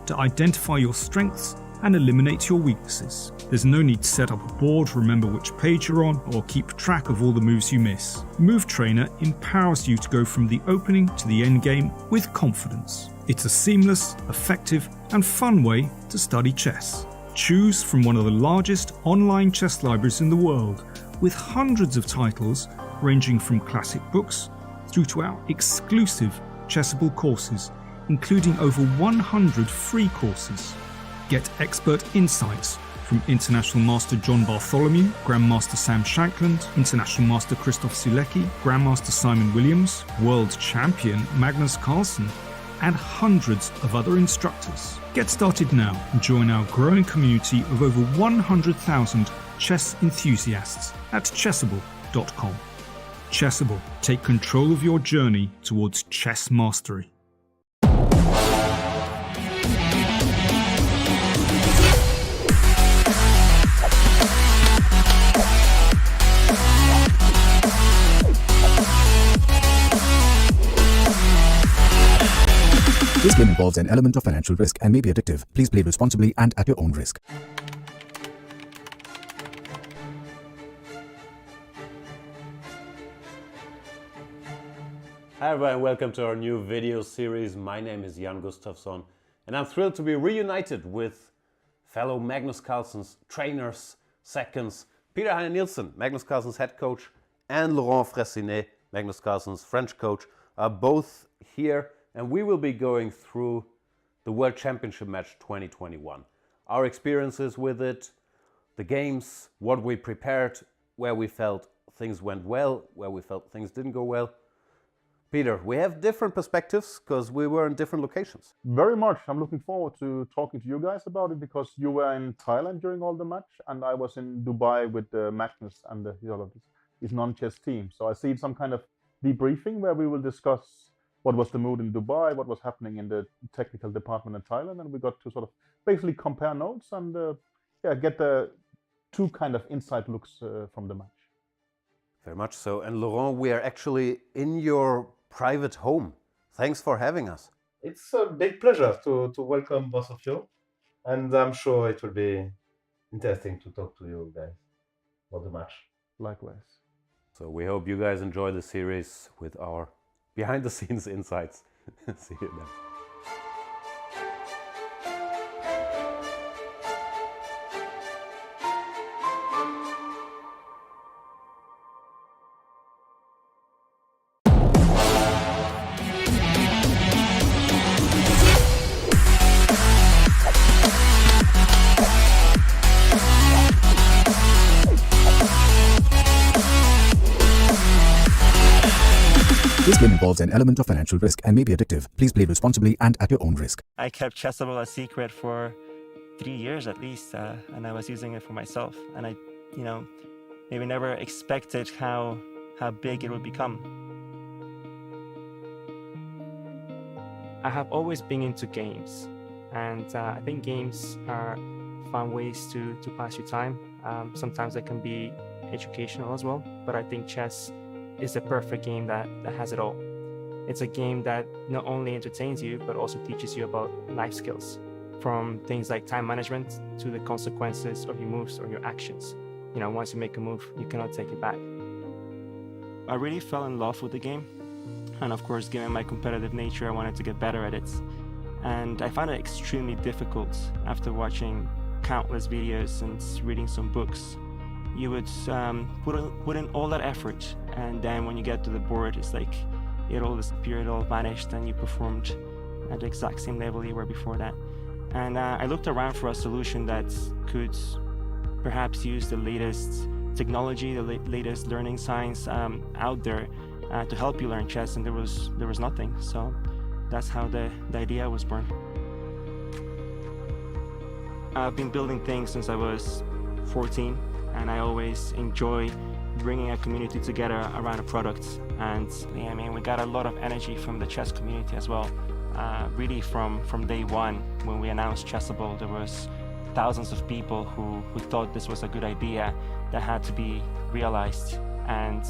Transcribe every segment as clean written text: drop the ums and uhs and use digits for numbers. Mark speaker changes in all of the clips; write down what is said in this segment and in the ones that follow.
Speaker 1: to identify your strengths and eliminate your weaknesses. There's no need to set up a board, remember which page you're on, or keep track of all the moves you miss. Move Trainer empowers you to go from the opening to the end game with confidence. It's a seamless, effective, and fun way to study chess. Choose from one of the largest online chess libraries in the world, with hundreds of titles ranging from classic books through to our exclusive Chessable courses, including over 100 free courses. Get expert insights from International Master John Bartholomew, Grandmaster Sam Shankland, International Master Christoph Sulecki, Grandmaster Simon Williams, World Champion Magnus Carlsen, and hundreds of other instructors. Get started now and join our growing community of over 100,000 chess enthusiasts at chessable.com. Chessable, take control of your journey towards chess mastery.
Speaker 2: This game involves an element of financial risk and may be addictive. Please play responsibly and at your own risk.
Speaker 3: Hi everyone, welcome to our new video series. My name is Jan Gustafsson and I'm thrilled to be reunited with fellow Magnus Carlsen's trainers, seconds, Peter Heine Nielsen, Magnus Carlsen's head coach, and Laurent Fressinet, Magnus Carlsen's French coach, are both here. And we will be going through the World Championship match 2021. Our experiences with it, the games, what we prepared, where we felt things went well, where we felt things didn't go well. Peter, we have different perspectives because we were in different locations.
Speaker 4: Very much. I'm looking forward to talking to you guys about it because you were in Thailand during all the match and I was in Dubai with Magnus and his non-chess team. So I see some kind of debriefing where we will discuss what was the mood in Dubai, what was happening in the technical department in Thailand, and we got to sort of basically compare notes and get the two kind of inside looks from the match.
Speaker 3: Very much so. And Laurent, we are actually in your private home. Thanks for having us.
Speaker 5: It's a big pleasure to welcome both of you, and I'm sure it will be interesting to talk to you guys about the match.
Speaker 4: Likewise.
Speaker 3: So we hope you guys enjoy the series with our behind the scenes insights. See you then.
Speaker 2: This game involves an element of financial risk and may be addictive. Please play responsibly and at your own risk.
Speaker 6: I kept Chessable a secret for 3 years at least, and I was using it for myself. And I, maybe never expected how big it would become. I have always been into games, and I think games are fun ways to pass your time. Sometimes they can be educational as well, but I think chess is a perfect game that has it all. It's a game that not only entertains you, but also teaches you about life skills, from things like time management to the consequences of your moves or your actions. Once you make a move, you cannot take it back. I really fell in love with the game. And of course, given my competitive nature, I wanted to get better at it. And I found it extremely difficult after watching countless videos and reading some books. You would put in all that effort, and then when you get to the board, it's like it all disappeared, it all vanished, and you performed at the exact same level you were before that. And I looked around for a solution that could perhaps use the latest technology, the latest learning science out there to help you learn chess, and there was nothing. So that's how the idea was born. I've been building things since I was 14. And I always enjoy bringing a community together around a product. And we got a lot of energy from the chess community as well. Really from day one, when we announced Chessable, there was thousands of people who thought this was a good idea that had to be realized. And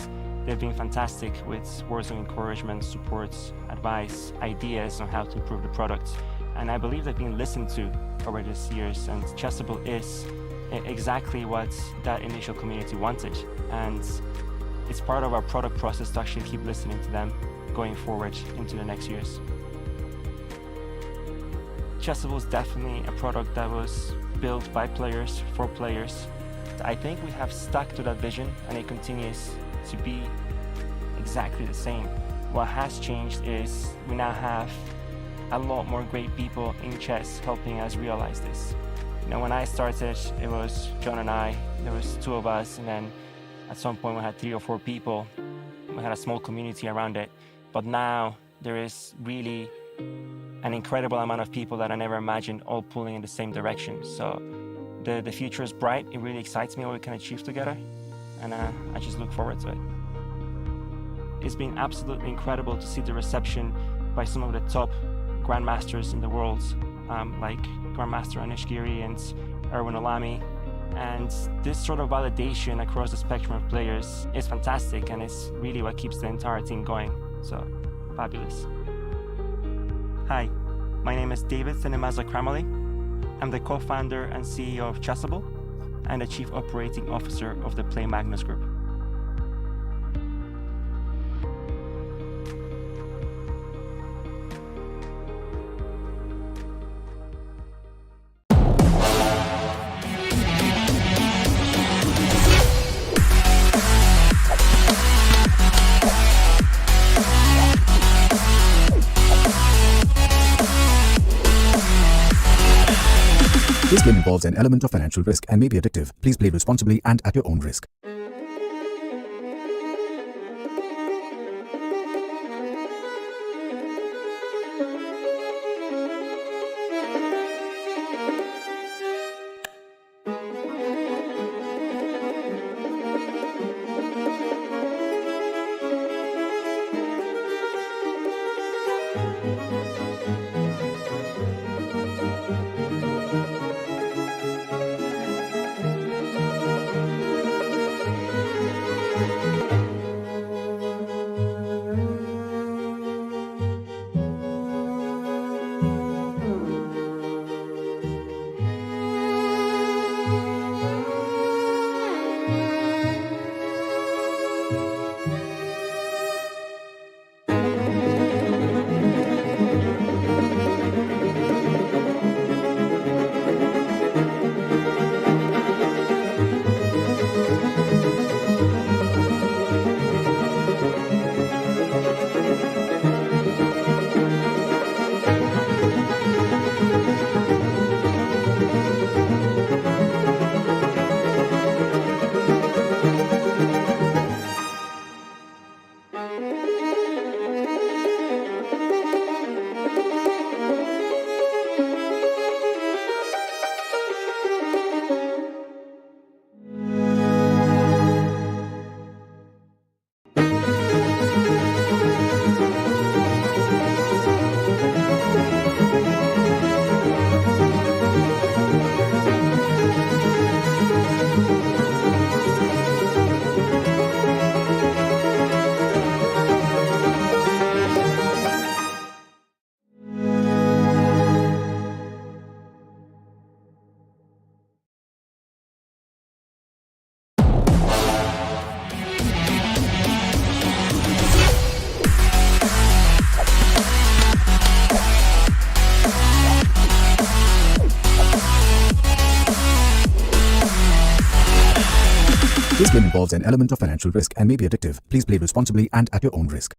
Speaker 6: they've been fantastic with words of encouragement, support, advice, ideas on how to improve the product. And I believe they've been listened to over these years, and Chessable is exactly what that initial community wanted. And it's part of our product process to actually keep listening to them going forward into the next years. Chessable is definitely a product that was built by players for players. I think we have stuck to that vision, and it continues to be exactly the same. What has changed is we now have a lot more great people in chess helping us realize this. You know, when I started, it was John and I, there was 2 of us, and then at some point we had 3 or 4 people. We had a small community around it. But now there is really an incredible amount of people that I never imagined all pulling in the same direction. So the future is bright. It really excites me what we can achieve together, and I just look forward to it. It's been absolutely incredible to see the reception by some of the top grandmasters in the world, like Grandmaster Anish Giri and Erwin Olami. And this sort of validation across the spectrum of players is fantastic, and it's really what keeps the entire team going. So, fabulous. Hi, my name is David Sinemaza Kramali. I'm the co-founder and CEO of Chessable and the Chief Operating Officer of the Play Magnus Group.
Speaker 2: This game involves an element of financial risk and may be addictive. Please play responsibly and at your own risk. This game involves an element of financial risk and may be addictive. Please play responsibly and at your own risk.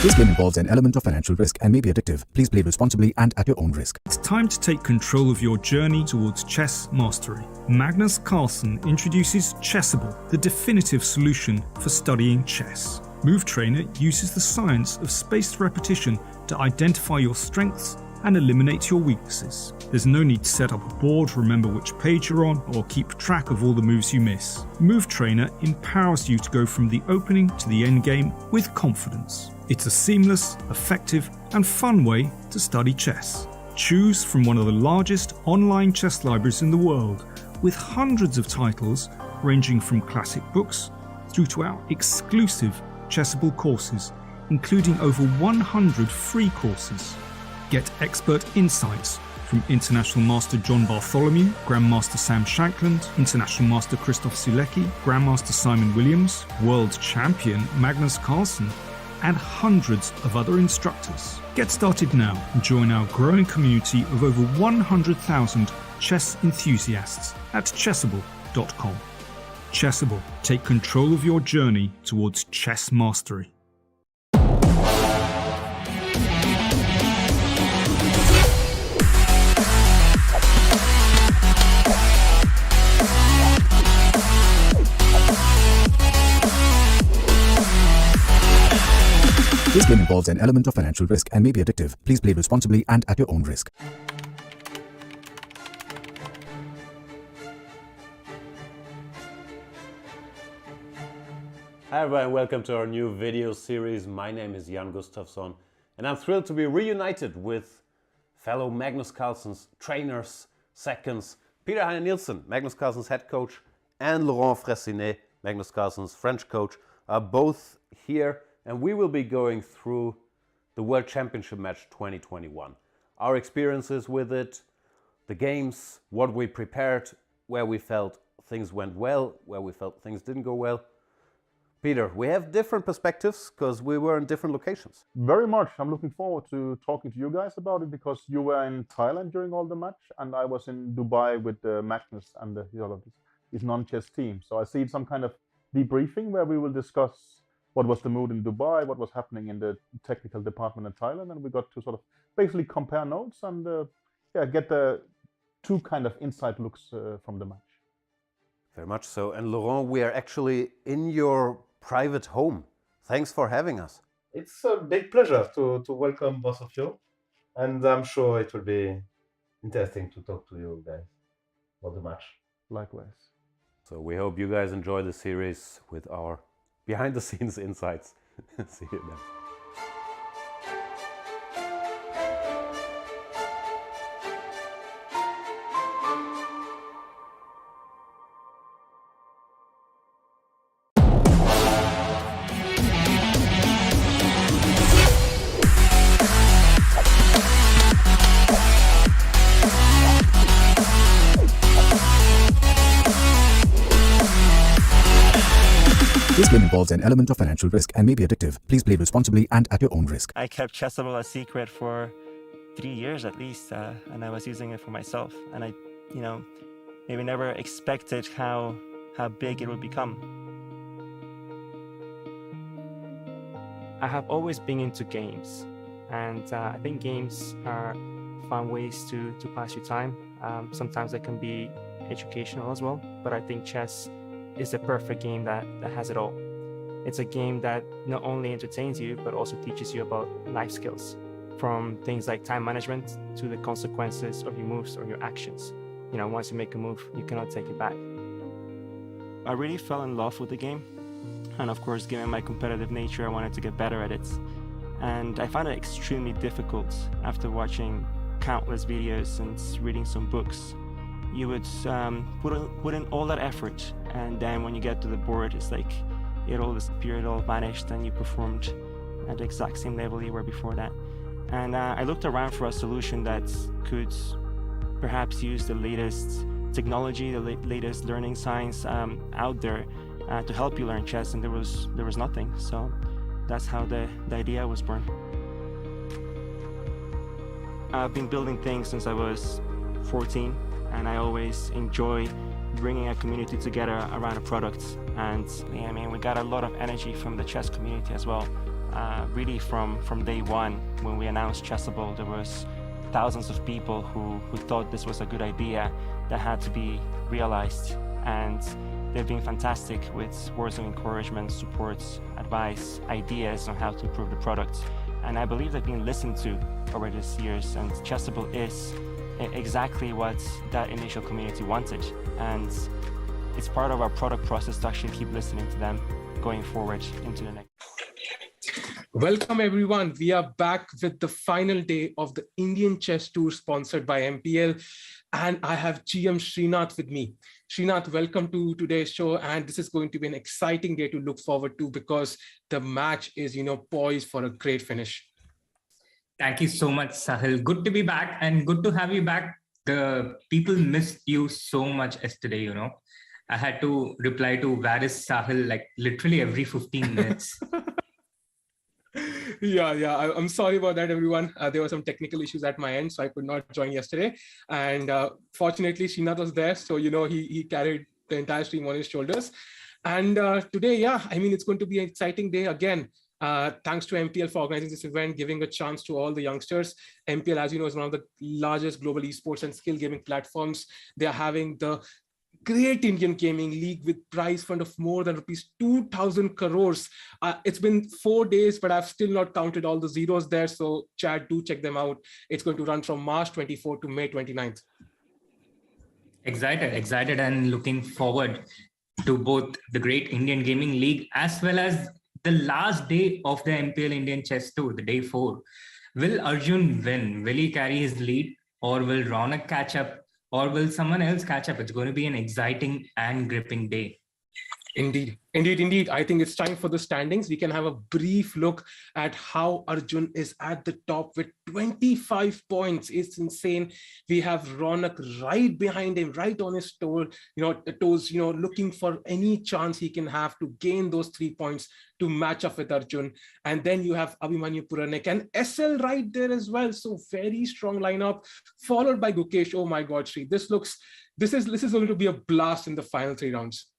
Speaker 2: This game involves an element of financial risk and may be addictive. Please play responsibly and at your own risk.
Speaker 1: It's time to take control of your journey towards chess mastery. Magnus Carlsen introduces Chessable, the definitive solution for studying chess. Move Trainer uses the science of spaced repetition to identify your strengths and eliminate your weaknesses. There's no need to set up a board, remember which page you're on, or keep track of all the moves you miss. Move Trainer empowers you to go from the opening to the end game with confidence. It's a seamless, effective, and fun way to study chess. Choose from one of the largest online chess libraries in the world, with hundreds of titles ranging from classic books through to our exclusive Chessable courses, including over 100 free courses. Get expert insights from International Master John Bartholomew, Grandmaster Sam Shankland, International Master Christoph Sulecki, Grandmaster Simon Williams, World Champion Magnus Carlsen, and hundreds of other instructors. Get started now and join our growing community of over 100,000 chess enthusiasts at chessable.com. Chessable, take control of your journey towards chess mastery.
Speaker 2: This game involves an element of financial risk and may be addictive. Please play responsibly and at your own risk.
Speaker 3: Hi everyone, welcome to our new video series. My name is Jan Gustafsson and I'm thrilled to be reunited with fellow Magnus Carlsen's trainers, seconds, Peter Heine Nielsen, Magnus Carlsen's head coach, and Laurent Fressinet, Magnus Carlsen's French coach, are both here, and we will be going through the World Championship match 2021. Our experiences with it, the games, what we prepared, where we felt things went well, where we felt things didn't go well. Peter, we have different perspectives because we were in different locations.
Speaker 4: Very much. I'm looking forward to talking to you guys about it because you were in Thailand during all the match and I was in Dubai with Magnus and his non-chess team. So I see some kind of debriefing where we will discuss what was the mood in Dubai, what was happening in the technical department in Thailand, and we got to sort of basically compare notes and get the two kind of inside looks from the match.
Speaker 3: Very much so. And Laurent, we are actually in your private home. Thanks for having us.
Speaker 5: It's a big pleasure to welcome both of you, and I'm sure it will be interesting to talk to you guys about the match.
Speaker 4: Likewise.
Speaker 3: So we hope you guys enjoy the series with our behind the scenes insights. See you then.
Speaker 2: This game involves an element of financial risk and may be addictive. Please play responsibly and at your own risk.
Speaker 6: I kept Chessable a secret for 3 years at least, and I was using it for myself. And I, maybe never expected how big it would become. I have always been into games, and I think games are fun ways to pass your time. Sometimes they can be educational as well, but I think chess is the perfect game that has it all. It's a game that not only entertains you, but also teaches you about life skills, from things like time management to the consequences of your moves or your actions. Once you make a move, you cannot take it back. I really fell in love with the game. And of course, given my competitive nature, I wanted to get better at it. And I found it extremely difficult after watching countless videos and reading some books. You would put in all that effort, and then when you get to the board, it's like it all disappeared, all vanished, and you performed at the exact same level you were before that. And I looked around for a solution that could perhaps use the latest technology, the latest learning science out there to help you learn chess, and there was nothing. So that's how the idea was born. I've been building things since I was 14. And I always enjoy bringing a community together around a product. And we got a lot of energy from the chess community as well. Really from day one, when we announced Chessable, there was thousands of people who thought this was a good idea that had to be realized. And they've been fantastic with words of encouragement, support, advice, ideas on how to improve the product. And I believe they've been listened to over these years, and Chessable is exactly what that initial community wanted, and it's part of our product process to actually keep listening to them going forward into the next.
Speaker 7: Welcome everyone. We are back with the final day of the Indian Chess Tour sponsored by MPL, and I have GM Srinath with me. Srinath, welcome to today's show, and this is going to be an exciting day to look forward to because the match is, poised for a great finish.
Speaker 8: Thank you so much, Sahil. Good to be back and good to have you back. The people missed you so much yesterday, I had to reply to where is Sahil like literally every 15 minutes.
Speaker 7: Yeah. I'm sorry about that, everyone. There were some technical issues at my end, so I could not join yesterday. And fortunately, Srinath was there. So, he carried the entire stream on his shoulders. And today, it's going to be an exciting day again. Thanks to MPL for organizing this event, giving a chance to all the youngsters. MPL, as you know, is one of the largest global esports and skill gaming platforms. They are having the Great Indian Gaming League with prize fund of more than rupees 2,000 crores. It's been 4 days, but I've still not counted all the zeros there. So chat, do check them out. It's going to run from March 24 to May 29th.
Speaker 8: Excited and looking forward to both the Great Indian Gaming League as well as the last day of the MPL Indian Chess Tour, the day 4. Will Arjun win? Will he carry his lead, or will Ronak catch up? Or will someone else catch up? It's going to be an exciting and gripping day.
Speaker 7: Indeed. I think it's time for the standings. We can have a brief look at how Arjun is at the top with 25 points. It's insane. We have Ronak right behind him, right on his toes, looking for any chance he can have to gain those 3 points to match up with Arjun. And then you have Abhimanyu Puranik and SL right there as well. So very strong lineup, followed by Gukesh. Oh my God, Sri. This is going to be a blast in the final 3 rounds.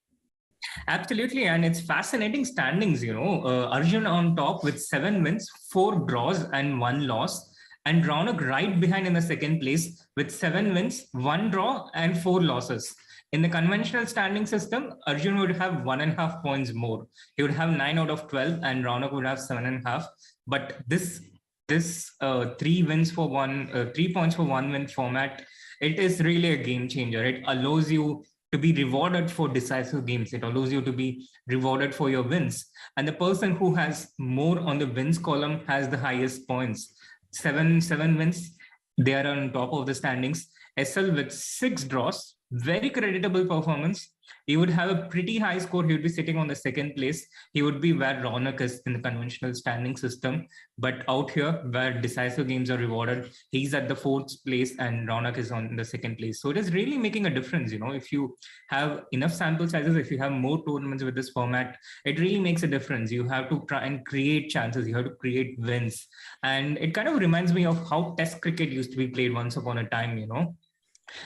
Speaker 8: Absolutely, and it's fascinating standings, Arjun on top with 7 wins, 4 draws and 1 loss, and Ronak right behind in the second place with 7 wins, 1 draw and 4 losses. In the conventional standing system, Arjun would have 1.5 points more. He would have 9 out of 12 and Ronak would have 7.5. But this 3 points for 1 win format, it is really a game changer. It allows you to be rewarded for decisive games. It allows you to be rewarded for your wins. And the person who has more on the wins column has the highest points. 7 wins, they are on top of the standings. SL with 6 draws, very creditable performance. He would have a pretty high score. He would be sitting on the second place. He would be where Ronak is in the conventional standing system. But out here, where decisive games are rewarded, he's at the 4th place and Ronak is on the 2nd place. So it is really making a difference. If you have enough sample sizes, if you have more tournaments with this format, it really makes a difference. You have to try and create chances. You have to create wins. And it kind of reminds me of how Test cricket used to be played once upon a time,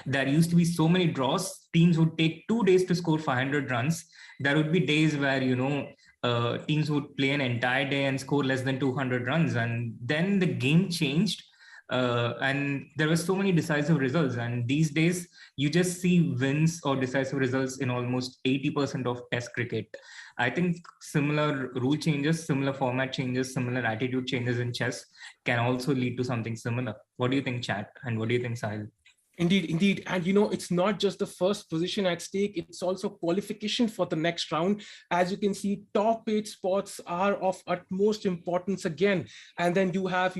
Speaker 8: There used to be so many draws. Teams would take 2 days to score 500 runs. There would be days where, teams would play an entire day and score less than 200 runs. And then the game changed and there were so many decisive results. And these days, you just see wins or decisive results in almost 80% of Test cricket. I think similar rule changes, similar format changes, similar attitude changes in chess can also lead to something similar. What do you think, chat? And what do you think, Sahil?
Speaker 7: Indeed. And it's not just the first position at stake, it's also qualification for the next round. As you can see, top 8 spots are of utmost importance again. And then you have,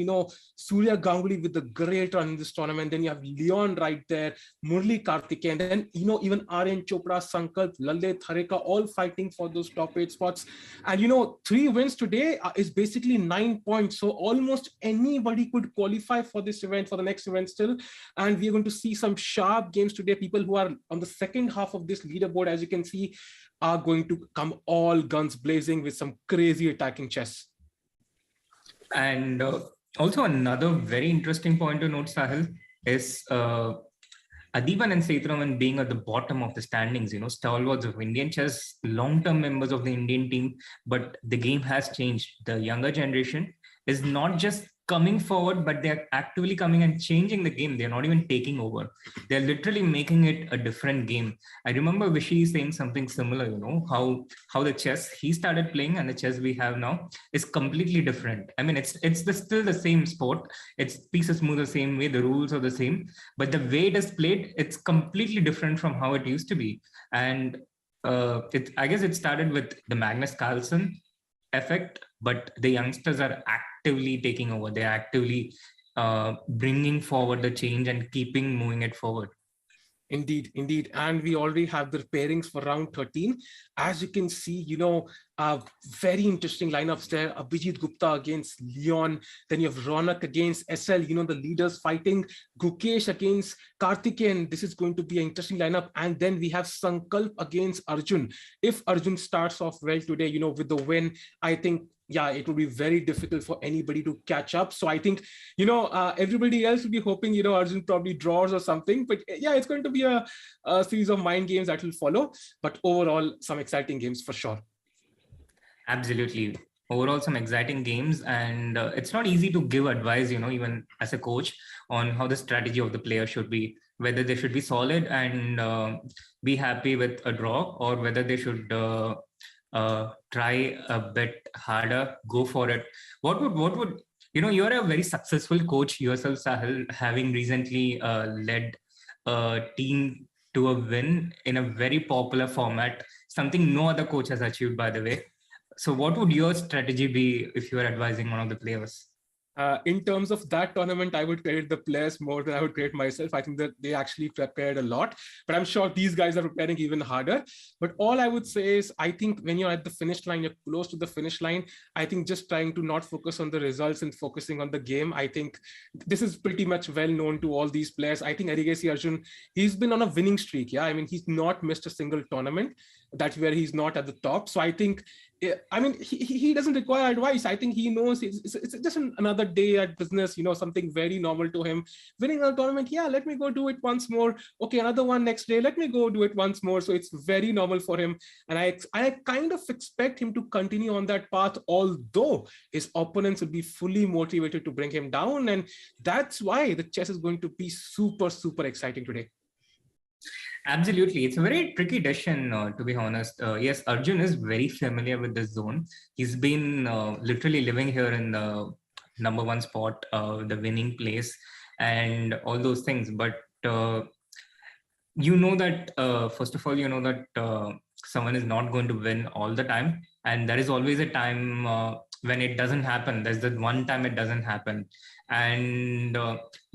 Speaker 7: Surya Ganguly with the great run in this tournament. Then you have Leon right there, Murli Karthikeyan, and then, even Aryan Chopra, Sankalp, Lalit, Harika, all fighting for those top 8 spots. And, 3 wins today is basically 9 points. So almost anybody could qualify for this event, for the next event still. And we are going to see some sharp games today. People who are on the second half of this leaderboard, as you can see, are going to come all guns blazing with some crazy attacking chess.
Speaker 8: And also another very interesting point to note, Sahil, is Adiban and Sethuraman being at the bottom of the standings, stalwarts of Indian chess, long-term members of the Indian team, but the game has changed. The younger generation is not just coming forward, but they're actively coming and changing the game. They're not even taking over. They're literally making it a different game. I remember Vishy saying something similar, how the chess he started playing and the chess we have now is completely different. I mean, it's still the same sport. It's pieces move the same way, the rules are the same, but the way it is played, it's completely different from how it used to be. And I guess it started with the Magnus Carlsen effect, but the youngsters are actively taking over. They're actively bringing forward the change and keeping moving it forward.
Speaker 7: Indeed, indeed. And we already have the pairings for round 13. As you can see, very interesting lineups there. Abhijit Gupta against Leon. Then you have Ronak against SL, the leaders fighting. Gukesh against Karthikeyan. This is going to be an interesting lineup. And then we have Sankalp against Arjun. If Arjun starts off well today, with the win, I think, yeah, it will be very difficult for anybody to catch up. So I think, everybody else will be hoping, Arjun probably draws or something. But yeah, it's going to be a series of mind games that will follow. But overall, some exciting games for sure.
Speaker 8: Absolutely. Overall, some exciting games. And it's not easy to give advice, even as a coach, on how the strategy of the player should be, whether they should be solid and be happy with a draw, or whether they should try a bit harder, go for it. What would you're a very successful coach yourself, Sahil, having recently led a team to a win in a very popular format, something no other coach has achieved, by the way. So what would your strategy be if you were advising one of the players?
Speaker 7: In terms of that tournament, I would credit the players more than I would credit myself. I think that they actually prepared a lot, but I'm sure these guys are preparing even harder. But all I would say is, I think when you're at the finish line, you're close to the finish line, I think just trying to not focus on the results and focusing on the game. I think this is pretty much well known to all these players. I think Erigesi Arjun, he's been on a winning streak. Yeah, I mean, he's not missed a single tournament. That's where he's not at the top. So I think, he doesn't require advice. I think he knows it's just another day at business, something very normal to him. Winning a tournament, yeah, let me go do it once more. Okay, another one next day, let me go do it once more. So it's very normal for him. And I kind of expect him to continue on that path, although his opponents will be fully motivated to bring him down. And that's why the chess is going to be super, super exciting today.
Speaker 8: Absolutely. It's a very tricky decision, to be honest. Yes, Arjun is very familiar with this zone. He's been literally living here in the number one spot, the winning place, and all those things. But first of all, that someone is not going to win all the time. And there is always a time when it doesn't happen. There's that one time it doesn't happen. And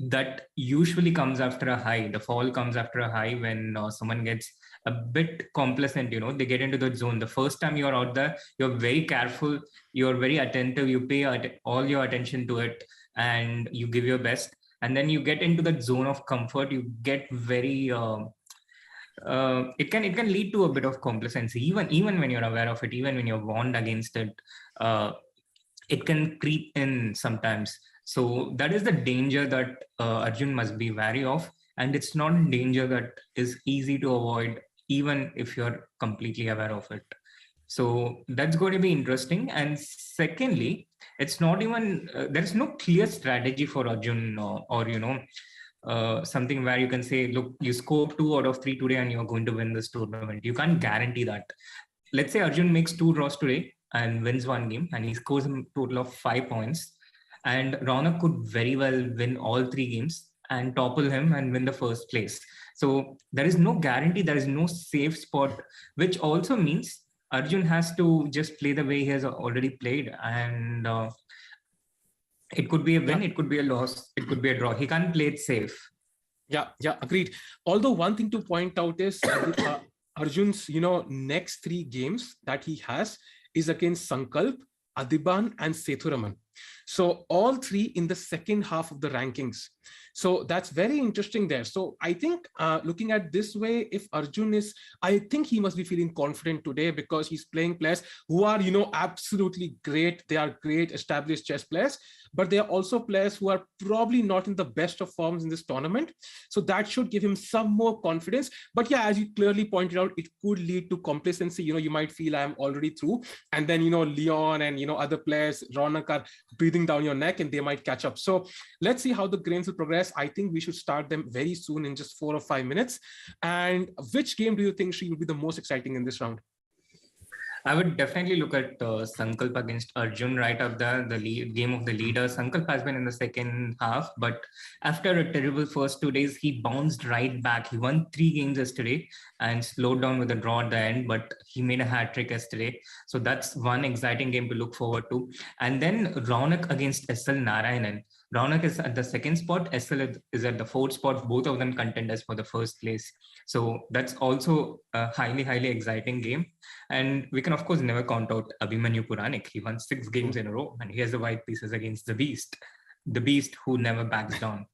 Speaker 8: that usually comes after a high. The fall comes after a high when someone gets a bit complacent, they get into the zone. The first time you're out there, you're very careful, you're very attentive, you pay all your attention to it, and you give your best. And then you get into that zone of comfort, you get very... it can lead to a bit of complacency, even when you're aware of it, even when you're warned against it. It can creep in sometimes. So that is the danger that Arjun must be wary of. And it's not a danger that is easy to avoid, even if you're completely aware of it. So that's going to be interesting. And secondly, it's not even, there's no clear strategy for Arjun or something where you can say, look, you score 2 out of 3 today and you're going to win this tournament. You can't guarantee that. Let's say Arjun makes 2 draws today and wins 1 game and he scores a total of 5 points. And Ronak could very well win all 3 games and topple him and win the first place. So there is no guarantee, there is no safe spot, which also means Arjun has to just play the way he has already played. And it could be a win, it could be a loss, it could be a draw. He can't play it safe.
Speaker 7: Yeah, agreed. Although one thing to point out is Arjun's, next 3 games that he has is against Sankalp, Adiban, and Sethuraman. So all 3 in the second half of the rankings. So that's very interesting there. So I think looking at this way, if Arjun is, I think he must be feeling confident today because he's playing players who are, absolutely great. They are great established chess players, but they are also players who are probably not in the best of forms in this tournament. So that should give him some more confidence. But yeah, as you clearly pointed out, it could lead to complacency. You might feel I'm already through. And then, Leon and, other players, Ronak, are breathing down your neck and they might catch up. So let's see how the games will progress. I think we should start them very soon in just 4 or 5 minutes. And which game do you think will be the most exciting in this round?
Speaker 8: I would definitely look at Sankalp against Arjun right up there, the game of the leader. Sankalp has been in the second half, but after a terrible first 2 days, he bounced right back. He won 3 games yesterday and slowed down with a draw at the end, but he made a hat trick yesterday. So that's one exciting game to look forward to. And then Raunak against SL Narayanan. Raunak is at the second spot, SL is at the fourth spot, both of them contenders for the first place. So that's also a highly, highly exciting game. And we can, of course, never count out Abhimanyu Puranik. He won 6 games in a row, and he has the white pieces against the beast who never backs down.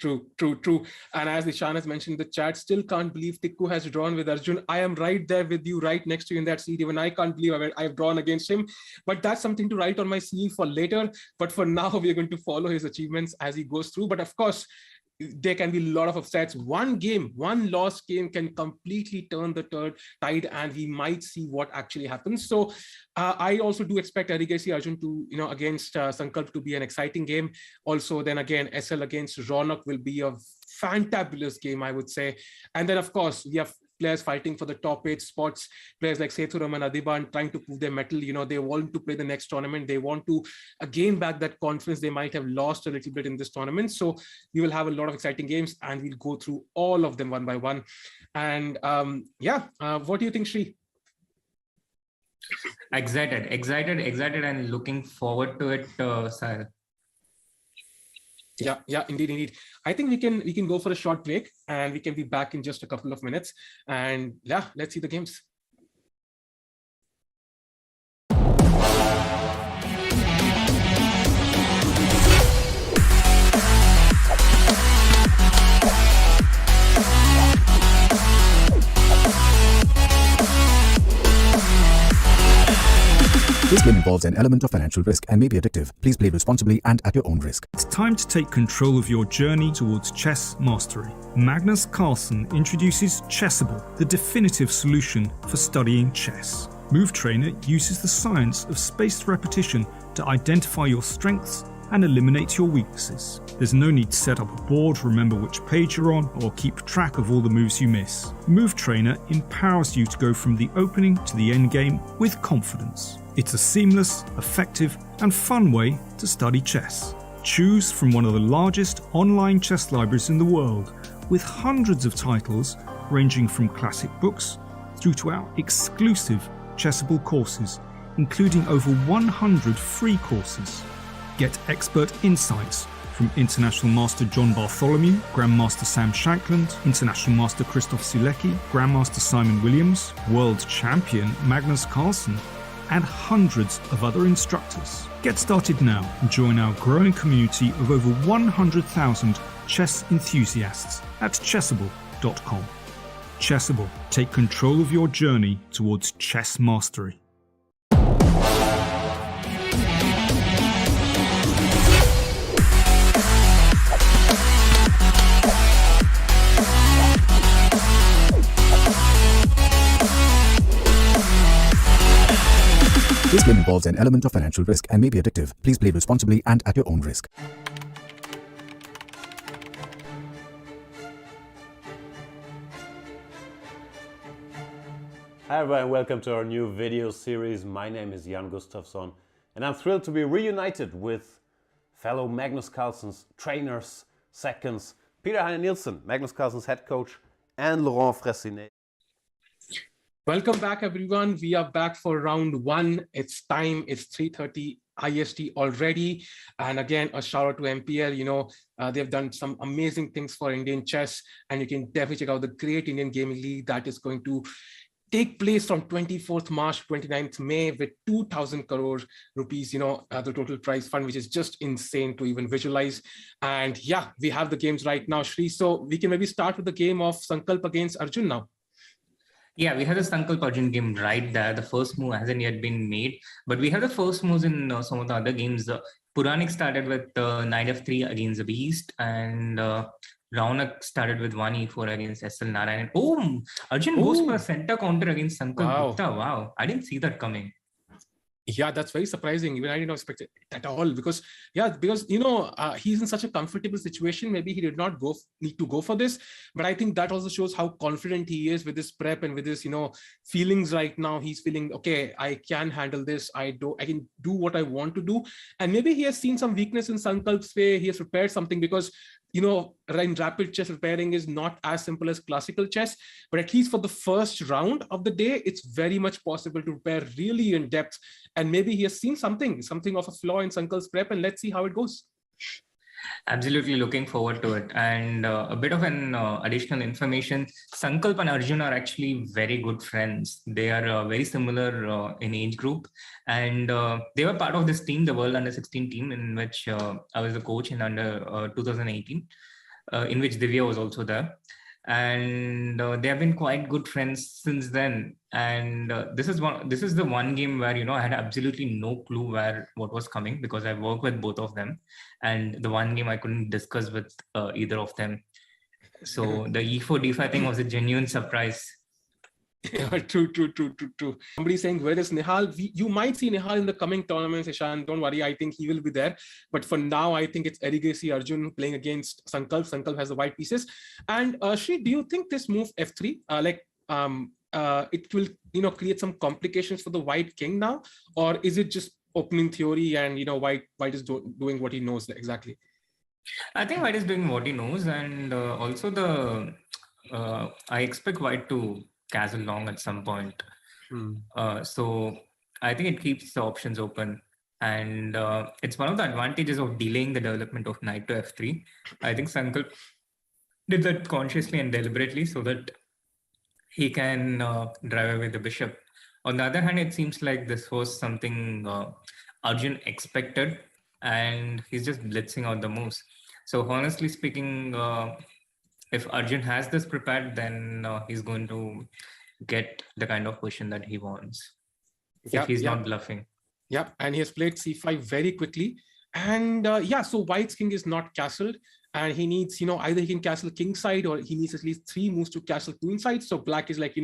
Speaker 7: True. And as Ishan has mentioned in the chat, still can't believe Tickoo has drawn with Arjun. I am right there with you, right next to you in that seat. Even I can't believe I've drawn against him. But that's something to write on my CV for later. But for now, we're going to follow his achievements as he goes through. But of course, there can be a lot of upsets. One lost game can completely turn the tide, and we might see what actually happens. So I also do expect Arigasi Arjun to, against Sankalp to be an exciting game. Also, then again, SL against Raunak will be a fantabulous game, I would say. And then, of course, we have players fighting for the top 8 spots, players like Sethuram and Adiban trying to prove their mettle. They want to play the next tournament. They want to gain back that confidence they might have lost a little bit in this tournament. So we will have a lot of exciting games, and we'll go through all of them one by one. And what do you think, Sri?
Speaker 8: Excited, and looking forward to it, Sahil.
Speaker 7: Yeah, indeed. I think we can go for a short break, and we can be back in just a couple of minutes. And yeah, let's see the games.
Speaker 2: This game involves an element of financial risk and may be addictive. Please play responsibly and at your own risk.
Speaker 1: It's time to take control of your journey towards chess mastery. Magnus Carlsen introduces Chessable, the definitive solution for studying chess. Move Trainer uses the science of spaced repetition to identify your strengths and eliminate your weaknesses. There's no need to set up a board, remember which page you're on, or keep track of all the moves you miss. Move Trainer empowers you to go from the opening to the end game with confidence. It's a seamless, effective, and fun way to study chess. Choose from one of the largest online chess libraries in the world, with hundreds of titles ranging from classic books through to our exclusive Chessable courses, including over 100 free courses. Get expert insights from International Master John Bartholomew, Grandmaster Sam Shankland, International Master Christoph Sulecki, Grandmaster Simon Williams, World Champion Magnus Carlsen, and hundreds of other instructors. Get started now and join our growing community of over 100,000 chess enthusiasts at chessable.com. Chessable, take control of your journey towards chess mastery.
Speaker 2: This game involves an element of financial risk and may be addictive. Please play responsibly and at your own risk.
Speaker 3: Hi everyone, welcome to our new video series. My name is Jan Gustafsson, and I'm thrilled to be reunited with fellow Magnus Carlsen's trainers, seconds, Peter Heine Nielsen, Magnus Carlsen's head coach, and Laurent Fressinet.
Speaker 7: Welcome back, everyone. We are back for round 1. It's time. It's 3:30 IST already. And again, a shout out to MPL. They've done some amazing things for Indian chess, and you can definitely check out the Great Indian Gaming League that is going to take place from 24th March, 29th May with 2,000 crore rupees, the total prize fund, which is just insane to even visualize. And yeah, we have the games right now, Shri. So we can maybe start with the game of Sankalp against Arjun now.
Speaker 8: Yeah, we have the Sankalp Arjun game right there. The first move hasn't yet been made, but we have the first moves in some of the other games. Puranik started with knight f3 against the beast, and Raunak started with 1e4 against SL Narayanan. Oh, Arjun goes for a center counter against Sankalp Gupta. Wow, I didn't see that coming.
Speaker 7: Yeah, that's very surprising. Even I did not expect it at all because he's in such a comfortable situation. Maybe he did not need to go for this, but I think that also shows how confident he is with his prep and with his feelings right now. He's feeling okay. I can handle this. I can do what I want to do, and maybe he has seen some weakness in Sankalp's way. He has prepared something because in rapid chess, preparing is not as simple as classical chess, but at least for the first round of the day, it's very much possible to prepare really in depth. And maybe he has seen something of a flaw in Sankalp's prep, and let's see how it goes.
Speaker 8: Absolutely looking forward to it. And a bit of an additional information, Sankalp and Arjun are actually very good friends. They are very similar in age group. And they were part of this team, the World Under-16 team, in which I was the coach in under 2018, in which Divya was also there. And they have been quite good friends since then. And this is the one game where I had absolutely no clue what was coming, because I work with both of them, and the one game I couldn't discuss with either of them. So the E4 D5 thing was a genuine surprise.
Speaker 7: Yeah, true. Somebody saying, where is Nihal? You might see Nihal in the coming tournaments, Ishan. Don't worry, I think he will be there. But for now, I think it's Erigesi Arjun playing against Sankalp. Sankalp has the white pieces. And Shri, do you think this move F3, it will create some complications for the white king now? Or is it just opening theory and white is doing what he knows exactly?
Speaker 8: I think white is doing what he knows, and also I expect white to castle long at some point. So I think it keeps the options open, and it's one of the advantages of delaying the development of knight to F3. I think Sankalp did that consciously and deliberately so that he can drive away the bishop. On the other hand, it seems like this was something Arjun expected, and he's just blitzing out the moves. So honestly speaking, if Arjun has this prepared, then he's going to get the kind of position that he wants, if he's not bluffing.
Speaker 7: Yep, and he has played c5 very quickly. And so white's king is not castled, and he needs, either he can castle king side, or he needs at least 3 moves to castle queen side. So black is like,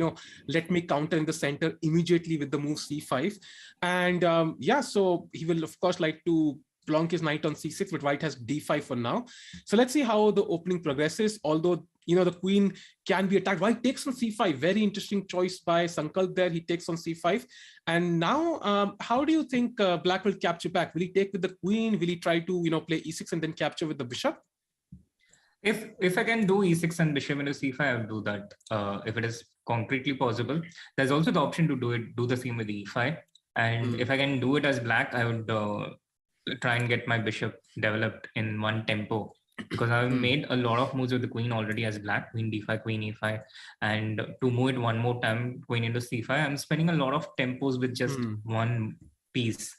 Speaker 7: let me counter in the center immediately with the move c5. And so he will of course like to plonk his knight on c6, but white has d5 for now. So let's see how the opening progresses. Although the queen can be attacked, white takes on c5. Very interesting choice by Sankalp there. He takes on c5. And now how do you think black will capture back? Will he take with the queen? Will he try to play e6 and then capture with the bishop?
Speaker 8: If I can do e6 and bishop into c5, I will do that. If it is concretely possible. There's also the option to do the same with e5. And if I can do it as black, I would try and get my bishop developed in one tempo, because I've made a lot of moves with the queen already as black, queen d5, queen e5, and to move it one more time, queen into c5, I'm spending a lot of tempos with just one piece.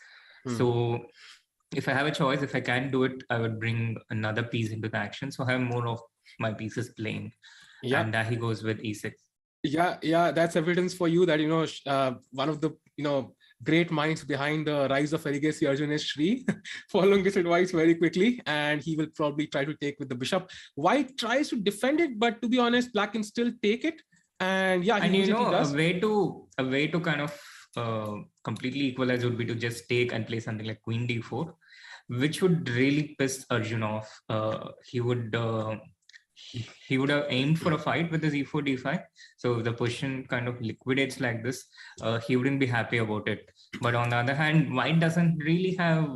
Speaker 8: So if I have a choice, if I can do it, I would bring another piece into the action, so I have more of my pieces playing. And he goes with e6.
Speaker 7: Yeah, that's evidence for you that one of the great minds behind the rise of Erigesi Arjun is Shri, following his advice very quickly, and he will probably try to take with the bishop. White tries to defend it, but to be honest, black can still take it. And
Speaker 8: a way to kind of completely equalize would be to just take and play something like queen d4, which would really piss Arjun off. He would have aimed for a fight with his e4 d5. So if the position kind of liquidates like this, he wouldn't be happy about it. But on the other hand, white doesn't really have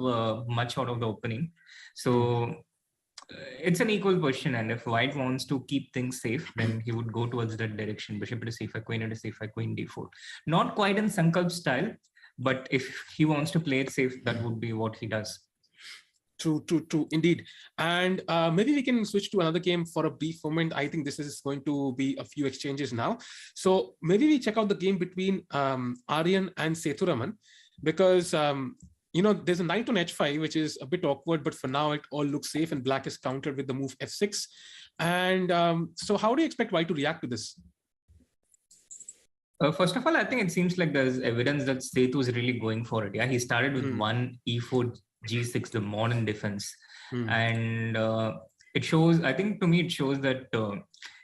Speaker 8: much out of the opening. So it's an equal position, and if white wants to keep things safe, then he would go towards that direction: bishop into c5, queen into c5, queen d4. Not quite in Sankalp style, but if he wants to play it safe, that would be what he does.
Speaker 7: True, indeed. And maybe we can switch to another game for a brief moment. I think this is going to be a few exchanges now. So maybe we check out the game between Aryan and Sethuraman, because there's a knight on h5, which is a bit awkward, but for now it all looks safe, and black is countered with the move f6. And so how do you expect white to react to this?
Speaker 8: First of all, I think it seems like there's evidence that Sethu is really going for it. Yeah, he started with one e4 g6, the modern defense, and it shows. I think to me it shows that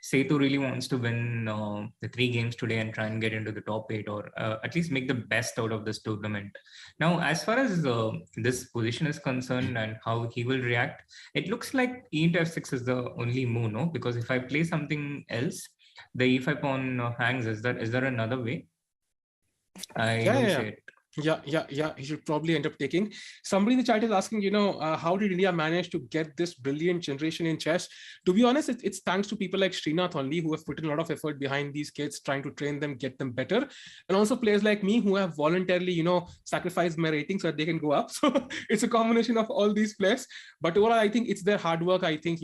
Speaker 8: Setu really wants to win the 3 games today and try and get into the top 8, or at least make the best out of this tournament. Now, as far as this position is concerned and how he will react, it looks like e into f6 is the only move, no? Because if I play something else, the e5 pawn hangs. Is there another way? I don't see it.
Speaker 7: Yeah. He should probably end up taking. Somebody in the chat is asking, how did India manage to get this brilliant generation in chess? To be honest, it's thanks to people like Srinath only, who have put in a lot of effort behind these kids, trying to train them, get them better. And also players like me who have voluntarily, sacrificed my rating so that they can go up. So it's a combination of all these players. But overall, I think it's their hard work. I think,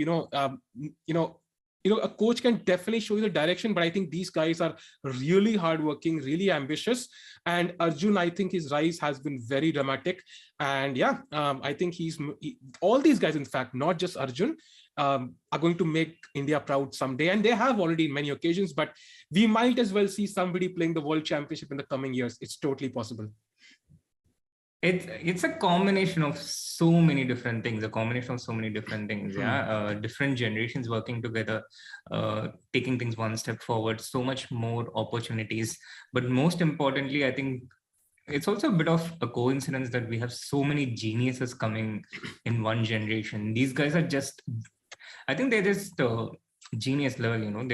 Speaker 7: a coach can definitely show you the direction, but I think these guys are really hardworking, really ambitious. And Arjun, I think his rise has been very dramatic. And I think all these guys, in fact, not just Arjun, are going to make India proud someday. And they have already in many occasions, but we might as well see somebody playing the World Championship in the coming years. It's totally possible.
Speaker 8: It's a combination of so many different things, different generations working together, taking things one step forward, so much more opportunities. But most importantly, I think it's also a bit of a coincidence that we have so many geniuses coming in one generation. These guys are I think they're just genius level,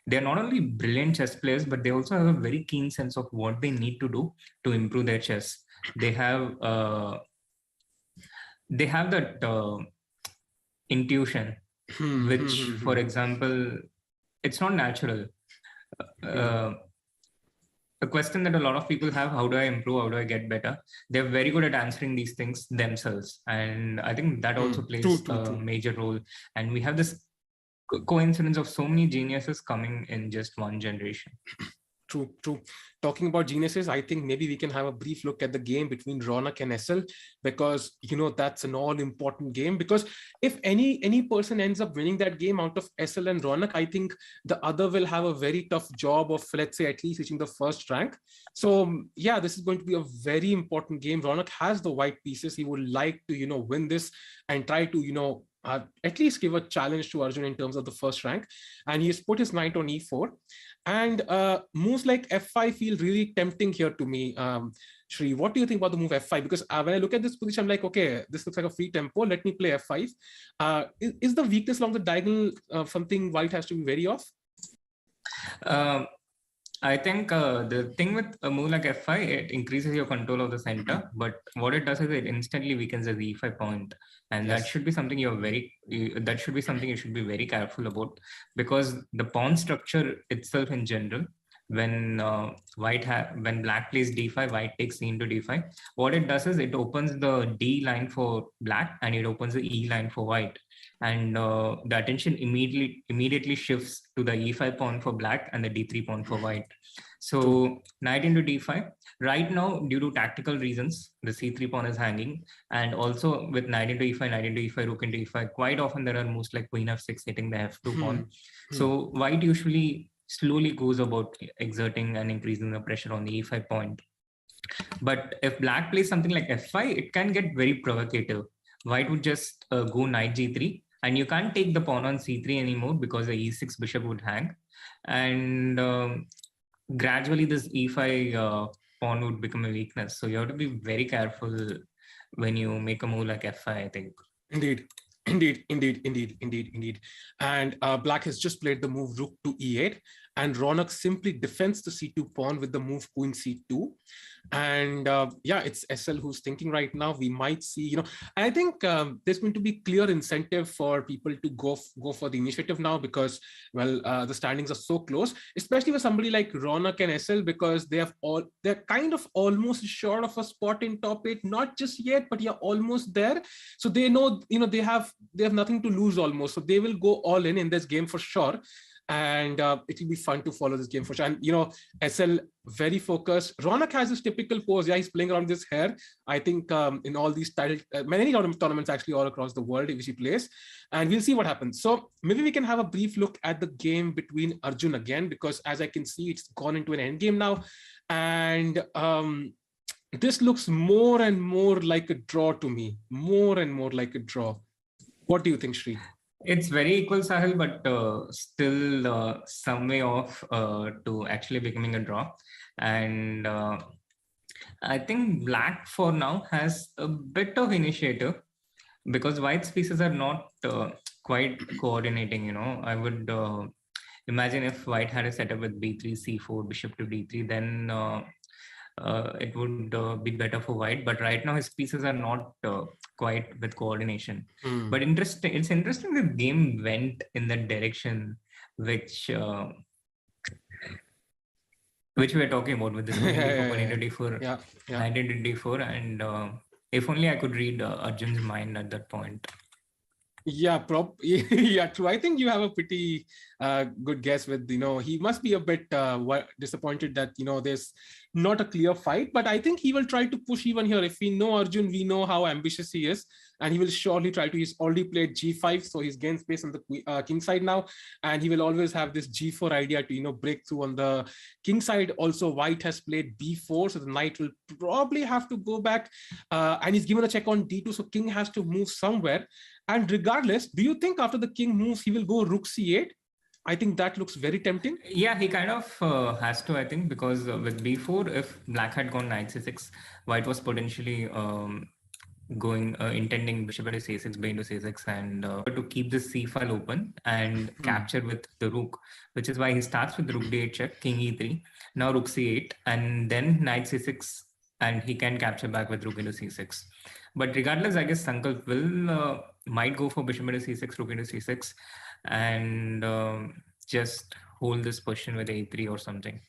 Speaker 8: they're not only brilliant chess players, but they also have a very keen sense of what they need to do to improve their chess. They have that intuition, which, for example, it's not natural. A question that a lot of people have: how do I improve? How do I get better? They're very good at answering these things themselves, and I think that also plays a major role. And we have this coincidence of so many geniuses coming in just one generation.
Speaker 7: True. Talking about geniuses, I think maybe we can have a brief look at the game between Ronak and SL, because that's an all-important game. Because if any person ends up winning that game out of SL and Ronak, I think the other will have a very tough job of, let's say, at least reaching the first rank. So this is going to be a very important game. Ronak has the white pieces. He would like to win this and try to at least give a challenge to Arjun in terms of the first rank. And he has put his knight on e4. And moves like f5 feel really tempting here to me. Shri, what do you think about the move f5? Because when I look at this position, I'm like, okay, this looks like a free tempo. Let me play f5. Is the weakness along the diagonal something white has to be wary of?
Speaker 8: I think the thing with a move like f5, it increases your control of the center, but what it does is it instantly weakens the e5 point, and that should be something you should be very careful about, because the pawn structure itself in general, when black plays d5, white takes c into d5. What it does is it opens the d line for black and it opens the e line for white. And the attention immediately shifts to the e5 pawn for black and the d3 pawn for white. So knight into d5. Right now, due to tactical reasons, the c3 pawn is hanging. And also with knight into e5, rook into e5, quite often there are moves like queen f6 hitting the f2 pawn. So white usually slowly goes about exerting and increasing the pressure on the e5 point. But if black plays something like f5, it can get very provocative. White would just go knight g3, and you can't take the pawn on c3 anymore because the e6 bishop would hang. And gradually this e5 pawn would become a weakness. So you have to be very careful when you make a move like f5, I think.
Speaker 7: Indeed. And black has just played the move rook to e8, and Ronak simply defends the c2 pawn with the move queen c2. And it's SL who's thinking right now. We might see, and I think there's going to be clear incentive for people to go for the initiative now, because the standings are so close, especially for somebody like Ronak and SL, because they're kind of almost short of a spot in top 8, not just yet, but almost there. So they know, they have nothing to lose almost, so they will go all in this game for sure. And it will be fun to follow this game for sure. And SL very focused. Ronak has this typical pose. He's playing around this hair. I think in all these many tournaments actually all across the world which he plays, and we'll see what happens. So maybe we can have a brief look at the game between Arjun again, because as I can see, it's gone into an end game now, and this looks more and more like a draw to me. More and more like a draw. What do you think, Shri?
Speaker 8: It's very equal, Sahil, but still some way off to actually becoming a draw. And I think black for now has a bit of initiative because white's pieces are not quite coordinating. I would imagine if white had a setup with b3, c4, bishop to d3, then it would be better for white. But right now his pieces are not quite with coordination. But it's interesting the game went in the direction which we are talking about with this d4, knight into d4, and if only I could read Arjun's mind at that point.
Speaker 7: Yeah, yeah, true. I think you have a pretty good guess with, he must be a bit disappointed that, there's not a clear fight, but I think he will try to push even here. If we know Arjun, we know how ambitious he is, and he will surely try to, he's already played g5, so he's gained space on the king side now, and he will always have this g4 idea to, break through on the king side. Also, white has played b4, so the knight will probably have to go back, and he's given a check on d2, so king has to move somewhere. And regardless, do you think after the king moves, he will go rook c8? I think that looks very tempting.
Speaker 8: Yeah, he kind of has to, I think, because with b4, if black had gone knight c6, white was potentially intending bishop into c6, b into c6, and to keep the c file open and capture with the rook, which is why he starts with rook d8 check, king e3, now rook c8, and then knight c6, and he can capture back with rook into c6. But regardless, I guess Sankalp will might go for bishop into c6, rook into c6, and just hold this position with a3 or something.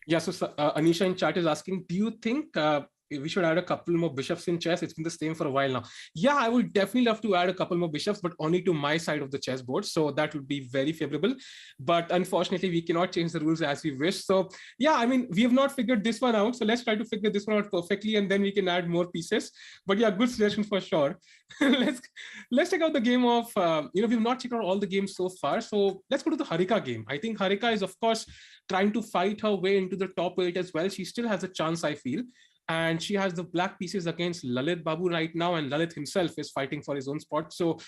Speaker 7: Yeah, so Anisha in chat is asking, do you think we should add a couple more bishops in chess? It's been the same for a while now. Yeah, I would definitely love to add a couple more bishops, but only to my side of the chessboard. So that would be very favorable. But unfortunately, we cannot change the rules as we wish. So yeah, I mean, we have not figured this one out. So let's try to figure this one out perfectly, and then we can add more pieces. But yeah, good suggestion for sure. let's check out the game of, we've not checked out all the games so far. So let's go to the Harika game. I think Harika is, of course, trying to fight her way into the top 8 as well. She still has a chance, I feel. And she has the black pieces against Lalit Babu right now, and Lalit himself is fighting for his own spot. So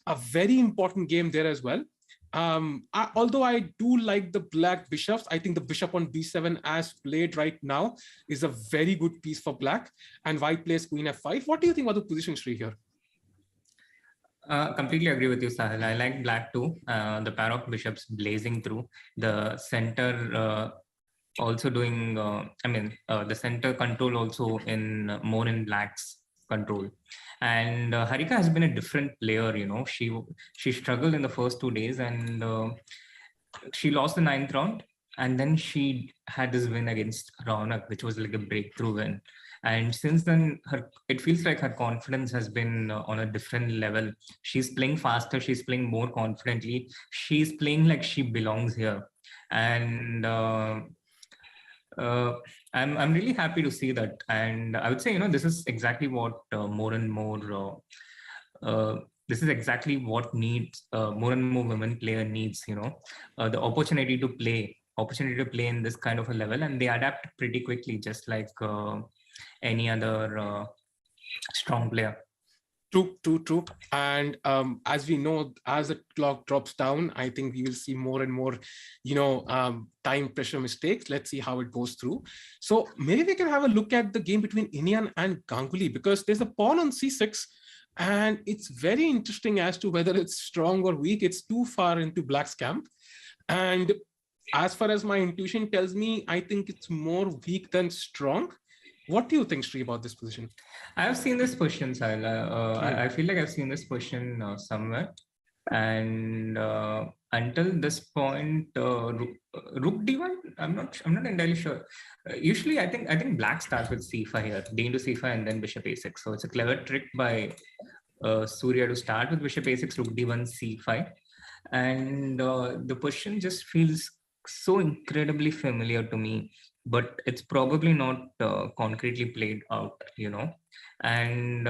Speaker 7: a very important game there as well. Although I do like the black bishops, I think the bishop on b7 as played right now is a very good piece for black, and white plays queen f5. What do you think about the position, Sri, here?
Speaker 8: Completely agree with you, Sahil. I like black too. The pair of bishops blazing through the center, also doing. The center control also in more in black's control. And Harika has been a different player. She struggled in the first 2 days, and she lost the 9th round, and then she had this win against Raunak, which was like a breakthrough win. And since then, it feels like her confidence has been on a different level. She's playing faster. She's playing more confidently. She's playing like she belongs here. And I'm really happy to see that. And I would say, this is exactly what more and more, this is exactly what needs more and more women player needs, the opportunity to play in this kind of a level, and they adapt pretty quickly, just like any other strong player.
Speaker 7: True. And as we know, as the clock drops down, I think we will see more and more, time pressure mistakes. Let's see how it goes through. So maybe we can have a look at the game between Inian and Ganguly, because there's a pawn on c6, and it's very interesting as to whether it's strong or weak. It's too far into black's camp. And as far as my intuition tells me, I think it's more weak than strong. What do you think, Sri, about this position?
Speaker 8: I have seen this position, Sahil. I feel like I've seen this position somewhere. And until this point, rook d1, I'm not entirely sure. Usually, I think black starts with c5 here, d into c5, and then bishop a6. So it's a clever trick by Surya to start with bishop a6, rook d1, c5. And the position just feels so incredibly familiar to me, but it's probably not concretely played out, and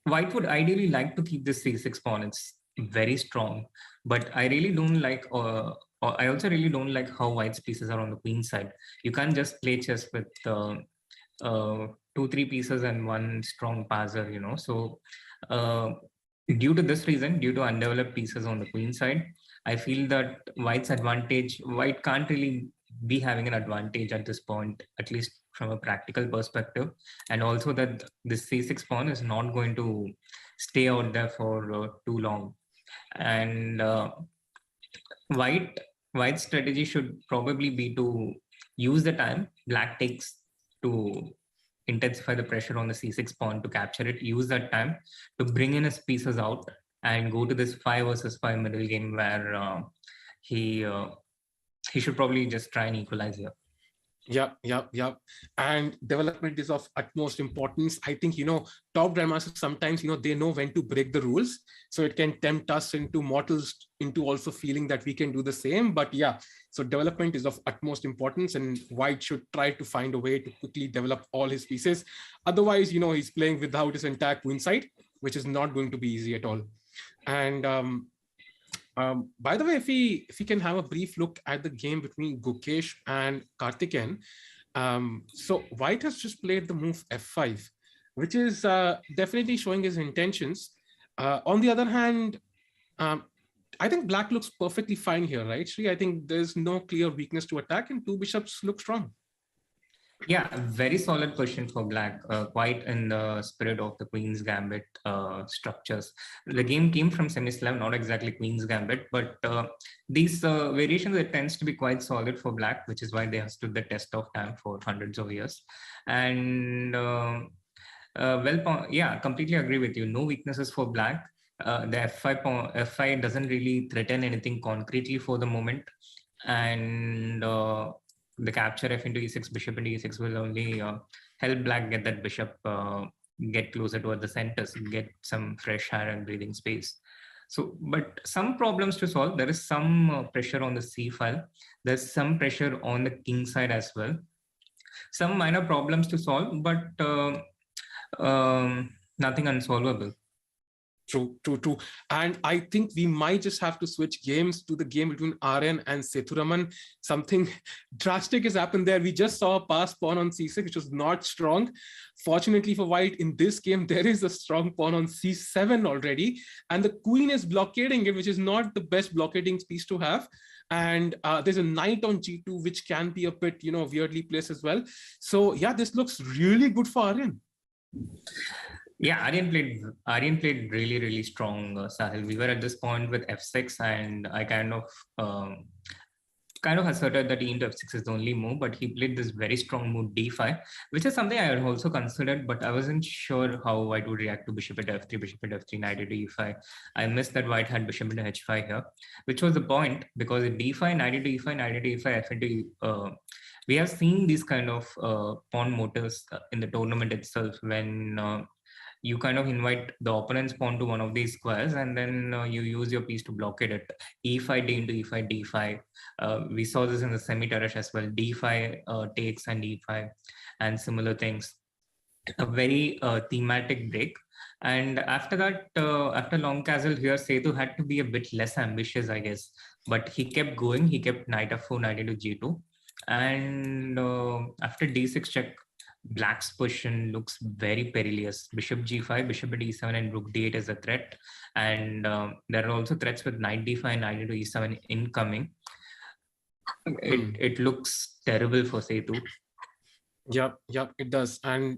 Speaker 8: white would ideally like to keep this c6 pawn. It's very strong, but I really don't like, I also really don't like how white's pieces are on the queen side. You can't just play chess with 2-3 pieces and one strong passer, so Due to this reason, due to undeveloped pieces on the queen side, I feel that white can't really be having an advantage at this point, at least from a practical perspective. And also that this c6 pawn is not going to stay out there for too long. And white's strategy should probably be to use the time black takes to intensify the pressure on the c6 pawn to capture it, use that time to bring in his pieces out and go to this 5 versus 5 middle game where he should probably just try and equalize here.
Speaker 7: Yeah. And development is of utmost importance. I think, top grandmasters sometimes, they know when to break the rules. So it can tempt us into mortals into also feeling that we can do the same. But yeah, so development is of utmost importance, and white should try to find a way to quickly develop all his pieces. Otherwise, he's playing without his entire queen side, which is not going to be easy at all. And by the way, if we can have a brief look at the game between Gukesh and Karthikeyan. So white has just played the move f5, which is definitely showing his intentions. On the other hand, I think black looks perfectly fine here, right, Sri? I think there's no clear weakness to attack, and two bishops look strong.
Speaker 8: Yeah, very solid question for black, quite in the spirit of the Queen's Gambit structures. The game came from semi-Slav, not exactly Queen's Gambit, but these variations, it tends to be quite solid for black, which is why they have stood the test of time for hundreds of years. And yeah, completely agree with you. No weaknesses for black. The f5 doesn't really threaten anything concretely for the moment. And the capture f into e6, bishop into e6 will only help black get that bishop get closer toward the centers, get some fresh air and breathing space. So, but some problems to solve. There is some pressure on the c file. There's some pressure on the king side as well. Some minor problems to solve, but nothing unsolvable.
Speaker 7: True. And I think we might just have to switch games to the game between Aryan and Sethuraman. Something drastic has happened there. We just saw a pass pawn on c6, which was not strong. Fortunately for white, in this game, there is a strong pawn on c7 already. And the queen is blockading it, which is not the best blockading piece to have. And there's a knight on g2, which can be a bit, weirdly placed as well. So yeah, this looks really good for Aryan.
Speaker 8: Yeah, Aryan played really, really strong, Sahil. We were at this point with f6, and I kind of asserted that e into f6 is the only move, but he played this very strong move d5, which is something I had also considered, but I wasn't sure how white would react to bishop at f3, bishop at f3, knight into e5. I missed that white had bishop into h5 here, which was the point, because at d5, knight into e5, knight into e5, f into we have seen these kind of pawn motives in the tournament itself, when you kind of invite the opponent's pawn to one of these squares, and then you use your piece to blockade it. e5, d into e5, d5. We saw this in the semi-Tarrasch as well. d5 takes and e5 and similar things. A very thematic break. And after that, after long castle here, Sethu had to be a bit less ambitious, I guess. But he kept going. He kept knight f4, knight into g2. And after d6 check, black's position looks very perilous. Bishop g5, bishop at e7, and rook d8 is a threat. And there are also threats with knight d5, knight into e7 incoming. It looks terrible for Sethu.
Speaker 7: Yep, it does. And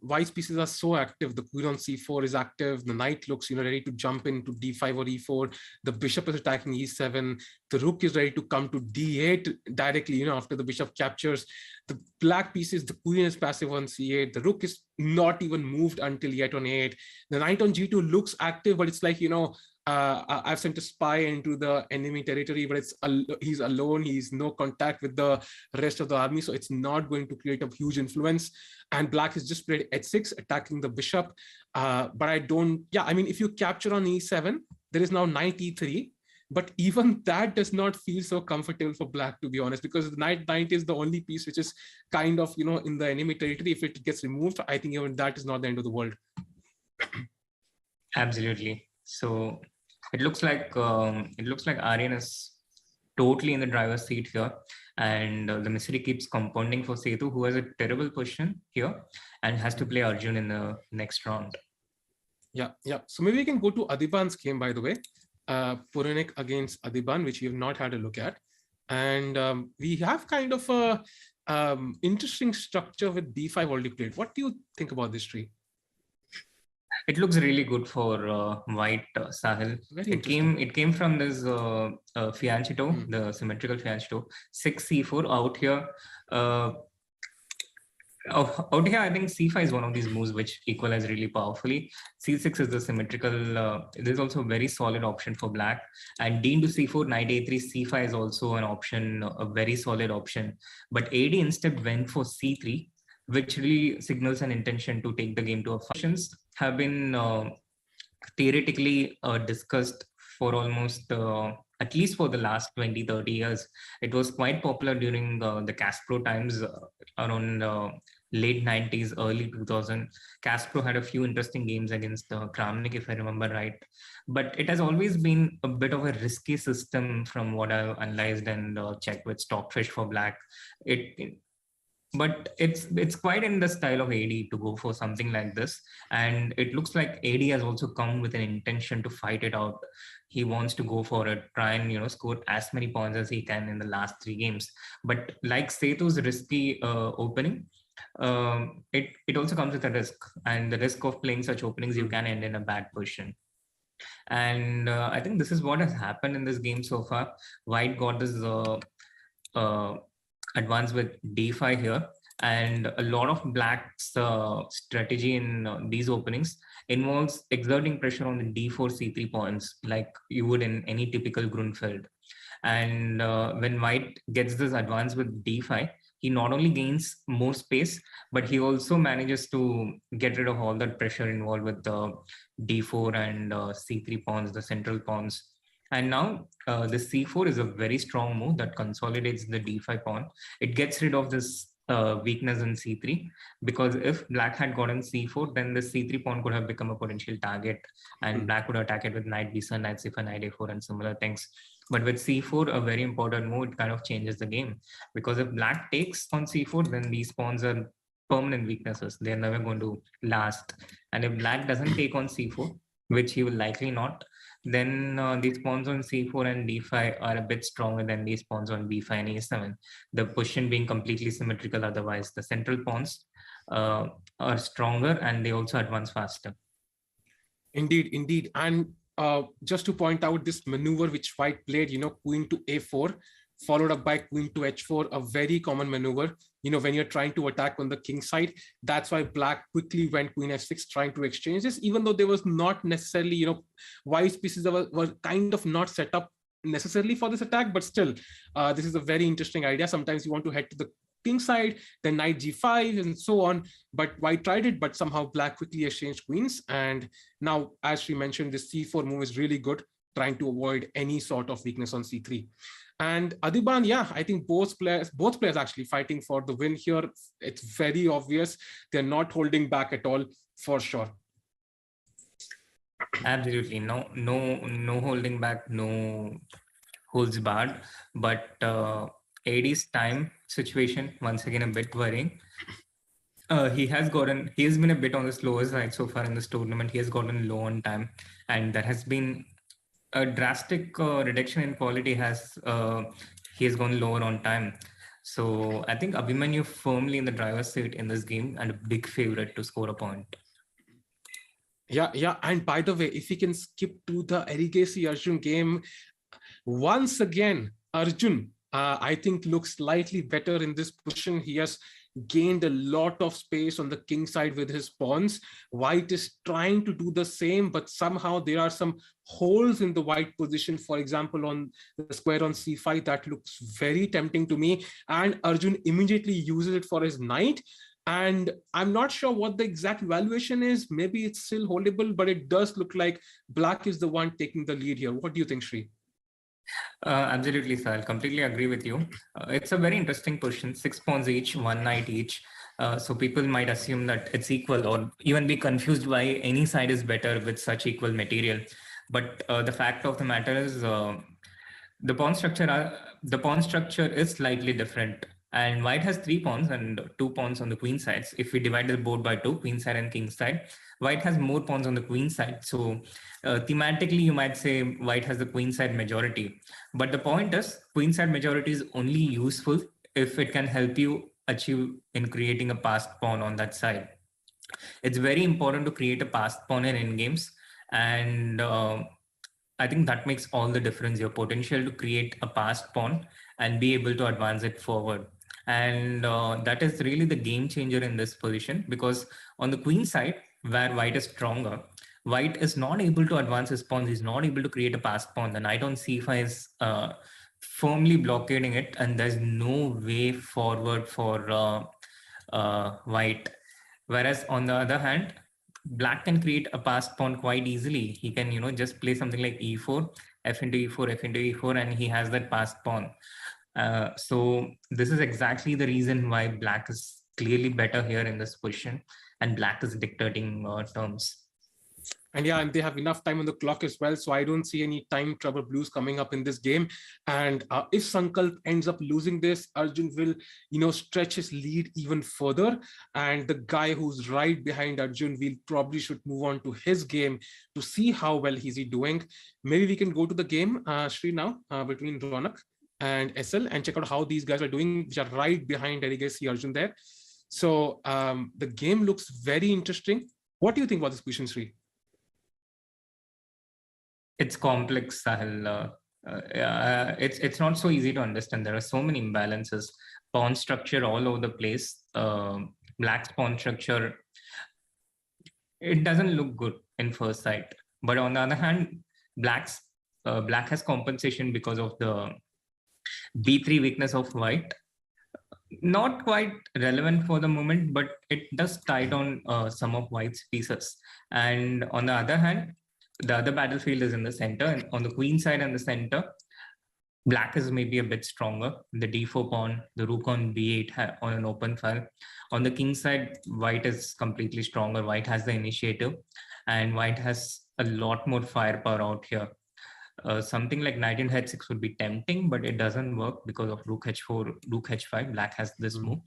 Speaker 7: white's pieces are so active. The queen on c4 is active. The knight looks, ready to jump into d5 or e4. The bishop is attacking e7. The rook is ready to come to d8 directly, after the bishop captures. The black pieces, the queen is passive on c8. The rook is not even moved until yet on a8. The knight on g2 looks active, but it's like, I've sent a spy into the enemy territory, but he's alone. He's no contact with the rest of the army, so it's not going to create a huge influence. And black has just played h6, attacking the bishop. But if you capture on e7, there is now knight e3. But even that does not feel so comfortable for black, to be honest, because the knight is the only piece which is kind of, in the enemy territory. If it gets removed, I think even that is not the end of the world.
Speaker 8: Absolutely. So it looks like Aryan is totally in the driver's seat here, and the misery keeps compounding for Sethu, who has a terrible position here and has to play Arjun in the next round.
Speaker 7: Yeah. So maybe we can go to Adiban's game, by the way. Puranik against Adiban, which we have not had a look at. And we have kind of a interesting structure with b5 already played. What do you think about this tree?
Speaker 8: It looks really good for white, Sahil. It came from this fianchetto, the symmetrical fianchetto. 6 c4 out here. Out here, I think c5 is one of these moves which equalize really powerfully. c6 is the symmetrical. There's also a very solid option for black. And d into c4, knight a3, c5 is also an option, a very solid option. But AD instead went for c3, which really signals an intention to take the game to a functions have been theoretically discussed for almost at least for the last 20-30 years. It was quite popular during the Caspro times around late 90s, early 2000. Caspro had a few interesting games against Kramnik, if I remember right. But it has always been a bit of a risky system from what I've analyzed and checked with Stockfish for black. But it's quite in the style of AD to go for something like this. And it looks like AD has also come with an intention to fight it out. He wants to go for it, try and score as many points as he can in the last 3 games. But like Sethu's risky opening, it also comes with a risk. And the risk of playing such openings, you can end in a bad position. And I think this is what has happened in this game so far. White got this advance with d5 here, and a lot of black's strategy in these openings involves exerting pressure on the d4 c3 points like you would in any typical Grunfeld. And when white gets this advance with d5, he not only gains more space, but he also manages to get rid of all that pressure involved with the d4 and c3 pawns, the central pawns. And now the c4 is a very strong move that consolidates the d5 pawn. It gets rid of this weakness in c3, because if black had gotten c4, then the c3 pawn could have become a potential target, and black would attack it with knight b7, knight c5, knight a4 and similar things. But with c4, a very important move, it kind of changes the game, because if black takes on c4, then these pawns are permanent weaknesses. They're never going to last. And if black doesn't take on c4, which he will likely not, then these pawns on c4 and d5 are a bit stronger than these pawns on b5 and a7. The position being completely symmetrical, otherwise the central pawns are stronger and they also advance faster.
Speaker 7: Indeed. And just to point out this maneuver which white played, queen to a4, followed up by queen to h4, a very common maneuver. When you're trying to attack on the king side, that's why black quickly went queen f6, trying to exchange this, even though there was not necessarily, white's pieces that were kind of not set up necessarily for this attack, but still, this is a very interesting idea. Sometimes you want to head to the king side, then knight g5 and so on, but white tried it, but somehow black quickly exchanged queens. And now, as she mentioned, this c4 move is really good, trying to avoid any sort of weakness on c3. And Adiban, yeah, I think both players actually fighting for the win here. It's very obvious. They're not holding back at all, for sure.
Speaker 8: Absolutely. No holding back, no holds barred. But AD's time situation, once again, a bit worrying. He has been a bit on the slower side so far in this tournament. He has gotten low on time, and that has been a drastic reduction in quality. He has gone lower on time. So I think Abhimanyu firmly in the driver's seat in this game and a big favorite to score a point.
Speaker 7: Yeah. And by the way, if we can skip to the Erigesi Arjun game, once again, Arjun, I think looks slightly better in this position. He has gained a lot of space on the king side with his pawns. White is trying to do the same, but somehow there are some holes in the white position. For example, on the square on c5, that looks very tempting to me. And Arjun immediately uses it for his knight. And I'm not sure what the exact valuation is. Maybe it's still holdable, but it does look like black is the one taking the lead here. What do you think, Sri?
Speaker 8: Absolutely, sir. I'll completely agree with you. It's a very interesting position, 6 pawns each, 1 knight each. So people might assume that it's equal, or even be confused why any side is better with such equal material. But the fact of the matter is the pawn structure is slightly different And white has 3 pawns and 2 pawns on the queen sides. If we divide the board by 2, queen side and king side, white has more pawns on the queen side. So thematically, you might say white has the queen side majority. But the point is, queen side majority is only useful if it can help you achieve in creating a passed pawn on that side. It's very important to create a passed pawn in games, and I think that makes all the difference. Your potential to create a passed pawn and be able to advance it forward. And that is really the game changer in this position, because on the queen side, where white is stronger, white is not able to advance his pawns. He's not able to create a passed pawn. The knight on c5 is firmly blockading it, and there's no way forward for white. Whereas on the other hand, black can create a passed pawn quite easily. He can, just play something like e4, f into e4, f into e4, and he has that passed pawn. So this is exactly the reason why black is clearly better here in this position, and black is dictating terms.
Speaker 7: And yeah, and they have enough time on the clock as well. So I don't see any time trouble blues coming up in this game. And if Sankalp ends up losing this, Arjun will, stretch his lead even further. And the guy who's right behind Arjun, we probably should move on to his game to see how well he's doing. Maybe we can go to the game, Sri, now between Ronak and SL, and check out how these guys are doing, which are right behind, I guess, see Arjun there. So the game looks very interesting. What do you think about this position, Sri?
Speaker 8: It's complex, Sahil. It's not so easy to understand. There are so many imbalances. Pawn structure all over the place. Black's pawn structure, it doesn't look good in first sight. But on the other hand, black has compensation because of the b3 weakness of white. Not quite relevant for the moment, but it does tie down some of white's pieces. And on the other hand, the other battlefield is in the center, and on the queen side and the center, black is maybe a bit stronger. The d4 pawn, the rook on b8 on an open file. On the king side, white is completely stronger. White has the initiative, and white has a lot more firepower out here. Something like knight into h6 would be tempting, but it doesn't work because of rook h4, rook h5. Black has this move,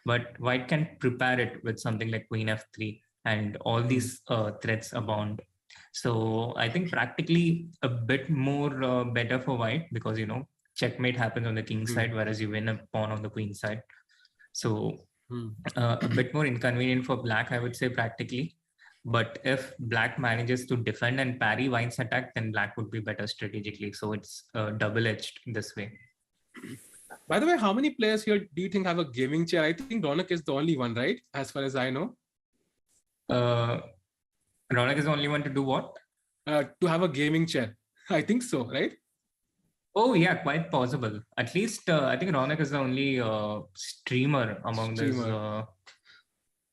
Speaker 8: but white can prepare it with something like queen f3, and all these threats abound. So I think practically a bit more better for white, because checkmate happens on the king side, whereas you win a pawn on the queen side. So a bit more inconvenient for black, I would say, practically. But if black manages to defend and parry white's attack, then black would be better strategically. So it's double-edged this way.
Speaker 7: By the way, how many players here do you think have a gaming chair? I think Ronak is the only one, right? As far as I know.
Speaker 8: Ronak is the only one to do what?
Speaker 7: To have a gaming chair. I think so, right?
Speaker 8: Oh yeah, quite possible. At least I think Ronak is the only streamer among this.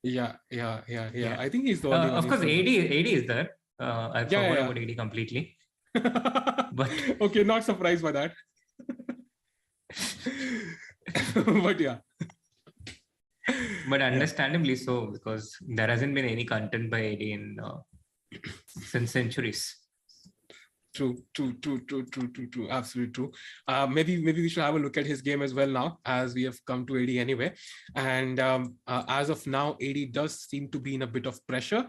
Speaker 7: Yeah. I think he's the only one.
Speaker 8: Of course, AD is there. I forgot about AD completely. But
Speaker 7: okay, not surprised by that. But yeah.
Speaker 8: But understandably so, because there hasn't been any content by AD in since centuries.
Speaker 7: True. Absolutely true. Maybe we should have a look at his game as well now, as we have come to AD anyway. And as of now, AD does seem to be in a bit of pressure.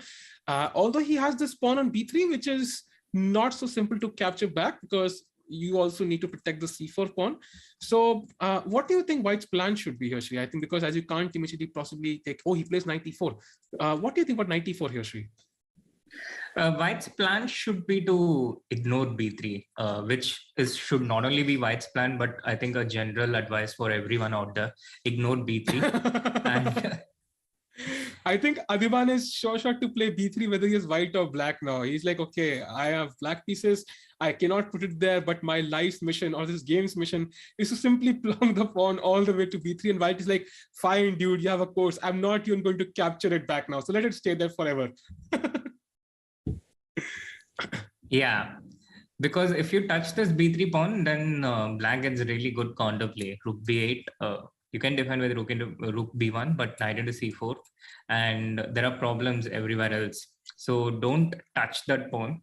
Speaker 7: Although he has this pawn on b3, which is not so simple to capture back, because you also need to protect the c4 pawn. So what do you think white's plan should be here, Shri? I think because as you can't immediately possibly take, he plays knight e4. What do you think about knight e4 here, Shri?
Speaker 8: White's plan should be to ignore b3, which should not only be white's plan, but I think a general advice for everyone out there: ignore b3. And
Speaker 7: I think Adiban is sure to play b3 whether he is white or black now. He's like, okay, I have black pieces, I cannot put it there, but my life's mission or this game's mission is to simply plonk the pawn all the way to b3, and white is like, fine, dude, you have a course. I'm not even going to capture it back now, so let it stay there forever.
Speaker 8: Yeah, because if you touch this b3 pawn, then black gets really good counterplay. Rook b8, you can defend with rook b1, but knight into c4, and there are problems everywhere else. So don't touch that pawn,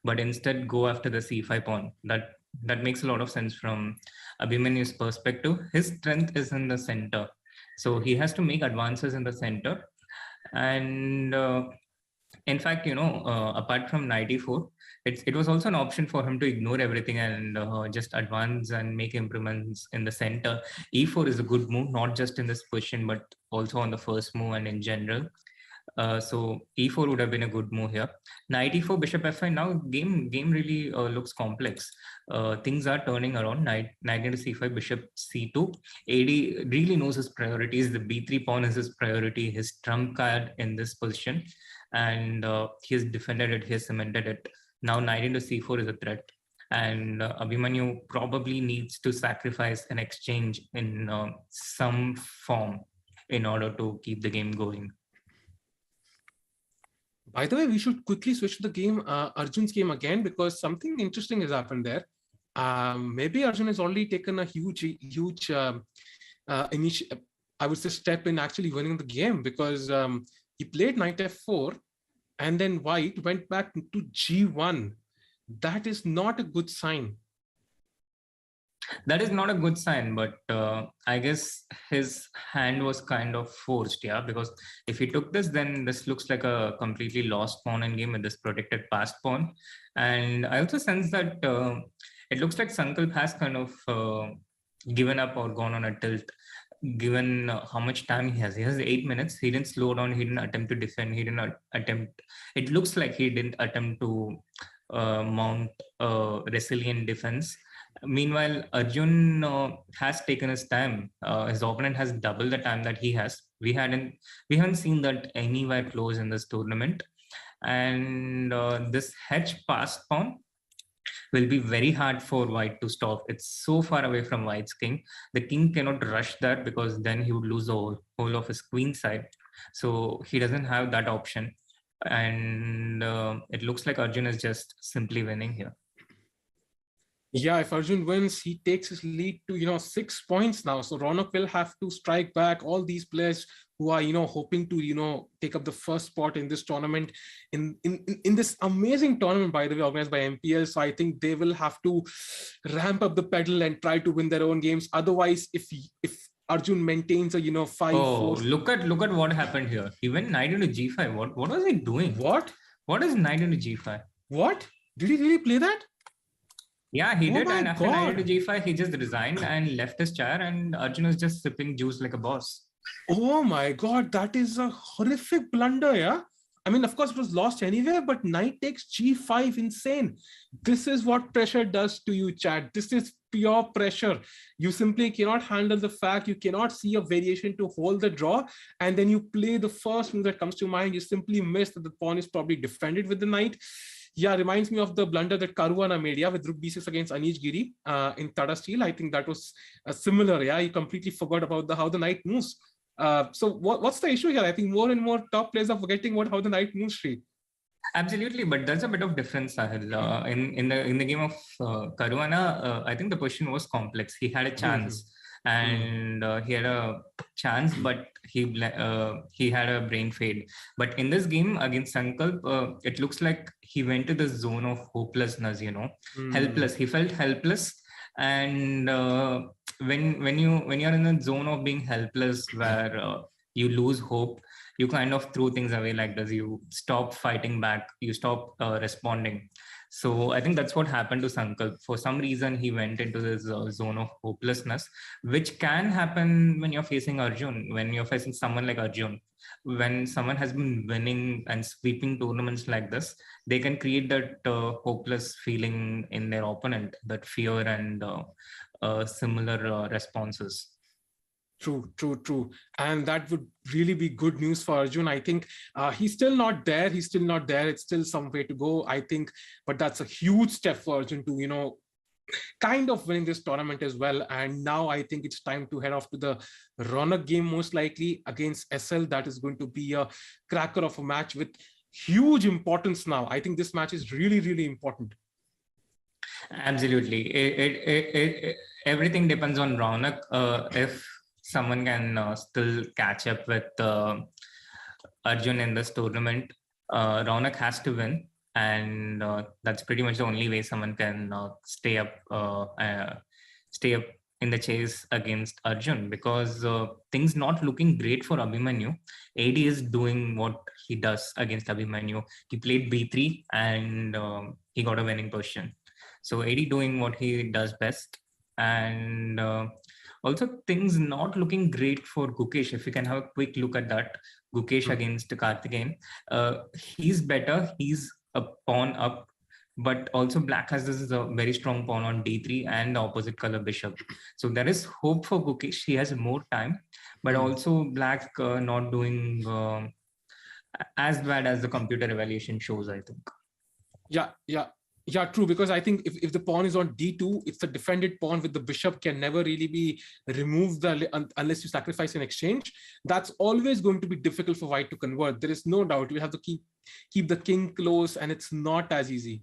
Speaker 8: but instead go after the c5 pawn. That that makes a lot of sense from Abhimanyu's perspective. His strength is in the center. So he has to make advances in the center. And in fact, apart from knight e4, it was also an option for him to ignore everything and just advance and make improvements in the center. E4 is a good move, not just in this position, but also on the first move and in general. So e4 would have been a good move here. Knight e4, bishop f5. Now game really looks complex. Things are turning around. Knight into c5, bishop c2. AD really knows his priorities. The b3 pawn is his priority, his trump card in this position, and he has defended it. He has cemented it. Now knight into c4 is a threat, and Abhimanyu probably needs to sacrifice an exchange in some form in order to keep the game going.
Speaker 7: By the way, we should quickly switch to the game, Arjun's game again, because something interesting has happened there. Maybe Arjun has already taken a huge I would say step in actually winning the game, because he played knight f4 and then white went back to g1. That is not a good sign.
Speaker 8: That is not a good sign, but I guess his hand was kind of forced, yeah, because if he took this, then this looks like a completely lost pawn in game with this protected passed pawn. And I also sense that it looks like Sankalp has kind of given up or gone on a tilt, given how much time he has. He has 8 minutes. He didn't slow down. He didn't attempt to defend. He didn't attempt. It looks like he didn't attempt to mount resilient defense. Meanwhile, Arjun has taken his time. His opponent has double the time that he has. We haven't seen that anywhere close in this tournament. And this hedge passed pawn will be very hard for white to stop. It's so far away from white's king. The king cannot rush that, because then he would lose the whole of his queen side. So he doesn't have that option. And it looks like Arjun is just simply winning here.
Speaker 7: Yeah, if Arjun wins, he takes his lead to 6 points now. So Ronak will have to strike back. All these players who are hoping to take up the first spot in this tournament, in this amazing tournament, by the way, organized by MPL. So I think they will have to ramp up the pedal and try to win their own games. Otherwise, if Arjun maintains a 5-4.
Speaker 8: Oh, look at what happened here. He went knight into g5. What was he doing?
Speaker 7: What
Speaker 8: is knight into g5?
Speaker 7: What did he really play that?
Speaker 8: Yeah, he did. And after knight into g5, he just resigned and left his chair, and Arjun was just sipping juice like a boss.
Speaker 7: Oh my God, that is a horrific blunder, yeah? I mean, of course, it was lost anyway, but knight takes g5, insane. This is what pressure does to you, Chad. This is pure pressure. You simply cannot handle the fact you cannot see a variation to hold the draw, and then you play the first move that comes to mind. You simply miss that the pawn is probably defended with the knight. Yeah, reminds me of the blunder that Caruana made, yeah, with rook b6 against Anish Giri in Tata Steel. I think that was similar, yeah. You completely forgot about how the knight moves. So what's the issue here? I think more and more top players are forgetting how the knight moves, Sri.
Speaker 8: Absolutely, but there's a bit of difference, Sahil. In the game of Caruana, I think the position was complex. He had a chance. And he had a chance, but he had a brain fade. But in this game against Sankalp, it looks like he went to the zone of hopelessness, helpless. He felt helpless, and when you're in the zone of being helpless, where you lose hope, you kind of throw things away like this. You stop fighting back. You stop responding. So I think that's what happened to Sankalp. For some reason, he went into this zone of hopelessness, which can happen when you're facing Arjun, when you're facing someone like Arjun. When someone has been winning and sweeping tournaments like this, they can create that hopeless feeling in their opponent, that fear and similar responses.
Speaker 7: True. And that would really be good news for Arjun. I think he's still not there. It's still some way to go, I think. But that's a huge step for Arjun to, kind of winning this tournament as well. And now I think it's time to head off to the Ronak game, most likely against SL. That is going to be a cracker of a match with huge importance now. I think this match is really, really important.
Speaker 8: Absolutely. Everything depends on Ronak. If someone can still catch up with Arjun in this tournament, Ronak has to win. and that's pretty much the only way someone can stay up in the chase against Arjun, because things not looking great for Abhimanyu. AD is doing what he does against Abhimanyu. He played B3 and he got a winning position. So AD doing what he does best, and also things not looking great for Gukesh. If we can have a quick look at that, Gukesh against Karthikeyan. He's better. He's a pawn up, but also black has this very strong pawn on d3 and the opposite color bishop. So there is hope for Gukesh. He has more time, but also black not doing as bad as the computer evaluation shows, I think.
Speaker 7: Yeah, true, because I think if the pawn is on d2, it's a defended pawn with the bishop can never really be removed unless you sacrifice an exchange. That's always going to be difficult for white to convert. There is no doubt. You have to keep the king close, and it's not as easy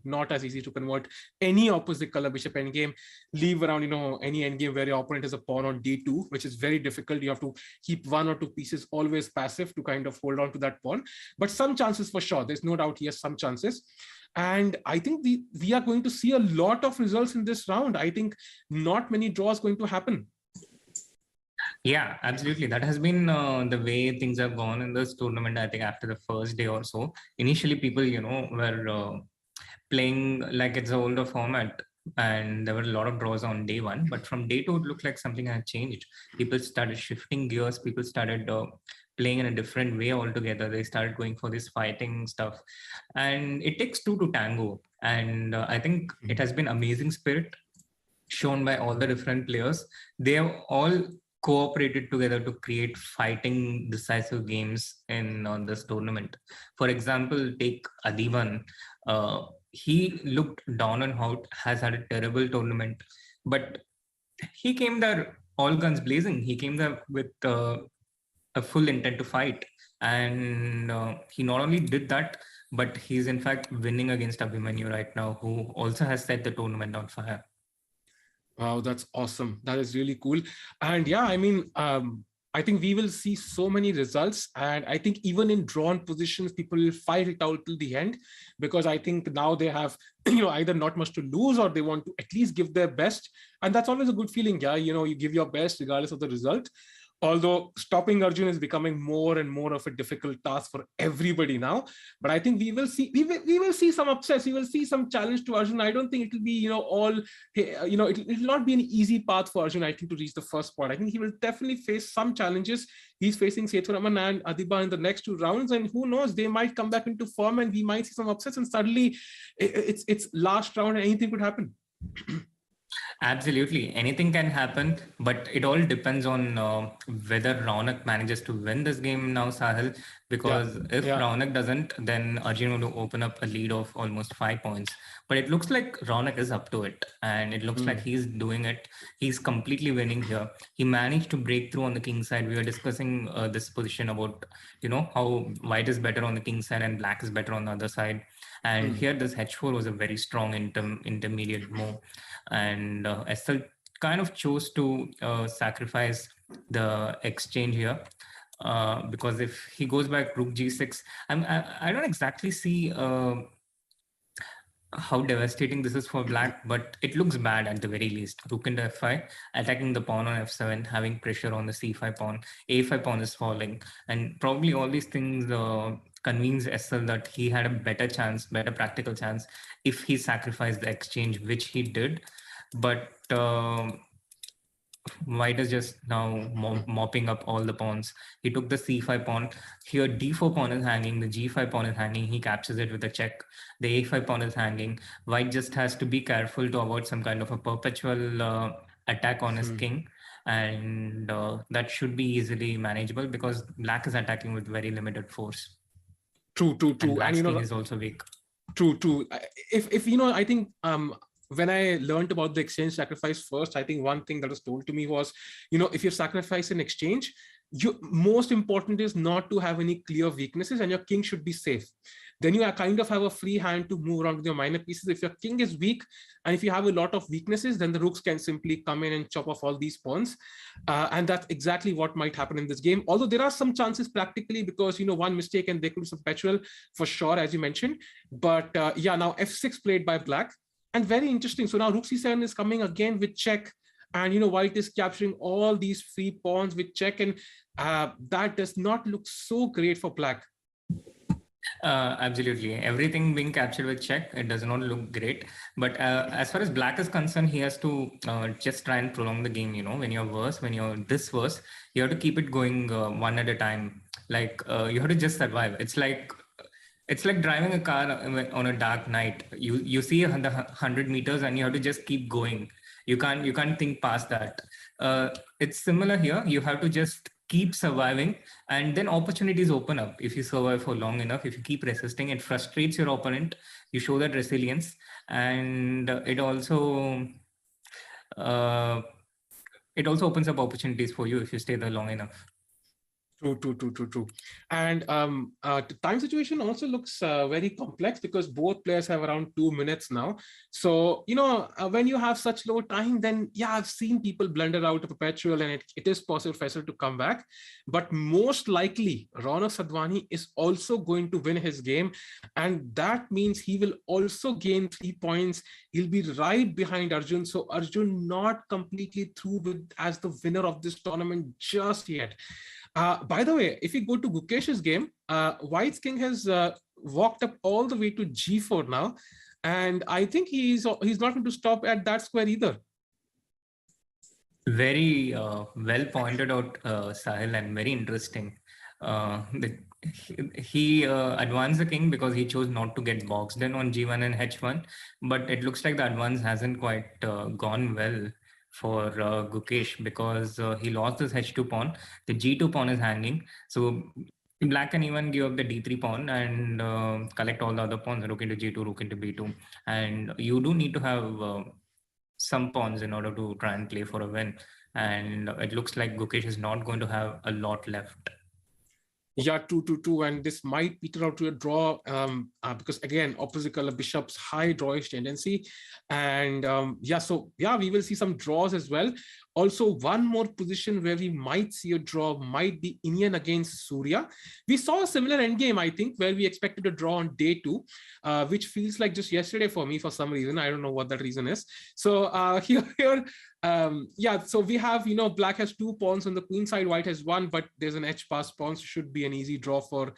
Speaker 7: to convert any opposite color bishop endgame. Leave around, any endgame where your opponent has a pawn on d2, which is very difficult. You have to keep one or two pieces always passive to kind of hold on to that pawn. But some chances for sure. There's no doubt he has some chances. And I think we are going to see a lot of results in this round. I think not many draws going to happen.
Speaker 8: Yeah, absolutely. That has been the way things have gone in this tournament. I think after the first day or so, initially people, were playing like it's an older format, and there were a lot of draws on day one. But from day two, it looked like something had changed. People started shifting gears. People started playing in a different way altogether. They started going for this fighting stuff, and it takes two to tango. And I think it has been amazing spirit shown by all the different players. They have all cooperated together to create fighting decisive games in this tournament. For example, take Adiban. He looked down and out, has had a terrible tournament, but he came there all guns blazing. He came there with a full intent to fight, and he not only did that, but he's in fact winning against Abhimanyu right now, who also has set the tournament on fire.
Speaker 7: Wow, that's awesome. That is really cool. And yeah, I mean, I think we will see so many results, and I think even in drawn positions, people will fight it out till the end, because I think now they have, either not much to lose, or they want to at least give their best. And that's always a good feeling. Yeah, you give your best regardless of the result. Although stopping Arjun is becoming more and more of a difficult task for everybody now, but I think we will see some upsets. We will see some challenge to Arjun. I don't think it will be it will not be an easy path for Arjun, I think, to reach the first point. I think he will definitely face some challenges. He's facing Sethuraman and Adiba in the next two rounds, and who knows, they might come back into form and we might see some upsets, and suddenly it's last round and anything could happen.
Speaker 8: Absolutely, anything can happen, but it all depends on whether Raunak manages to win this game now, Sahil. Because if Raunak doesn't, then Arjun will open up a lead of almost 5 points. But it looks like Raunak is up to it, and it looks like he's doing it. He's completely winning here. He managed to break through on the king side. We were discussing this position about, how white is better on the king side and black is better on the other side. And here this h4 was a very strong intermediate move. And SL kind of chose to sacrifice the exchange here, because if he goes back rook g6, I don't exactly see how devastating this is for black, but it looks bad at the very least. Rook into f5, attacking the pawn on f7, having pressure on the c5 pawn, a5 pawn is falling, and probably all these things convince SL that he had a better practical chance if he sacrificed the exchange, which he did. But white is just now mopping up all the pawns. He took the c5 pawn. Here d4 pawn is hanging, the g5 pawn is hanging. He captures it with a check. The a5 pawn is hanging. White just has to be careful to avoid some kind of a perpetual attack on his king. And that should be easily manageable, because black is attacking with very limited force.
Speaker 7: True.
Speaker 8: And black's king is also weak.
Speaker 7: True. If I think when I learned about the exchange sacrifice first, I think one thing that was told to me was, if you sacrifice an exchange, most important is not to have any clear weaknesses, and your king should be safe. then you kind of have a free hand to move around with your minor pieces. If your king is weak, and if you have a lot of weaknesses, then the rooks can simply come in and chop off all these pawns. And that's exactly what might happen in this game. Although there are some chances practically, because, one mistake and they could be some petrol for sure, as you mentioned. But yeah, now f6 played by black. And very interesting. So now rook c7 is coming again with check. And white is capturing all these free pawns with check. And that does not look so great for black.
Speaker 8: Absolutely. Everything being captured with check, it does not look great. But as far as black is concerned, he has to just try and prolong the game. When you're worse, when you're this worse, you have to keep it going one at a time. Like you have to just survive. It's like driving a car on a dark night. You see 100 meters and you have to just keep going. You can't think past that. It's similar here. You have to just keep surviving, and then opportunities open up. If you survive for long enough, if you keep resisting, it frustrates your opponent. You show that resilience, and it also opens up opportunities for you if you stay there long enough.
Speaker 7: True. And the time situation also looks very complex, because both players have around 2 minutes now. So, when you have such low time, then yeah, I've seen people blunder out of perpetual, and it is possible for Faisal to come back. But most likely, Raunak Sadhwani is also going to win his game. And that means he will also gain 3 points. He'll be right behind Arjun. So Arjun not completely through as the winner of this tournament just yet. By the way, if we go to Gukesh's game, White's king has walked up all the way to g4 now, and I think he's not going to stop at that square either.
Speaker 8: Very well pointed out, Sahil, and very interesting. He advanced the king because he chose not to get boxed in on g1 and h1, but it looks like the advance hasn't quite gone well for Gukesh, because he lost his h2 pawn. The g2 pawn is hanging, so black can even give up the d3 pawn and collect all the other pawns, rook into g2, rook into b2, and you do need to have some pawns in order to try and play for a win, and it looks like Gukesh is not going to have a lot left.
Speaker 7: Yeah, 2-2-2, and this might peter out to a draw because again, opposite color bishops, high drawish tendency, and we will see some draws as well. Also, one more position where we might see a draw might be Indian against Surya. We saw a similar endgame, I think, where we expected a draw on day 2, which feels like just yesterday for me for some reason. I don't know what that reason is. So so we have, black has 2 pawns on the queen side, white has 1, but there's an edge pass pawn, so should be an easy draw for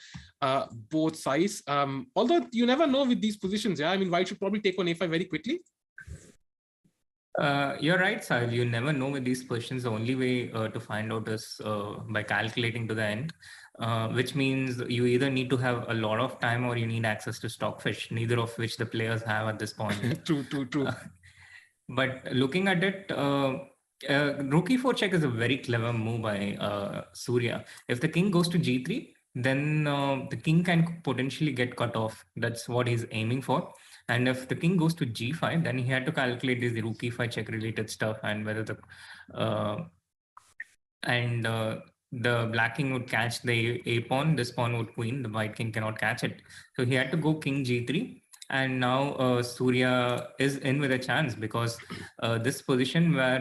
Speaker 7: both sides. Although you never know with these positions. Yeah, I mean, white should probably take on a5 very quickly.
Speaker 8: You're right, Sahil. You never know with these questions. The only way to find out is by calculating to the end, which means you either need to have a lot of time or you need access to stockfish, neither of which the players have at this point.
Speaker 7: True.
Speaker 8: But looking at it, rook e4 check is a very clever move by Surya. If the king goes to g3, then the king can potentially get cut off. That's what he's aiming for. And if the king goes to g5, then he had to calculate this rook e5 check related stuff, and whether the black king would catch the a pawn, this pawn would queen, the white king cannot catch it. So he had to go king g3. And now Surya is in with a chance, because this position where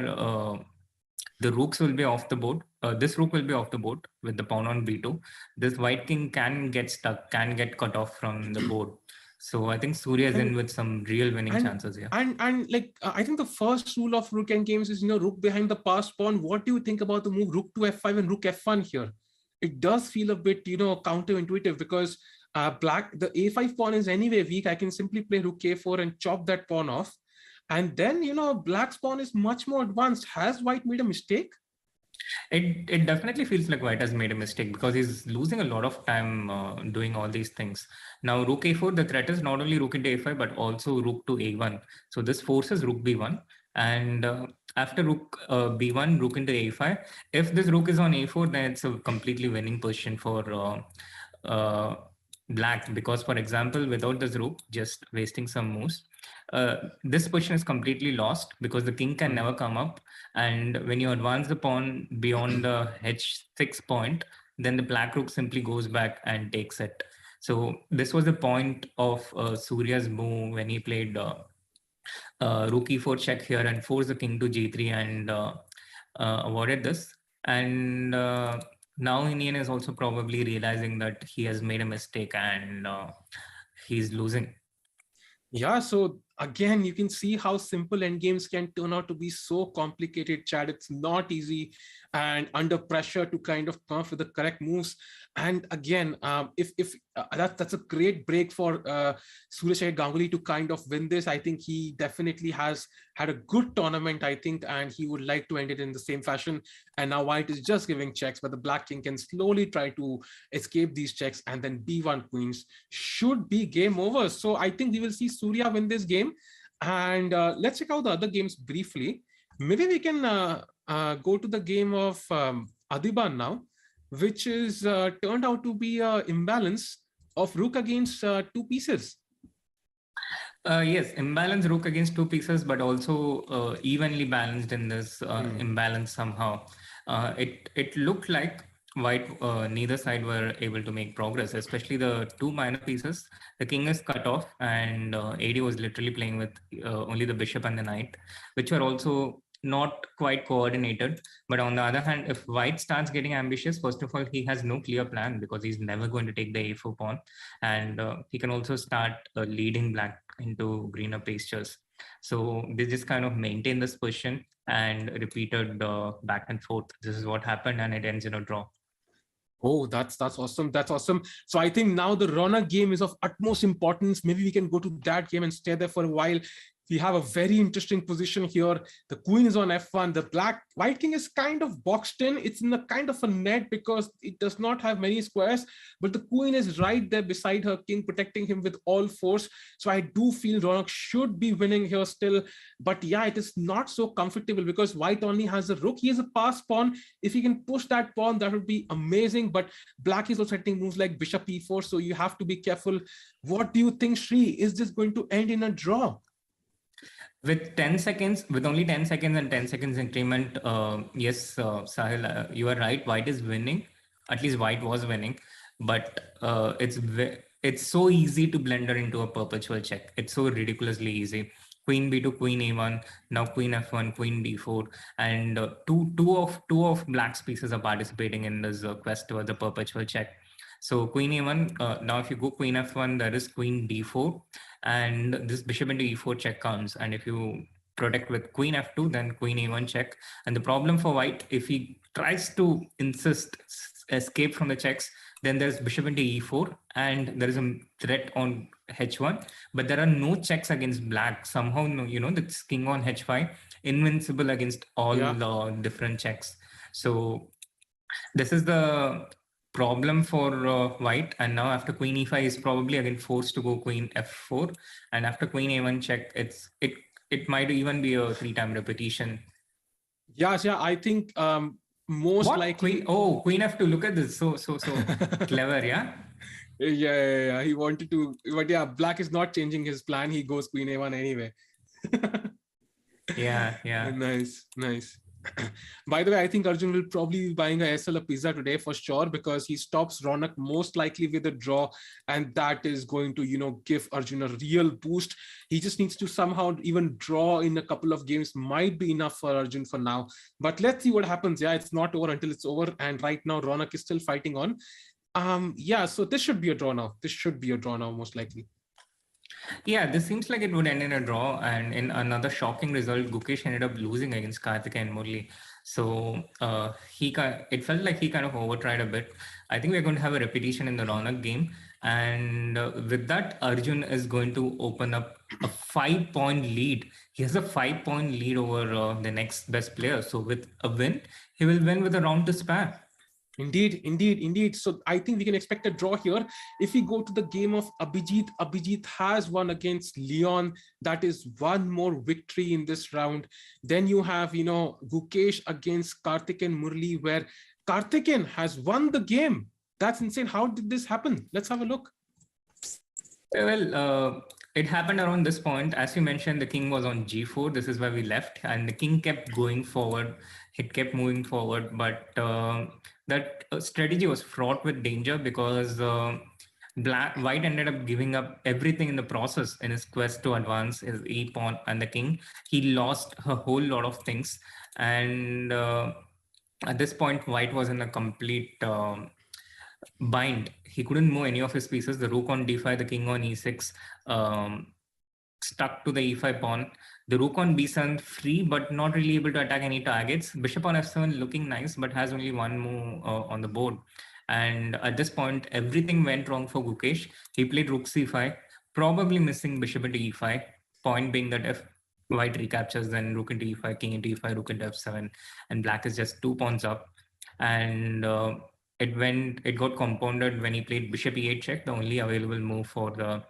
Speaker 8: the rooks will be off the board, this rook will be off the board with the pawn on b2. This white king can get stuck, can get cut off from the board. So I think Surya is in with some real winning chances here.
Speaker 7: And like, I think the first rule of rook games is, rook behind the passed pawn. What do you think about the move rook to f5 and rook f1 here? It does feel a bit, counterintuitive, because black, the a5 pawn is anyway weak. I can simply play rook a4 and chop that pawn off. And then, black's pawn is much more advanced. Has white made a mistake?
Speaker 8: It definitely feels like white has made a mistake, because he's losing a lot of time doing all these things. Now, rook a4, the threat is not only rook into a5, but also rook to a1. So this forces rook b1. And after rook b1, rook into a5. If this rook is on a4, then it's a completely winning position for black, because, for example, without this rook, just wasting some moves, this position is completely lost, because the king can never come up. And when you advance the pawn beyond the h6 point, then the black rook simply goes back and takes it. So this was the point of Surya's move when he played rook e4 check here and forced the king to g3 and avoided this. And now Indian is also probably realizing that he has made a mistake and he's losing.
Speaker 7: Yeah, so again, you can see how simple endgames can turn out to be so complicated, Chad. It's not easy and under pressure to kind of come up with the correct moves. And again, if that's a great break for Surya Ganguly to kind of win this. I think he definitely has had a good tournament, I think, and he would like to end it in the same fashion. And now white is just giving checks, but the black king can slowly try to escape these checks, and then b1 queens should be game over. So I think we will see Surya win this game. And let's check out the other games briefly. Maybe we can go to the game of Adiban now, which is turned out to be an imbalance of rook against two pieces.
Speaker 8: Yes, imbalance rook against two pieces, but also evenly balanced in this imbalance somehow. It looked like white, neither side were able to make progress, especially the two minor pieces. The king is cut off, and AD was literally playing with only the bishop and the knight, which were also not quite coordinated. But on the other hand, if white starts getting ambitious, first of all, he has no clear plan because he's never going to take the a4 pawn, and he can also start leading black into greener pastures. So they just kind of maintain this position and repeated back and forth. This is what happened, and it ends in a draw.
Speaker 7: Oh, that's awesome. That's awesome. So I think now the runner game is of utmost importance. Maybe we can go to that game and stay there for a while. We have a very interesting position here. The queen is on f1. The white king is kind of boxed in. It's in a kind of a net because it does not have many squares, but the queen is right there beside her king, protecting him with all force. So I do feel Ronak should be winning here still. But yeah, it is not so comfortable because white only has a rook. He has a pass pawn. If he can push that pawn, that would be amazing. But black is also hitting moves like bishop e4. So you have to be careful. What do you think, Sri? Is this going to end in a draw?
Speaker 8: With 10 seconds, with only 10 seconds and 10 seconds increment, yes, Sahil, you are right. White is winning. At least white was winning. But it's so easy to blender into a perpetual check. It's so ridiculously easy. Queen b2, queen a1, now queen f1, queen d4, and two of black's pieces are participating in this quest towards a perpetual check. So queen a1, now if you go queen f1, there is queen d4, and this bishop into e4 check comes. And if you protect with queen f2, then queen a1 check. And the problem for white, if he tries to escape from the checks, then there's bishop into e4, and there is a threat on h1, but there are no checks against black. Somehow, you know, this king on h5, invincible against all the different checks. So this is the problem for white. And now after queen e5 is probably again forced to go queen f4, and after queen a1 check, it might even be a 3-time repetition.
Speaker 7: Yeah, I think most likely
Speaker 8: queen f2. Look at this, so clever.
Speaker 7: Yeah, he wanted to, but yeah, black is not changing his plan. He goes queen a1 anyway.
Speaker 8: yeah
Speaker 7: nice. By the way, I think Arjun will probably be buying a SL a pizza today for sure, because he stops Ronak most likely with a draw, and that is going to, you know, give Arjun a real boost. He just needs to somehow even draw in a couple of games, might be enough for Arjun for now. But let's see what happens. Yeah, it's not over until it's over, and right now Ronak is still fighting on. Yeah, so this should be a draw now. This should be a draw now, most likely.
Speaker 8: Yeah, this seems like it would end in a draw, and in another shocking result, Gukesh ended up losing against Karthik and Murli. So it felt like he kind of overtried a bit. I think we're going to have a repetition in the Ronak game, and with that, Arjun is going to open up a 5-point lead. He has a 5-point lead over the next best player. So with a win, he will win with a round to spare.
Speaker 7: Indeed. So I think we can expect a draw here. If we go to the game of Abhijit has won against Leon. That is one more victory in this round. Then you have, you know, Gukesh against Karthik and Murli, where Karthikeyan has won the game. That's insane. How did this happen? Let's have a look.
Speaker 8: Well, it happened around this point. As you mentioned, the king was on g4. This is where we left, and the king kept going forward. It kept moving forward, but that strategy was fraught with danger because White ended up giving up everything in the process in his quest to advance his e-pawn and the king. He lost a whole lot of things. And at this point, White was in a complete bind. He couldn't move any of his pieces. The rook on d5, the king on e6, stuck to the e5 pawn. The rook on b7 free, but not really able to attack any targets. Bishop on f7 looking nice, but has only one move on the board. And at this point, everything went wrong for Gukesh. He played rook c5, probably missing bishop into e5. Point being that if White recaptures, then rook into e5, king into e5, rook into f7, and Black is just 2 pawns up. And it got compounded when he played bishop e8 check, the only available move for the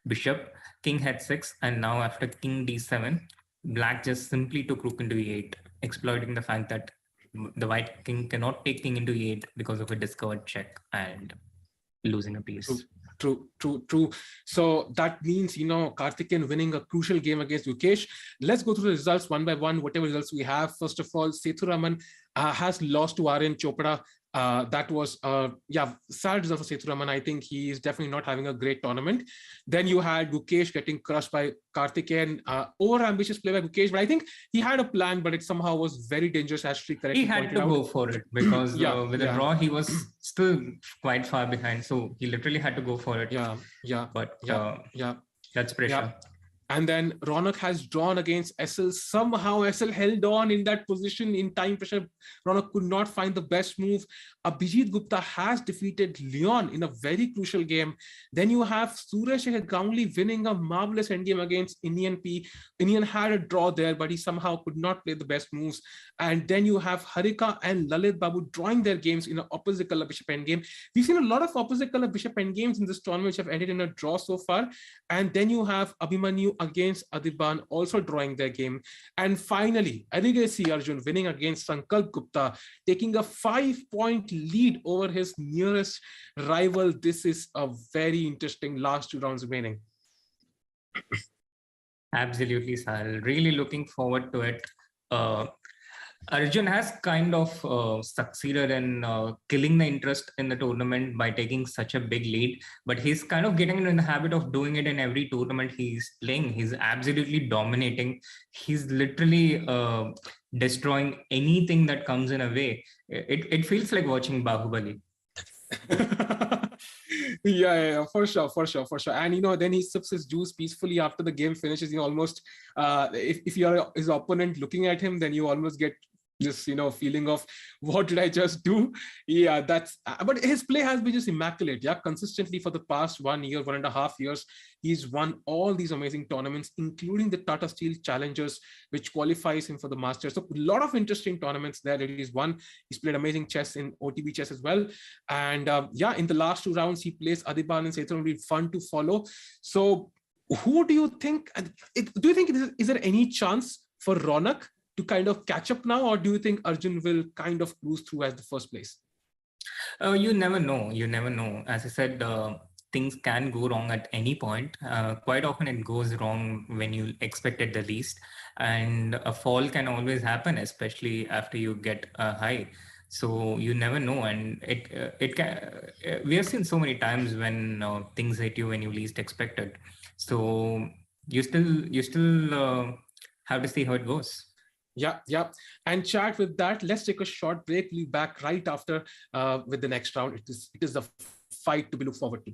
Speaker 8: bishop. King h6, and now after king d7, Black just simply took rook into e8, exploiting the fact that the White king cannot take king into e8 because of a discovered check and losing a piece.
Speaker 7: True. So that means, Karthikeyan winning a crucial game against Gukesh. Let's go through the results one by one, whatever results we have. First of all, Sethuraman has lost to Aryan Chopra. That was, sad result for Sethuraman. I think he is definitely not having a great tournament. Then you had Gukesh getting crushed by Karthikeyan. Over-ambitious play by Gukesh, but I think he had a plan, but it somehow was very dangerous, as Sri correctly pointed out.
Speaker 8: He had to go for it because with a draw, he was still quite far behind. So he literally had to go for it. But that's pressure.
Speaker 7: Yeah. And then Ronak has drawn against SL. Somehow SL held on in that position in time pressure. Ronak could not find the best move. Abhijit Gupta has defeated Leon in a very crucial game. Then you have Suresh Gangli winning a marvelous endgame against Indian P. Indian had a draw there, but he somehow could not play the best moves. And then you have Harika and Lalit Babu drawing their games in an opposite color bishop endgame. We've seen a lot of opposite color bishop endgames in this tournament which have ended in a draw so far. And then you have Abhimanyu against Adiban also drawing their game. And finally, Adigesi Arjun winning against Sankalp Gupta, taking a 5-point lead over his nearest rival. This is a very interesting last 2 rounds remaining.
Speaker 8: Absolutely, Sahil. Really looking forward to it. Arjun has kind of succeeded in killing the interest in the tournament by taking such a big lead, but he's kind of getting in the habit of doing it in every tournament he's playing. He's absolutely dominating. He's literally destroying anything that comes in a way. It feels like watching Bahubali.
Speaker 7: Yeah, for sure. And then he sips his juice peacefully after the game finishes. Almost if you're his opponent looking at him, then you almost get this feeling of what did I just do. That's but his play has been just immaculate. Consistently for the past 1 year, 1.5 years, he's won all these amazing tournaments, including the Tata Steel Challengers, which qualifies him for the Masters. So a lot of interesting tournaments there that he's won. He's played amazing chess in OTB chess as well. And in the last 2 rounds, he plays Adiban and Sethuraman. Will be fun to follow. So who do you think? Do you think is there any chance for Ronak to kind of catch up now, or do you think Arjun will kind of cruise through as the first place?
Speaker 8: You never know. As I said, things can go wrong at any point. Quite often it goes wrong when you expect it the least, and a fall can always happen, especially after you get a high. So you never know, and it can. We have seen so many times when things hit you when you least expect it. So you still have to see how it goes.
Speaker 7: Yeah. And chat with that, let's take a short break. We'll be back right after with the next round. It is the fight to be looked forward to.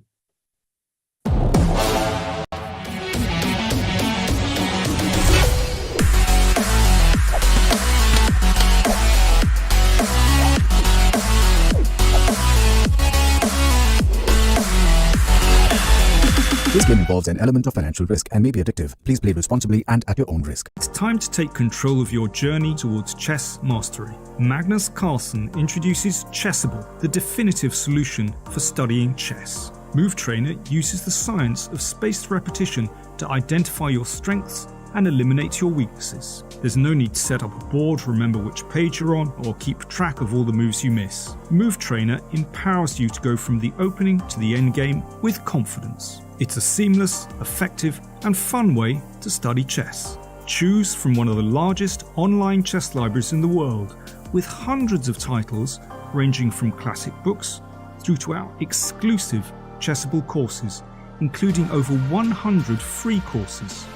Speaker 2: This game involves an element of financial risk and may be addictive. Please play responsibly and at your own risk.
Speaker 1: It's time to take control of your journey towards chess mastery. Magnus Carlsen introduces Chessable, the definitive solution for studying chess. Move Trainer uses the science of spaced repetition to identify your strengths and eliminate your weaknesses. There's no need to set up a board, remember which page you're on, or keep track of all the moves you miss. Move Trainer empowers you to go from the opening to the end game with confidence. It's a seamless, effective, and fun way to study chess. Choose from one of the largest online chess libraries in the world, with hundreds of titles ranging from classic books through to our exclusive Chessable courses, including over 100 free courses.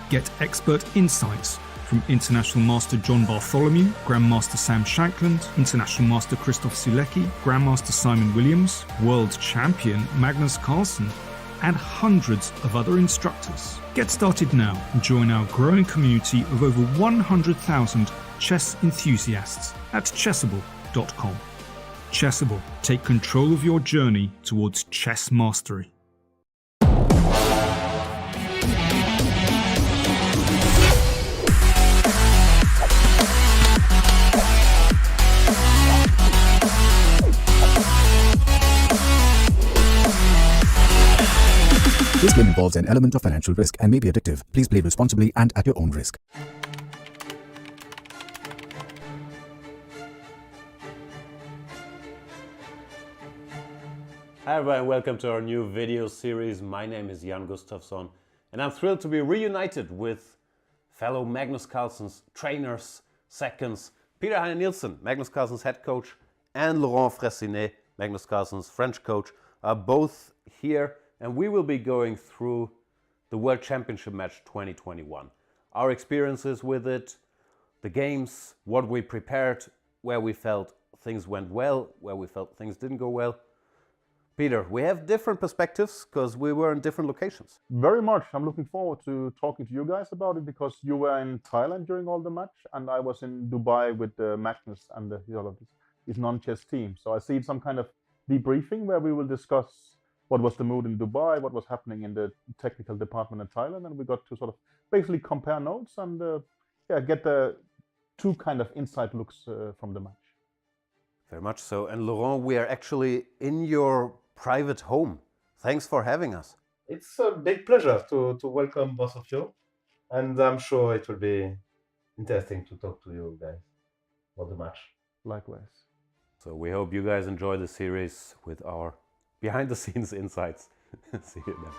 Speaker 1: Get expert insights from International Master John Bartholomew, Grandmaster Sam Shankland, International Master Christoph Sulecki, Grandmaster Simon Williams, World Champion Magnus Carlsen, and hundreds of other instructors. Get started now and join our growing community of over 100,000 chess enthusiasts at chessable.com. Chessable, take control of your journey towards chess mastery.
Speaker 2: This game involves an element of financial risk and may be addictive. Please play responsibly and at your own risk.
Speaker 3: Hi everyone, welcome to our new video series. My name is Jan Gustafsson and I'm thrilled to be reunited with fellow Magnus Carlsen's trainers, seconds, Peter Heine Nielsen, Magnus Carlsen's head coach, and Laurent Fressinet, Magnus Carlsen's French coach, are both here, and we will be going through the World Championship match 2021. Our experiences with it, the games, what we prepared, where we felt things went well, where we felt things didn't go well. Peter, we have different perspectives because we were in different locations.
Speaker 4: Very much. I'm looking forward to talking to you guys about it because you were in Thailand during all the match and I was in Dubai with Magnus and his non-chess team. So I see some kind of debriefing where we will discuss what was the mood in Dubai, what was happening in the technical department in Thailand, and we got to sort of basically compare notes and get the two kind of inside looks from the match.
Speaker 3: Very much so. And Laurent, we are actually in your private home. Thanks for having us.
Speaker 5: It's a big pleasure to welcome both of you, and I'm sure it will be interesting to talk to you guys about the match.
Speaker 4: Likewise.
Speaker 3: So we hope you guys enjoy the series with our behind-the-scenes insights. See you then.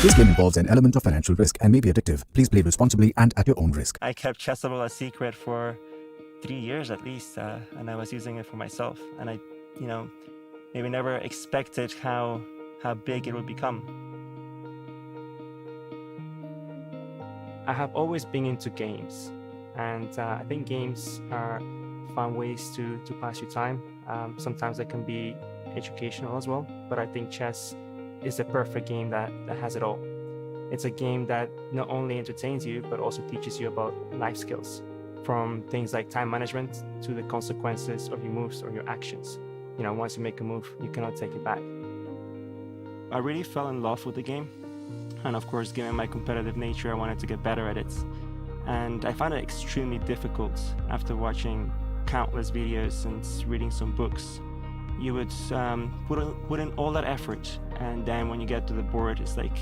Speaker 2: This game involves an element of financial risk and may be addictive. Please play responsibly and at your own risk.
Speaker 6: I kept Chessable a secret for 3 years at least, and I was using it for myself. And I, maybe never expected how big it would become. I have always been into games, and I think games are fun ways to pass your time. Sometimes they can be educational as well, but I think chess is the perfect game that has it all. It's a game that not only entertains you, but also teaches you about life skills, from things like time management to the consequences of your moves or your actions. Once you make a move, you cannot take it back. I really fell in love with the game. And of course, given my competitive nature, I wanted to get better at it. And I found it extremely difficult after watching countless videos and reading some books. You would put in all that effort, and then when you get to the board, it's like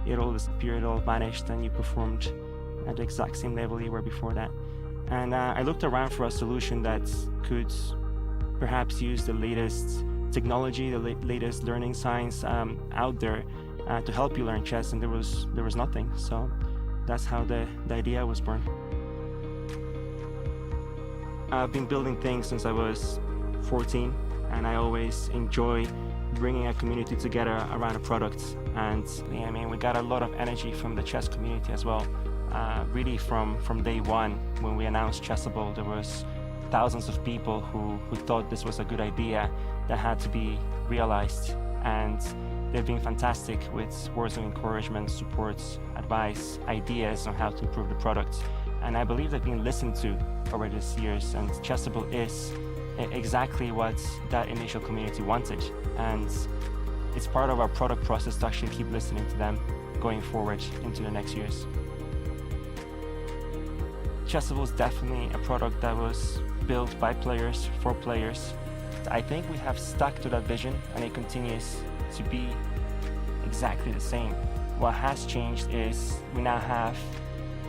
Speaker 6: it all disappeared, it all vanished, and you performed at the exact same level you were before that. And I looked around for a solution that could perhaps use the latest technology, the latest learning science out there to help you learn chess, and there was nothing. So that's how the idea was born. I've been building things since I was 14. And I always enjoy bringing a community together around a product. And we got a lot of energy from the chess community as well. Really from day one, when we announced Chessable, there was thousands of people who thought this was a good idea that had to be realized. And they've been fantastic with words of encouragement, support, advice, ideas on how to improve the product. And I believe they've been listened to over these years, and Chessable is exactly what that initial community wanted, and it's part of our product process to actually keep listening to them going forward into the next years. Chessable is definitely a product that was built by players for players. I think we have stuck to that vision, and it continues to be exactly the same. what has changed is we now have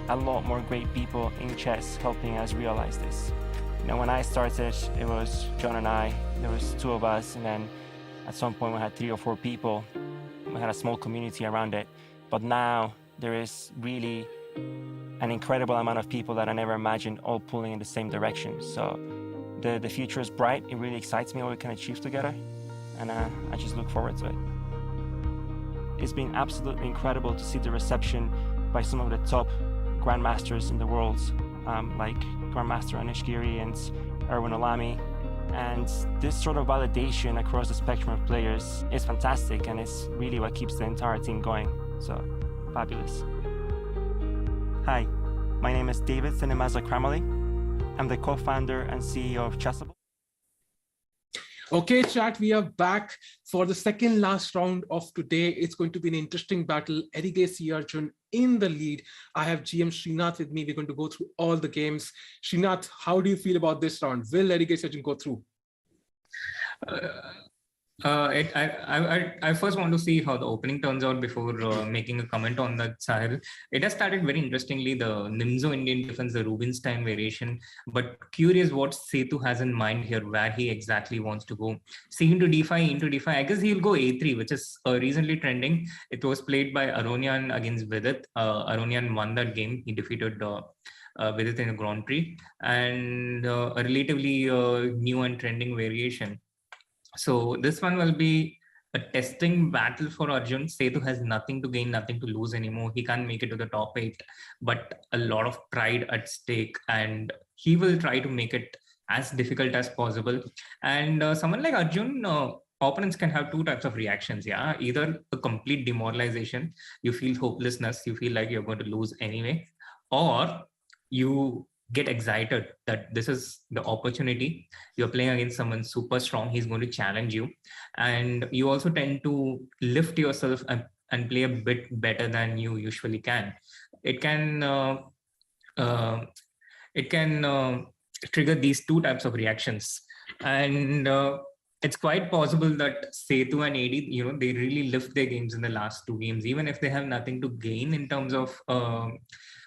Speaker 6: a lot more great people in chess helping us realize this. You know, when I started, it was John and I, there was 2 of us, and then at some point we had 3 or 4 people. We had a small community around it. But now there is really an incredible amount of people that I never imagined all pulling in the same direction. So the future is bright. It really excites me what we can achieve together. And I just look forward to it. It's been absolutely incredible to see the reception by some of the top grandmasters in the world, like Grandmaster Anish Giri and Erwin Olami. And this sort of validation across the spectrum of players is fantastic, and it's really what keeps the entire team going. So, fabulous. Hi, my name is David Sinemaza Kramali. I'm the co-founder and CEO of Chessable.
Speaker 7: Okay, chat, we are back for the second last round of today. It's going to be an interesting battle. Erigay Arjun in the lead. I have GM Srinath with me. We're going to go through all the games. Srinath, how do you feel about this round? Will Erigay Arjun go through?
Speaker 8: I first want to see how the opening turns out before making a comment on that, Sahil. It has started very interestingly, the Nimzo Indian defense, the Rubinstein variation, but curious what Setu has in mind here, where he exactly wants to go. C into d5, into d5, I guess he'll go a3, which is recently trending. It was played by Aronian against Vidit. Aronian won that game. He defeated Vidit in the Grand Prix, and a relatively new and trending variation. So this one will be a testing battle for Arjun. Setu has nothing to gain, nothing to lose anymore. He can't make it to the top 8, but a lot of pride at stake, and he will try to make it as difficult as possible. And someone like Arjun, opponents can have 2 types of reactions. Yeah, either a complete demoralization, you feel hopelessness, you feel like you're going to lose anyway, or you get excited that this is the opportunity. You're playing against someone super strong. He's going to challenge you. And you also tend to lift yourself and play a bit better than you usually can. It can trigger these 2 types of reactions. And it's quite possible that Setu and AD, they really lift their games in the last 2 games, even if they have nothing to gain in terms of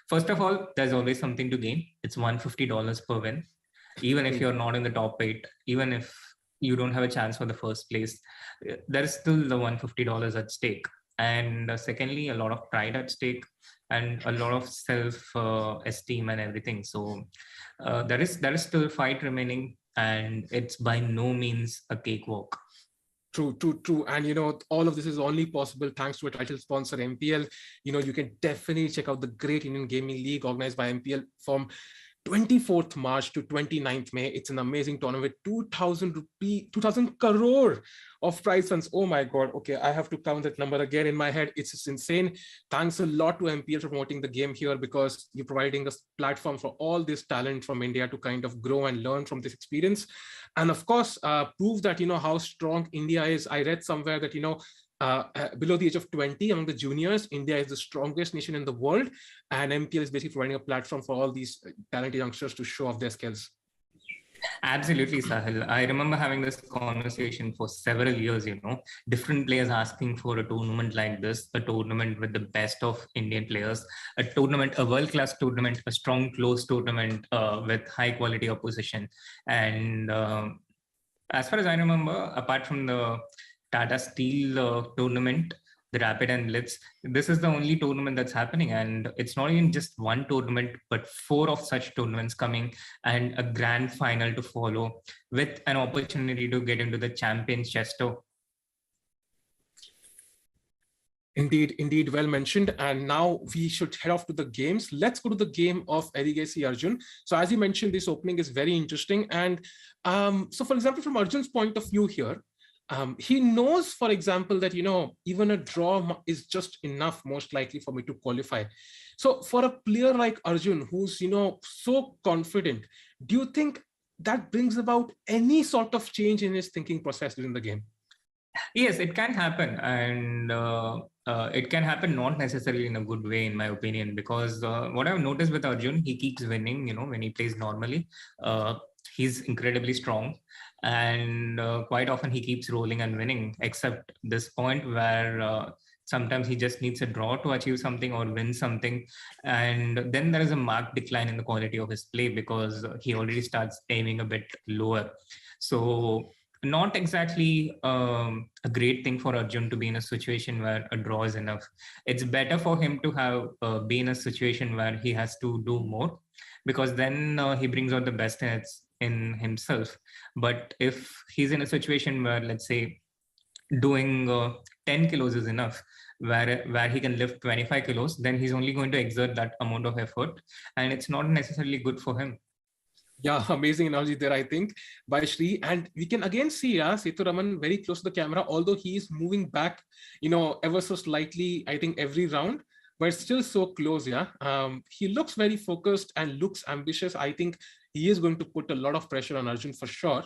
Speaker 8: first of all, there's always something to gain. It's $150 per win. Even if you're not in the top 8, even if you don't have a chance for the first place, there is still the $150 at stake. And secondly, a lot of pride at stake and a lot of self-esteem and everything. So there is still a fight remaining, and it's by no means a cakewalk.
Speaker 7: True. And all of this is only possible thanks to a title sponsor, MPL. You can definitely check out the Great Indian Gaming League organized by MPL from 24th March to 29th May. It's an amazing tournament with 2,000 crore of prize funds. Oh my God. Okay, I have to count that number again in my head. It's just insane. Thanks a lot to MPL for promoting the game here, because you're providing a platform for all this talent from India to kind of grow and learn from this experience. And of course, prove that, how strong India is. I read somewhere that, below the age of 20 among the juniors, India is the strongest nation in the world, and MPL is basically providing a platform for all these talented youngsters to show off their skills.
Speaker 8: Absolutely, Sahil. I remember having this conversation for several years, different players asking for a tournament like this, a tournament with the best of Indian players, a world-class tournament, a strong, close tournament with high quality opposition. And as far as I remember, apart from the Tata Steel tournament, the Rapid and Blitz, this is the only tournament that's happening. And it's not even just one tournament, but 4 of such tournaments coming, and a grand final to follow, with an opportunity to get into the Champions Chess Tour.
Speaker 7: Indeed, well mentioned. And now we should head off to the games. Let's go to the game of Erigay Arjun. So as you mentioned, this opening is very interesting. And so for example, from Arjun's point of view here, he knows, for example, that, even a draw is just enough, most likely, for me to qualify. So for a player like Arjun, who's, so confident, do you think that brings about any sort of change in his thinking process during the game?
Speaker 8: Yes, it can happen. And it can happen not necessarily in a good way, in my opinion, because what I've noticed with Arjun, he keeps winning, when he plays normally. He's incredibly strong, and quite often he keeps rolling and winning, except this point where Sometimes he just needs a draw to achieve something or win something. And then there is a marked decline in the quality of his play because he already starts aiming a bit lower. So not exactly a great thing for Arjun to be in a situation where a draw is enough. It's better for him to have be in a situation where he has to do more, because then he brings out the best in himself. But if he's in a situation where, let's say, doing 10 kilos is enough, where he can lift 25 kilos, then he's only going to exert that amount of effort, and it's not necessarily good for him.
Speaker 7: Yeah, amazing analogy there, I think, by Shri. And we can again see Sethuraman very close to the camera, although he is moving back, ever so slightly, I think, every round, but still so close. He looks very focused and looks ambitious. I think he is going to put a lot of pressure on Arjun for sure.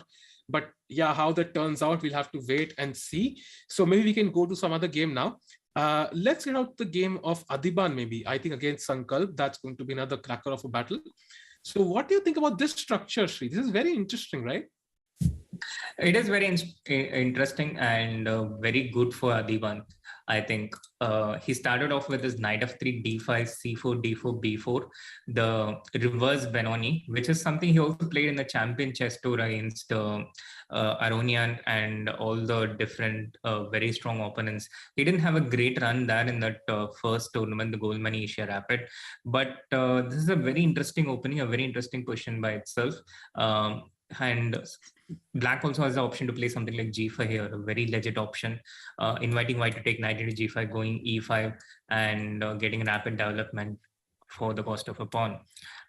Speaker 7: But yeah, how that turns out, we'll have to wait and see. So maybe we can go to some other game now. Let's get out the game of Adiban, maybe. I think against Sankalp, that's going to be another cracker of a battle. So what do you think about this structure, Sri? This is very interesting, right?
Speaker 8: It is very interesting and very good for Adiban. I think he started off with his knight of 3, d5, c4, d4, b4, the reverse Benoni, which is something he also played in the Champion Chess Tour against Aronian and all the different very strong opponents. He didn't have a great run there in that first tournament, the Goldman Asia Rapid, but this is a very interesting opening, a very interesting position by itself. And Black also has the option to play something like g5 here, a very legit option, inviting white to take knight into g5, going e5, and getting rapid development for the cost of a pawn.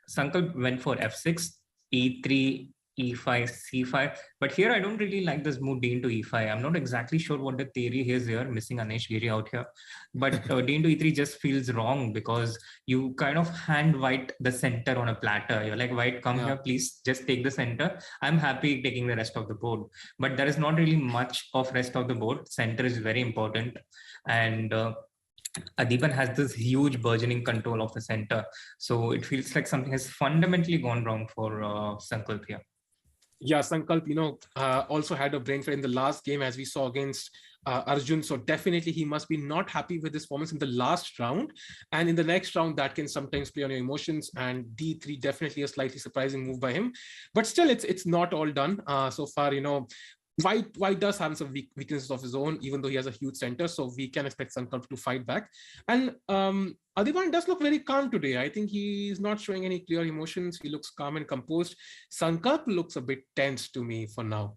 Speaker 8: Sankalp went for f6, e3, e5, c5, but here I don't really like this move d into e5. I'm not exactly sure what the theory is here, missing Anesh Giri out here, but d into e3 just feels wrong because you kind of hand white the center on a platter. You're like, white, come here, please just take the center. I'm happy taking the rest of the board, but there is not really much of rest of the board. Center is very important, and Adiban has this huge burgeoning control of the center. So it feels like something has fundamentally gone wrong for Sankalp here.
Speaker 7: Yeah, Sankalp, also had a brain fade in the last game, as we saw against Arjun. So definitely he must be not happy with his performance in the last round. And in the next round, that can sometimes play on your emotions. And D3, definitely a slightly surprising move by him. But still, it's not all done so far. White does have some weaknesses of his own, even though he has a huge center. So we can expect Sankalp to fight back. And Adiban does look very calm today. I think he's not showing any clear emotions. He looks calm and composed. Sankalp looks a bit tense to me for now.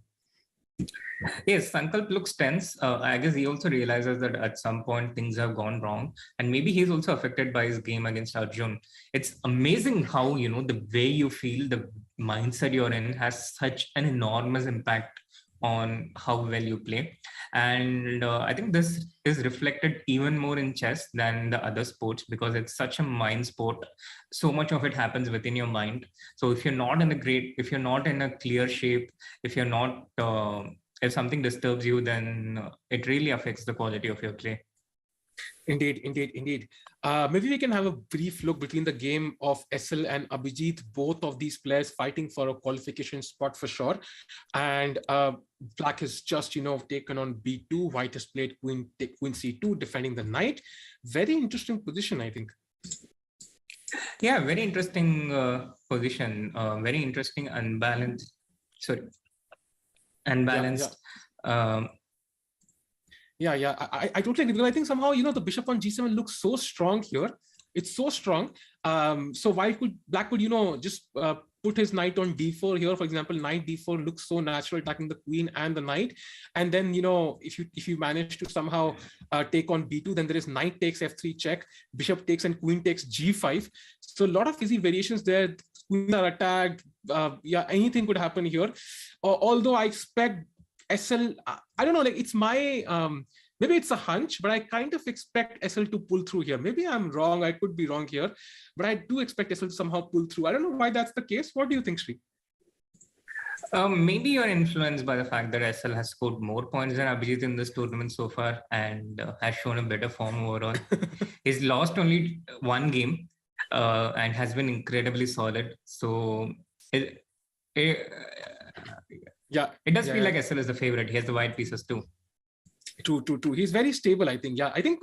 Speaker 8: Yes, Sankalp looks tense. I guess he also realizes that at some point things have gone wrong, and maybe he's also affected by his game against Arjun. It's amazing how, the way you feel, the mindset you're in has such an enormous impact on how well you play. And I think this is reflected even more in chess than the other sports because it's such a mind sport. So much of it happens within your mind. So if you're not in a clear shape, if you're not, if something disturbs you, then it really affects the quality of your play.
Speaker 7: Indeed. Maybe we can have a brief look between the game of SL and Abhijit, both of these players fighting for a qualification spot for sure. And Black has just, taken on B2. White has played Queen C2, defending the knight. Very interesting position, I think.
Speaker 8: Yeah, very interesting position. Very interesting, unbalanced.
Speaker 7: Yeah. I totally agree, because I think somehow, the bishop on G7 looks so strong here. It's so strong. So Black could, just put his knight on D4 here. For example, knight D4 looks so natural, attacking the queen and the knight. And then, if you manage to somehow take on B2, then there is knight takes F3 check, bishop takes and queen takes G5. So a lot of easy variations there. Queens are attacked. Anything could happen here. Although I expect SL, I don't know, it's my, maybe it's a hunch, but I kind of expect SL to pull through here. Maybe I'm wrong, I could be wrong here, but I do expect SL to somehow pull through. I don't know why that's the case. What do you think, Sri?
Speaker 8: Maybe you're influenced by the fact that SL has scored more points than Abhijit in this tournament so far and has shown a better form overall. He's lost only one game and has been incredibly solid. So it does feel like SL is the favorite. He has the white pieces too.
Speaker 7: True. He's very stable, I think. Yeah, I think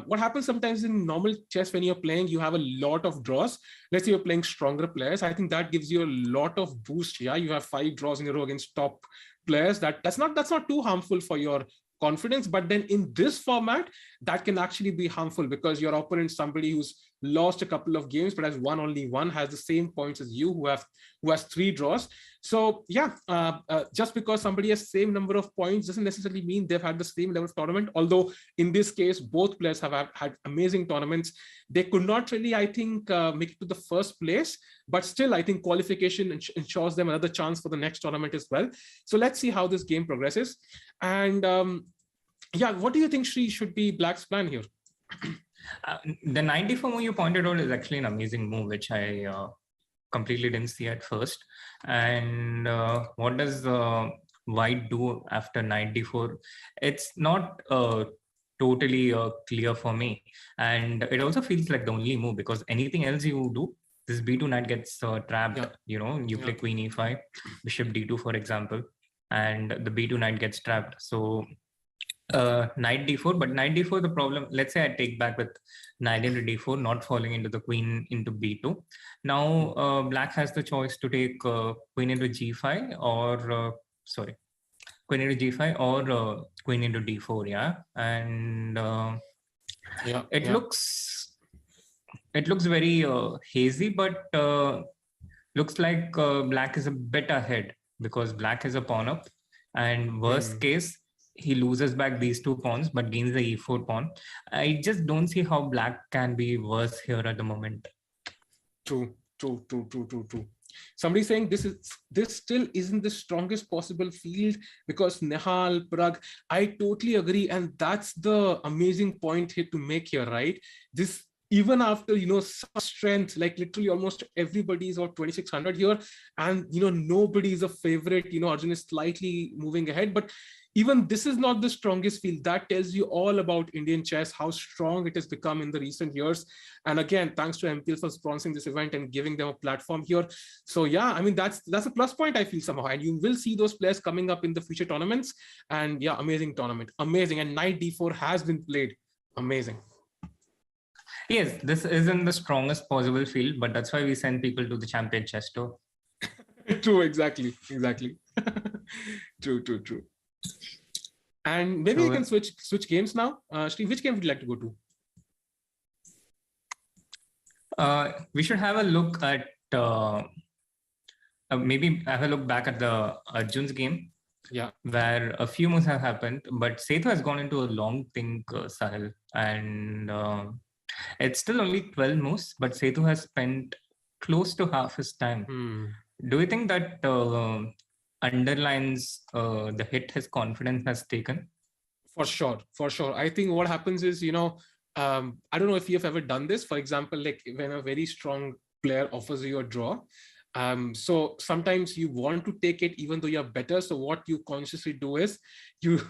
Speaker 7: what happens sometimes in normal chess when you're playing, you have a lot of draws. Let's say you're playing stronger players. I think that gives you a lot of boost. Yeah, you have 5 draws in a row against top players. That's not too harmful for your confidence. But then in this format, that can actually be harmful because your opponent, somebody who's lost a couple of games but has won only one, has the same points as you, who has 3 draws. So yeah, just because somebody has same number of points doesn't necessarily mean they've had the same level of tournament. Although in this case, both players have had amazing tournaments. They could not really, I think, make it to the first place, but still, I think qualification ensures them another chance for the next tournament as well. So let's see how this game progresses. And yeah, what do you think, Sri, should be Black's plan here?
Speaker 8: The 94 move you pointed out is actually an amazing move, which I completely didn't see at first. And what does White do after 94? It's not totally clear for me. And it also feels like the only move, because anything else you do, this b2 knight gets trapped. Yeah. You play queen e5, bishop d2, for example, and the b2 knight gets trapped. So knight d4, but knight d4, the problem, let's say I take back with knight into d4, not falling into the queen into b2. Now Black has the choice to take queen into g5 or queen into g5 or queen into d4. Yeah, and it looks very hazy, but looks like Black is a bit ahead because Black is a pawn up, and worst case, he loses back these 2 pawns but gains the e4 pawn. I just don't see how Black can be worse here at the moment.
Speaker 7: True. Somebody saying this still isn't the strongest possible field because Nehal, Prague. I totally agree, and that's the amazing point here to make here, right? This, even after such strength, like literally almost everybody is about 2600 here, and nobody is a favorite. Arjun is slightly moving ahead, but even this is not the strongest field. That tells you all about Indian chess, how strong it has become in the recent years. And again, thanks to MPL for sponsoring this event and giving them a platform here. So yeah, I mean, that's a plus point, I feel, somehow. And you will see those players coming up in the future tournaments. And yeah, amazing tournament, amazing. And knight d4 has been played, amazing.
Speaker 8: Yes, this isn't the strongest possible field, but that's why we send people to the Champion Chess Tour.
Speaker 7: True, exactly. True. And maybe we can switch games now. Steve, which game would you like to go to?
Speaker 8: We should have a look at maybe have a look back at the Arjun's game.
Speaker 7: Yeah,
Speaker 8: where a few moves have happened, but Setu has gone into a long think, Sahil, and it's still only 12 moves, but Setu has spent close to half his time. Do you think that underlines the hit his confidence has taken?
Speaker 7: For sure. I think what happens is, I don't know if you've ever done this. For example, like when a very strong player offers you a draw, so sometimes you want to take it even though you're better. So what you consciously do is you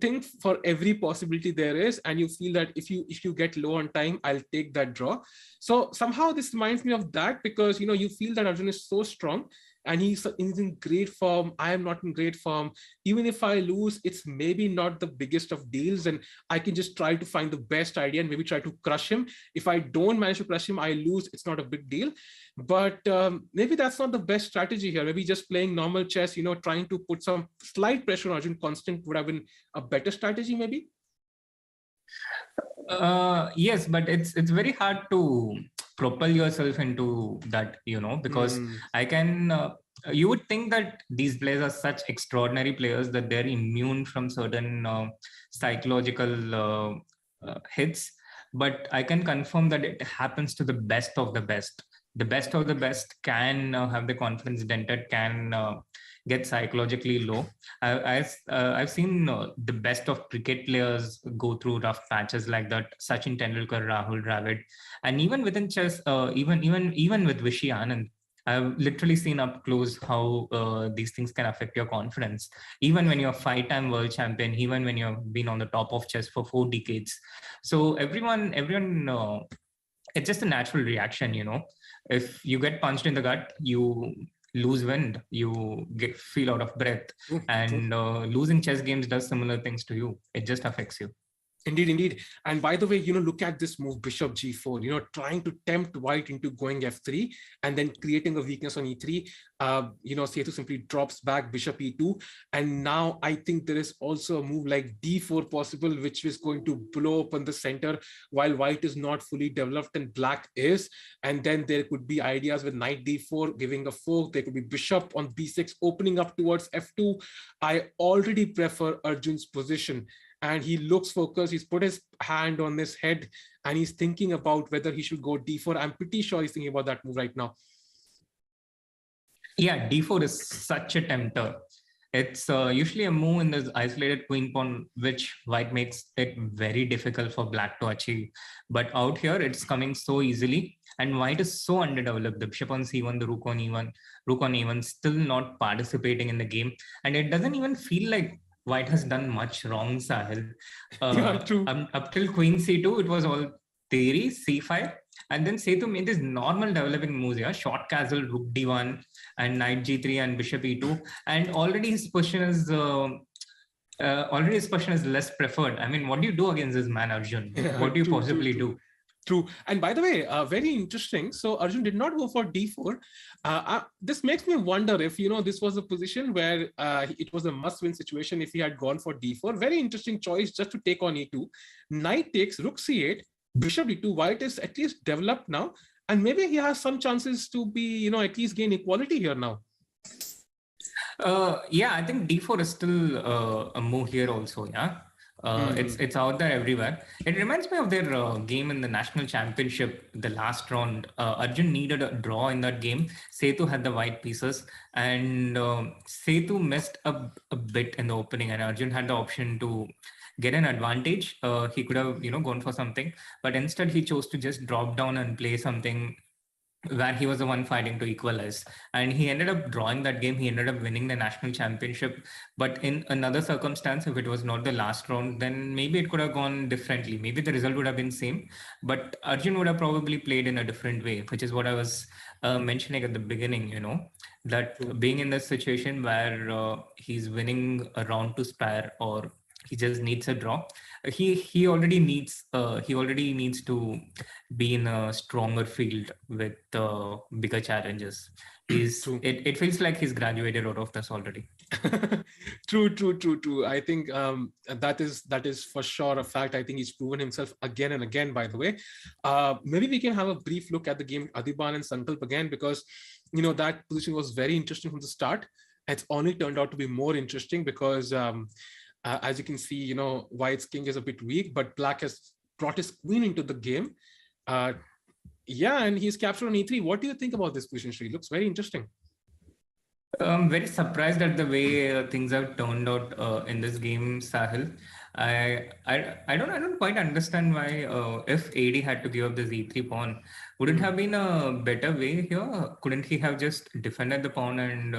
Speaker 7: think for every possibility there is, and you feel that if you get low on time, I'll take that draw. So somehow this reminds me of that, because you feel that Arjun is so strong and he's in great form. I am not in great form. Even if I lose, it's maybe not the biggest of deals, and I can just try to find the best idea and maybe try to crush him. If I don't manage to crush him, I lose. It's not a big deal. But maybe that's not the best strategy here. Maybe just playing normal chess, trying to put some slight pressure on Arjun constant would have been a better strategy, maybe.
Speaker 8: Yes, but it's very hard to propel yourself into that, because I can you would think that these players are such extraordinary players that they're immune from certain psychological hits, but I can confirm that it happens to the best of the best. The best of the best can have the confidence dented, can get psychologically low. I've seen the best of cricket players go through rough patches like that. Sachin Tendulkar, Rahul Dravid, and even within chess, even with Vishy Anand, I've literally seen up close how these things can affect your confidence. Even when you're a 5-time world champion, even when you've been on the top of chess for 4 decades. So everyone, it's just a natural reaction, If you get punched in the gut, you lose wind, you feel out of breath, and losing chess games does similar things to you. It just affects you.
Speaker 7: Indeed, indeed. And by the way, look at this move, bishop g4, trying to tempt white into going f3 and then creating a weakness on e3. Setu simply drops back bishop e2. And now I think there is also a move like d4 possible, which is going to blow open the center while white is not fully developed and black is. And then there could be ideas with knight d4, giving a fork. There could be bishop on b6, opening up towards f2. I already prefer Arjun's position. And he looks focused. He's put his hand on his head and he's thinking about whether he should go d4. I'm pretty sure he's thinking about that move right now.
Speaker 8: Yeah, d4 is such a tempter. It's usually a move in this isolated queen pawn, which white makes it very difficult for black to achieve. But out here, it's coming so easily. And white is so underdeveloped. The bishop on c1, the rook on e1, still not participating in the game. And it doesn't even feel like white has done much wrong, Sahil.
Speaker 7: True.
Speaker 8: Up till queen c2, it was all theory, c5. And then Setu made these normal developing moves here, short castle, rook d1, and knight g3 and bishop e2. And already his position is less preferred. I mean, what do you do against this man, Arjun?
Speaker 7: Yeah,
Speaker 8: what do you possibly do?
Speaker 7: True. And by the way, very interesting. So Arjun did not go for d4. This makes me wonder if, this was a position where it was a must-win situation if he had gone for d4. Very interesting choice just to take on e2. Knight takes, rook c8, bishop d2. White is at least developed now. And maybe he has some chances to be, at least gain equality here now.
Speaker 8: Yeah, I think d4 is still a move here also, yeah. It's out there everywhere. It reminds me of their game in the national championship, the last round. Arjun needed a draw in that game. Setu had the white pieces, and Setu missed a bit in the opening, and Arjun had the option to get an advantage. He could have, gone for something, but instead he chose to just drop down and play something where he was the one fighting to equalize. And he ended up drawing that game. He ended up winning the national championship. But in another circumstance, if it was not the last round, then maybe it could have gone differently. Maybe the result would have been same, but Arjun would have probably played in a different way, which is what I was mentioning at the beginning, that being in this situation where he's winning a round to spare, or he just needs a draw. He already needs to be in a stronger field with bigger challenges. It feels like he's graduated out of this already.
Speaker 7: True. I think that is for sure a fact. I think he's proven himself again and again, by the way. Maybe we can have a brief look at the game Adhiban and Sankalp again, because that position was very interesting from the start. It's only turned out to be more interesting because as you can see, white's king is a bit weak, but black has brought his queen into the game. And he's captured on e3. What do you think about this position, Sri? Looks very interesting.
Speaker 8: I'm very surprised at the way things have turned out in this game, Sahil. I don't quite understand why if AD had to give up this e3 pawn, would it have been a better way here? Couldn't he have just defended the pawn and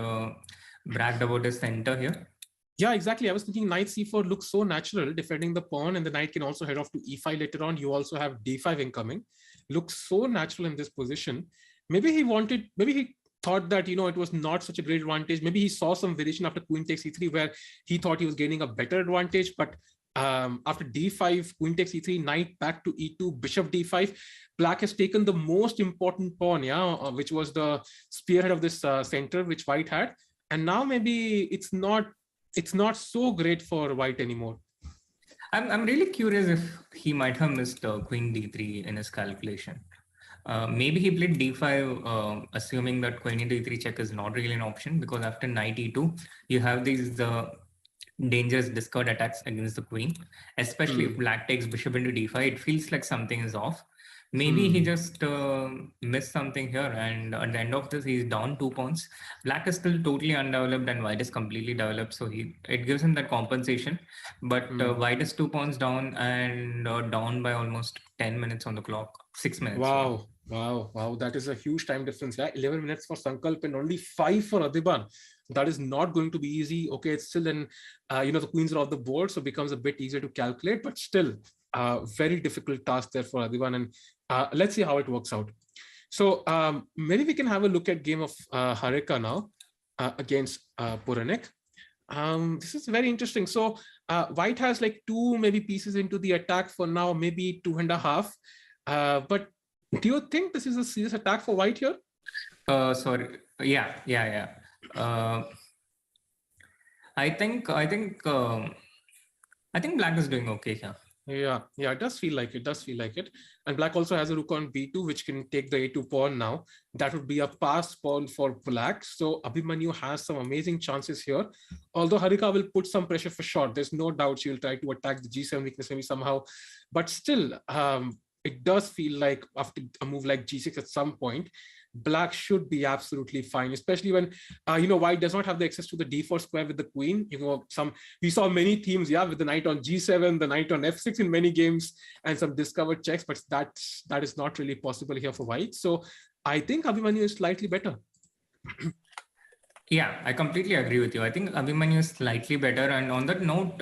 Speaker 8: bragged about his center here?
Speaker 7: Yeah, exactly. I was thinking knight c4 looks so natural, defending the pawn, and the knight can also head off to e5 later on. You also have d5 incoming. Looks so natural in this position. Maybe he thought that, it was not such a great advantage. Maybe he saw some variation after queen takes e3 where he thought he was gaining a better advantage. But after d5, queen takes e3, knight back to e2, bishop d5, black has taken the most important pawn, which was the spearhead of this center, which white had. And now maybe it's not so great for white anymore.
Speaker 8: I'm really curious if he might have missed queen d3 in his calculation. Maybe he played d5, assuming that queen into e3 check is not really an option, because after knight e2, you have these dangerous discard attacks against the queen, especially if black takes bishop into d5. It feels like something is off. Maybe he just missed something here, and at the end of this, he's down 2 pawns. Black is still totally undeveloped, and white is completely developed, so it gives him that compensation. But white is 2 pawns down and down by almost 10 minutes on the clock, 6 minutes.
Speaker 7: Wow! That is a huge time difference. Yeah, 11 minutes for Sankalp and only 5 for Adhiban. That is not going to be easy. Okay, it's still then the queens are off the board, so it becomes a bit easier to calculate, but still very difficult task there for Adhiban. And let's see how it works out. So maybe we can have a look at game of Harika now against Puranik. This is very interesting. So White has like 2 maybe pieces into the attack for now, maybe 2.5. But do you think this is a serious attack for White here?
Speaker 8: Sorry. Yeah. I think Black is doing okay here.
Speaker 7: Yeah, it does feel like it. And Black also has a rook on b2, which can take the a2 pawn now. That would be a pass pawn for Black. So Abhimanyu has some amazing chances here. Although Harika will put some pressure for sure. There's no doubt she'll try to attack the g7 weakness maybe somehow. But still, it does feel like after a move like g6 at some point, Black should be absolutely fine, especially when White does not have the access to the d4 square with the queen. We saw many teams, with the knight on g7, the knight on f6 in many games, and some discovered checks, but that is not really possible here for White. So I think Abhimanyu is slightly better.
Speaker 8: Yeah, I completely agree with you. I think Abhimanyu is slightly better. And on that note,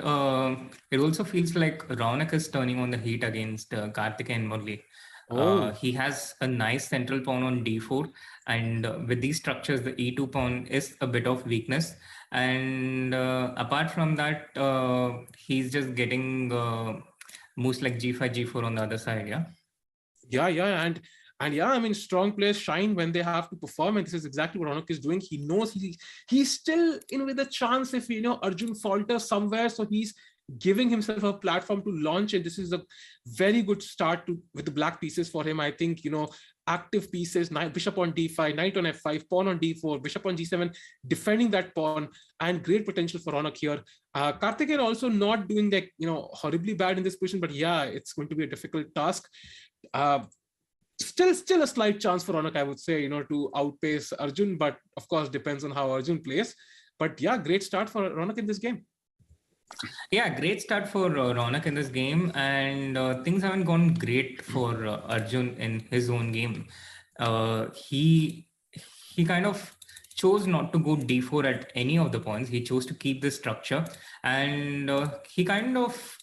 Speaker 8: it also feels like Raunak is turning on the heat against Karthik and Murli. He has a nice central pawn on d4, and with these structures, the e2 pawn is a bit of weakness. And apart from that, he's just getting moves like g5, g4 on the other side.
Speaker 7: And strong players shine when they have to perform, and this is exactly what Raunak is doing. He knows he's still in with a chance if Arjun falters somewhere, so he's giving himself a platform to launch, and this is a very good start with the Black pieces for him. I think active pieces, bishop on d5, knight on f5, pawn on d4, bishop on g7, defending that pawn, and great potential for Raunak here. Karthikeyan also not doing horribly bad in this position, but it's going to be a difficult task. Still a slight chance for Raunak, I would say, to outpace Arjun, but of course depends on how Arjun plays. But great start for Raunak in this game.
Speaker 8: Yeah, great start for Raunak in this game, and things haven't gone great for Arjun in his own game. He kind of chose not to go d4 at any of the points. He chose to keep the structure, and he kind of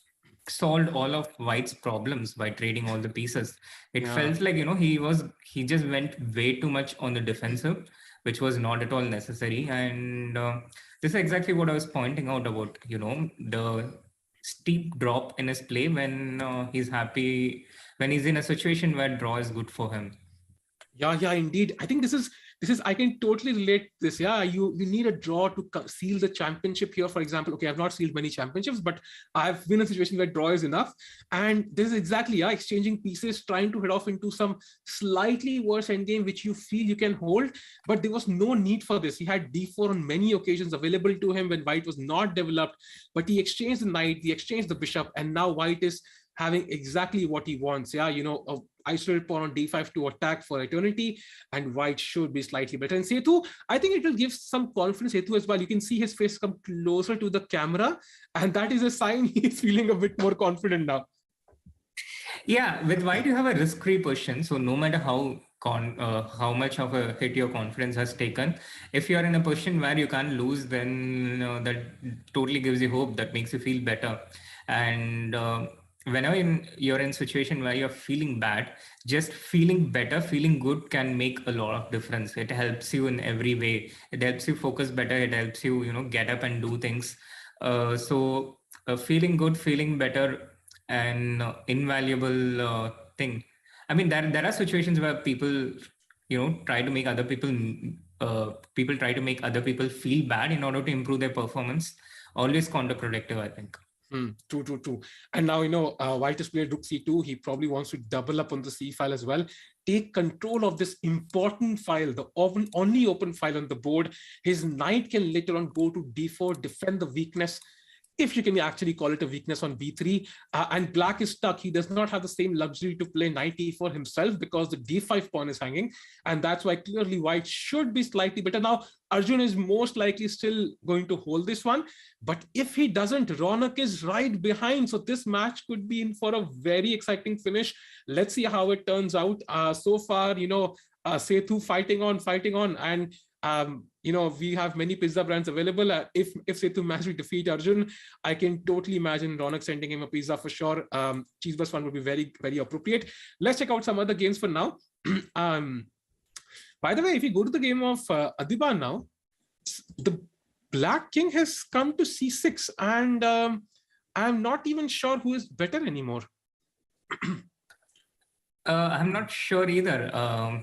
Speaker 8: solved all of White's problems by trading all the pieces. It felt like he just went way too much on the defensive, which was not at all necessary. And this is exactly what I was pointing out about, the steep drop in his play when he's happy, when he's in a situation where draw is good for him.
Speaker 7: Yeah, indeed. I think this is I can totally relate this. You need a draw to seal the championship here. For example, okay, I've not sealed many championships, but I've been in a situation where draw is enough. And this is exactly, exchanging pieces, trying to head off into some slightly worse endgame, which you feel you can hold. But there was no need for this. He had d4 on many occasions available to him when White was not developed. But he exchanged the knight, he exchanged the bishop, and now White is having exactly what he wants. Isolated pawn on d5 to attack for eternity, and White should be slightly better. And Sethu, I think it will give some confidence Sethu as well. You can see his face come closer to the camera, and that is a sign he's feeling a bit more confident now.
Speaker 8: Yeah, with White you have a risk-free position, so no matter how much of a hit your confidence has taken, if you're in a position where you can't lose, then that totally gives you hope, that makes you feel better. And whenever you're in a situation where you're feeling bad, just feeling better, feeling good can make a lot of difference. It helps you in every way. It helps you focus better. It helps you, get up and do things. So feeling good, feeling better, an invaluable thing. I mean, there are situations where people, try to make other people try to make other people feel bad in order to improve their performance. Always counterproductive, I think.
Speaker 7: True. And now, White has played rook c2. He probably wants to double up on the c file as well. Take control of this important file, the only open file on the board. His knight can later on go to d4, defend the weakness, if you can actually call it a weakness on b3. And Black is stuck. He does not have the same luxury to play knight e4 himself because the d5 pawn is hanging. And that's why clearly White should be slightly better. Now, Arjun is most likely still going to hold this one. But if he doesn't, Raunak is right behind. So this match could be in for a very exciting finish. Let's see how it turns out. So far, Sethu fighting on. And we have many pizza brands available. If Sethu managed to defeat Arjun, I can totally imagine Raunak sending him a pizza for sure. Cheese Bus one would be very, very appropriate. Let's check out some other games for now. By the way, if you go to the game of Adiban now, the Black King has come to c6, and I'm not even sure who is better anymore.
Speaker 8: I'm not sure either.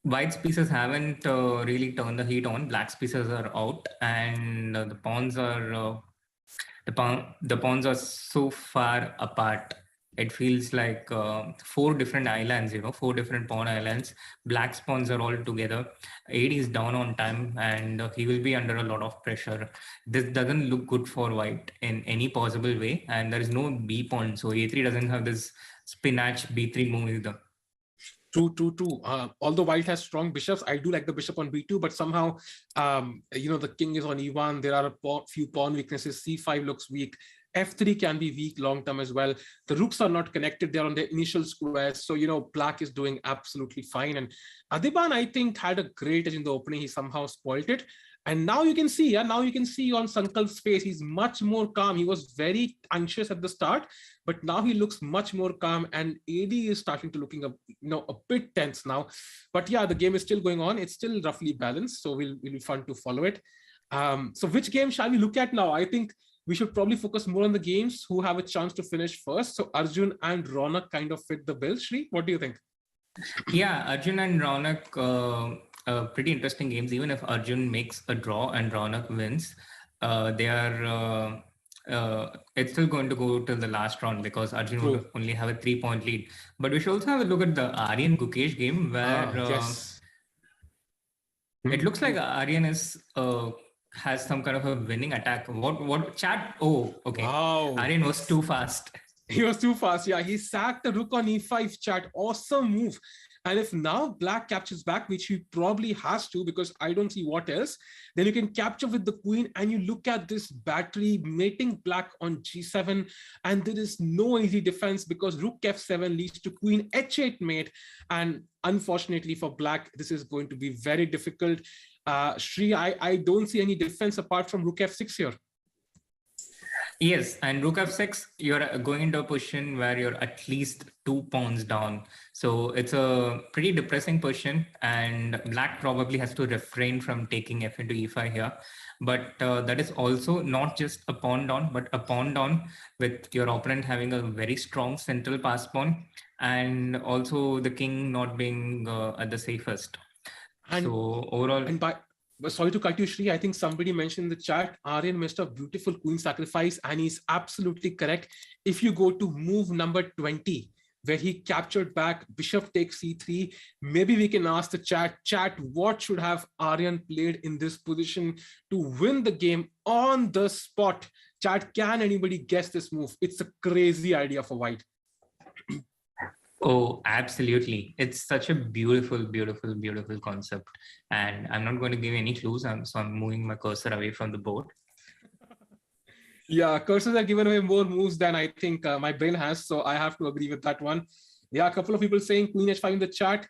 Speaker 8: White's pieces haven't really turned the heat on. Black's pieces are out, and the pawns are the pawns are so far apart. It feels like 4 different islands, 4 different pawn islands. Black's pawns are all together. AD is down on time, and he will be under a lot of pressure. This doesn't look good for White in any possible way, and there is no B pawn, so A3 doesn't have this spinach B3 move either.
Speaker 7: True. Although White has strong bishops, I do like the bishop on b2, but somehow, the king is on e1. There are a few pawn weaknesses. c5 looks weak. f3 can be weak long term as well. The rooks are not connected. They're on their initial squares. So, Black is doing absolutely fine. And Adiban, I think, had a great edge in the opening. He somehow spoiled it. And now you can see, on Sankalp's face, he's much more calm. He was very anxious at the start, but now he looks much more calm, and AD is starting to looking a bit tense now. But yeah, the game is still going on. It's still roughly balanced, so will be fun to follow it. So which game shall we look at now? I think we should probably focus more on the games who have a chance to finish first. So Arjun and Ronak kind of fit the bill. Shri, what do you think?
Speaker 8: Yeah, Arjun and Ronak, pretty interesting games. Even if Arjun makes a draw and Ronak wins, they are it's still going to go till the last round because Arjun will only have a 3-point lead. But we should also have a look at the Aryan Gukesh game where
Speaker 7: yes.
Speaker 8: It looks like Aryan is has some kind of a winning attack. What chat? Oh, okay.
Speaker 7: Wow.
Speaker 8: Aryan was too fast.
Speaker 7: He was too fast. Yeah, he sacked the rook on e5, chat. Awesome move. And if now Black captures back, which he probably has to, because I don't see what else, then you can capture with the queen, and you look at this battery mating Black on g7, and there is no easy defense because rook f7 leads to queen h8 mate. And unfortunately for Black, this is going to be very difficult. Shri, I don't see any defense apart from rook f6 here.
Speaker 8: Yes, and rook f6, you're going into a position where you're at least 2 pawns down. So it's a pretty depressing position, and Black probably has to refrain from taking f into e5 here. But that is also not just a pawn down, but a pawn down with your opponent having a very strong central pass pawn, and also the king not being at the safest.
Speaker 7: And,
Speaker 8: so overall...
Speaker 7: Sorry to cut you, Shri. I think somebody mentioned in the chat, Aryan missed a beautiful queen sacrifice, and he's absolutely correct. If you go to move number 20, where he captured back, bishop takes c3, maybe we can ask the chat, what should have Aryan played in this position to win the game on the spot? Chat, can anybody guess this move? It's a crazy idea for White.
Speaker 8: Oh, absolutely. It's such a beautiful, beautiful, beautiful concept. And I'm not going to give any clues. So I'm moving my cursor away from the board.
Speaker 7: Yeah, cursors are given away more moves than I think my brain has. So I have to agree with that one. Yeah, a couple of people saying queen h5 in the chat.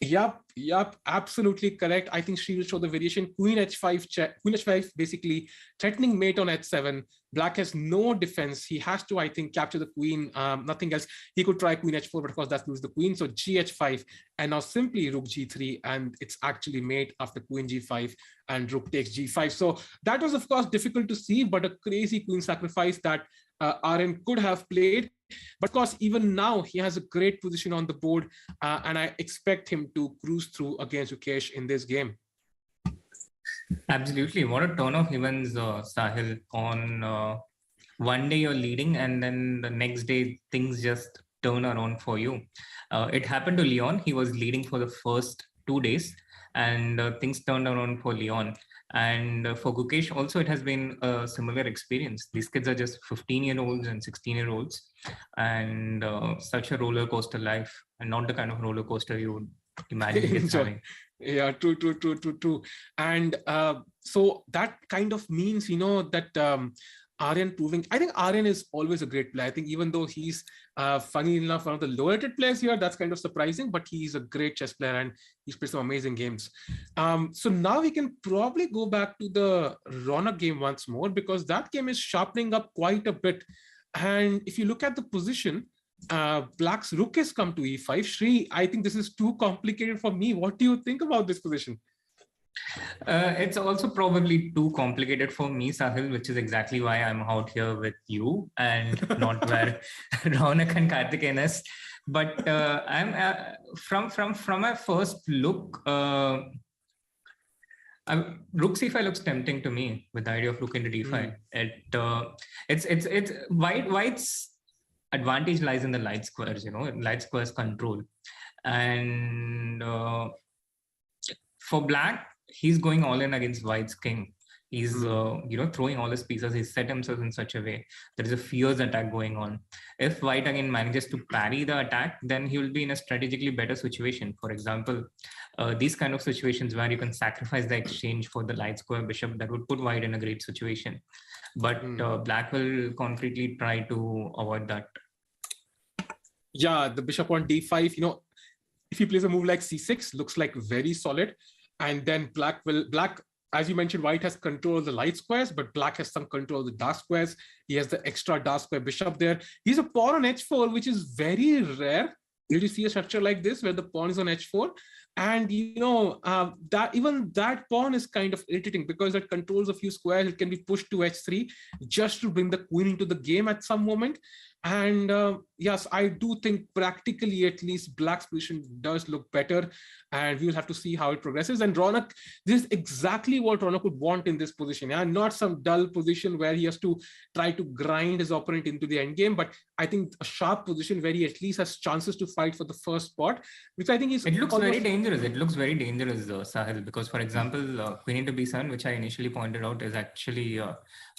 Speaker 7: Yep, absolutely correct. I think she will show the variation. Queen h5 basically threatening mate on h7. Black has no defense. He has to, I think, capture the queen, nothing else. He could try queen h4, but of course that's lose the queen. So gh5, and now simply rook g3, and it's actually mate after queen g5 and rook takes g5. So that was, of course, difficult to see, but a crazy queen sacrifice that Aryan could have played. But of course, even now, he has a great position on the board, and I expect him to cruise through against Gukesh in this game.
Speaker 8: Absolutely. What a turn of events, Sahil. On one day you're leading, and then the next day things just turn around for you. It happened to Leon. He was leading for the first 2 days, and things turned around for Leon. And for Gukesh also, it has been a similar experience. These kids are just 15-year-olds and 16-year-olds, and such a roller coaster life, and not the kind of roller coaster you would imagine kids having.
Speaker 7: Yeah, true. And so that kind of means, that Aryan proving, I think Aryan is always a great player. I think even though he's funny enough, one of the lower rated players here, that's kind of surprising, but he's a great chess player and he's played some amazing games. So now we can probably go back to the Ronak game once more, because that game is sharpening up quite a bit. And if you look at the position, Black's rook has come to e5. Shri, I think this is too complicated for me. What do you think about this position?
Speaker 8: It's also probably too complicated for me, Sahil, which is exactly why I'm out here with you and not where Raunak and Karthikeyan is. But I'm from my first look, rook c5 looks tempting to me with the idea of rook into d5. It's white's advantage lies in the light squares, light squares control. And for black, he's going all in against white's king. He's throwing all his pieces. He's set himself in such a way. There is a fierce attack going on. If white again manages to parry the attack, then he will be in a strategically better situation. For example, these kind of situations where you can sacrifice the exchange for the light square bishop, that would put white in a great situation. But black will concretely try to avoid that.
Speaker 7: Yeah, the bishop on d5, if he plays a move like c6, looks like very solid. And then black, as you mentioned, white has control of the light squares, but black has some control of the dark squares. He has the extra dark square bishop there. He's a pawn on h4, which is very rare. Did you see a structure like this where the pawn is on h4? And that pawn is kind of irritating because it controls a few squares. It can be pushed to h3 just to bring the queen into the game at some moment. And yes, I do think practically at least black's position does look better, and we will have to see how it progresses. And Raunak, this is exactly what Raunak would want in this position, and not some dull position where he has to try to grind his opponent into the endgame, but I think a sharp position where he at least has chances to fight for the first spot, which I think is...
Speaker 8: It looks very dangerous. It looks very dangerous, Sahil, because, for example, queen into b7, which I initially pointed out, is actually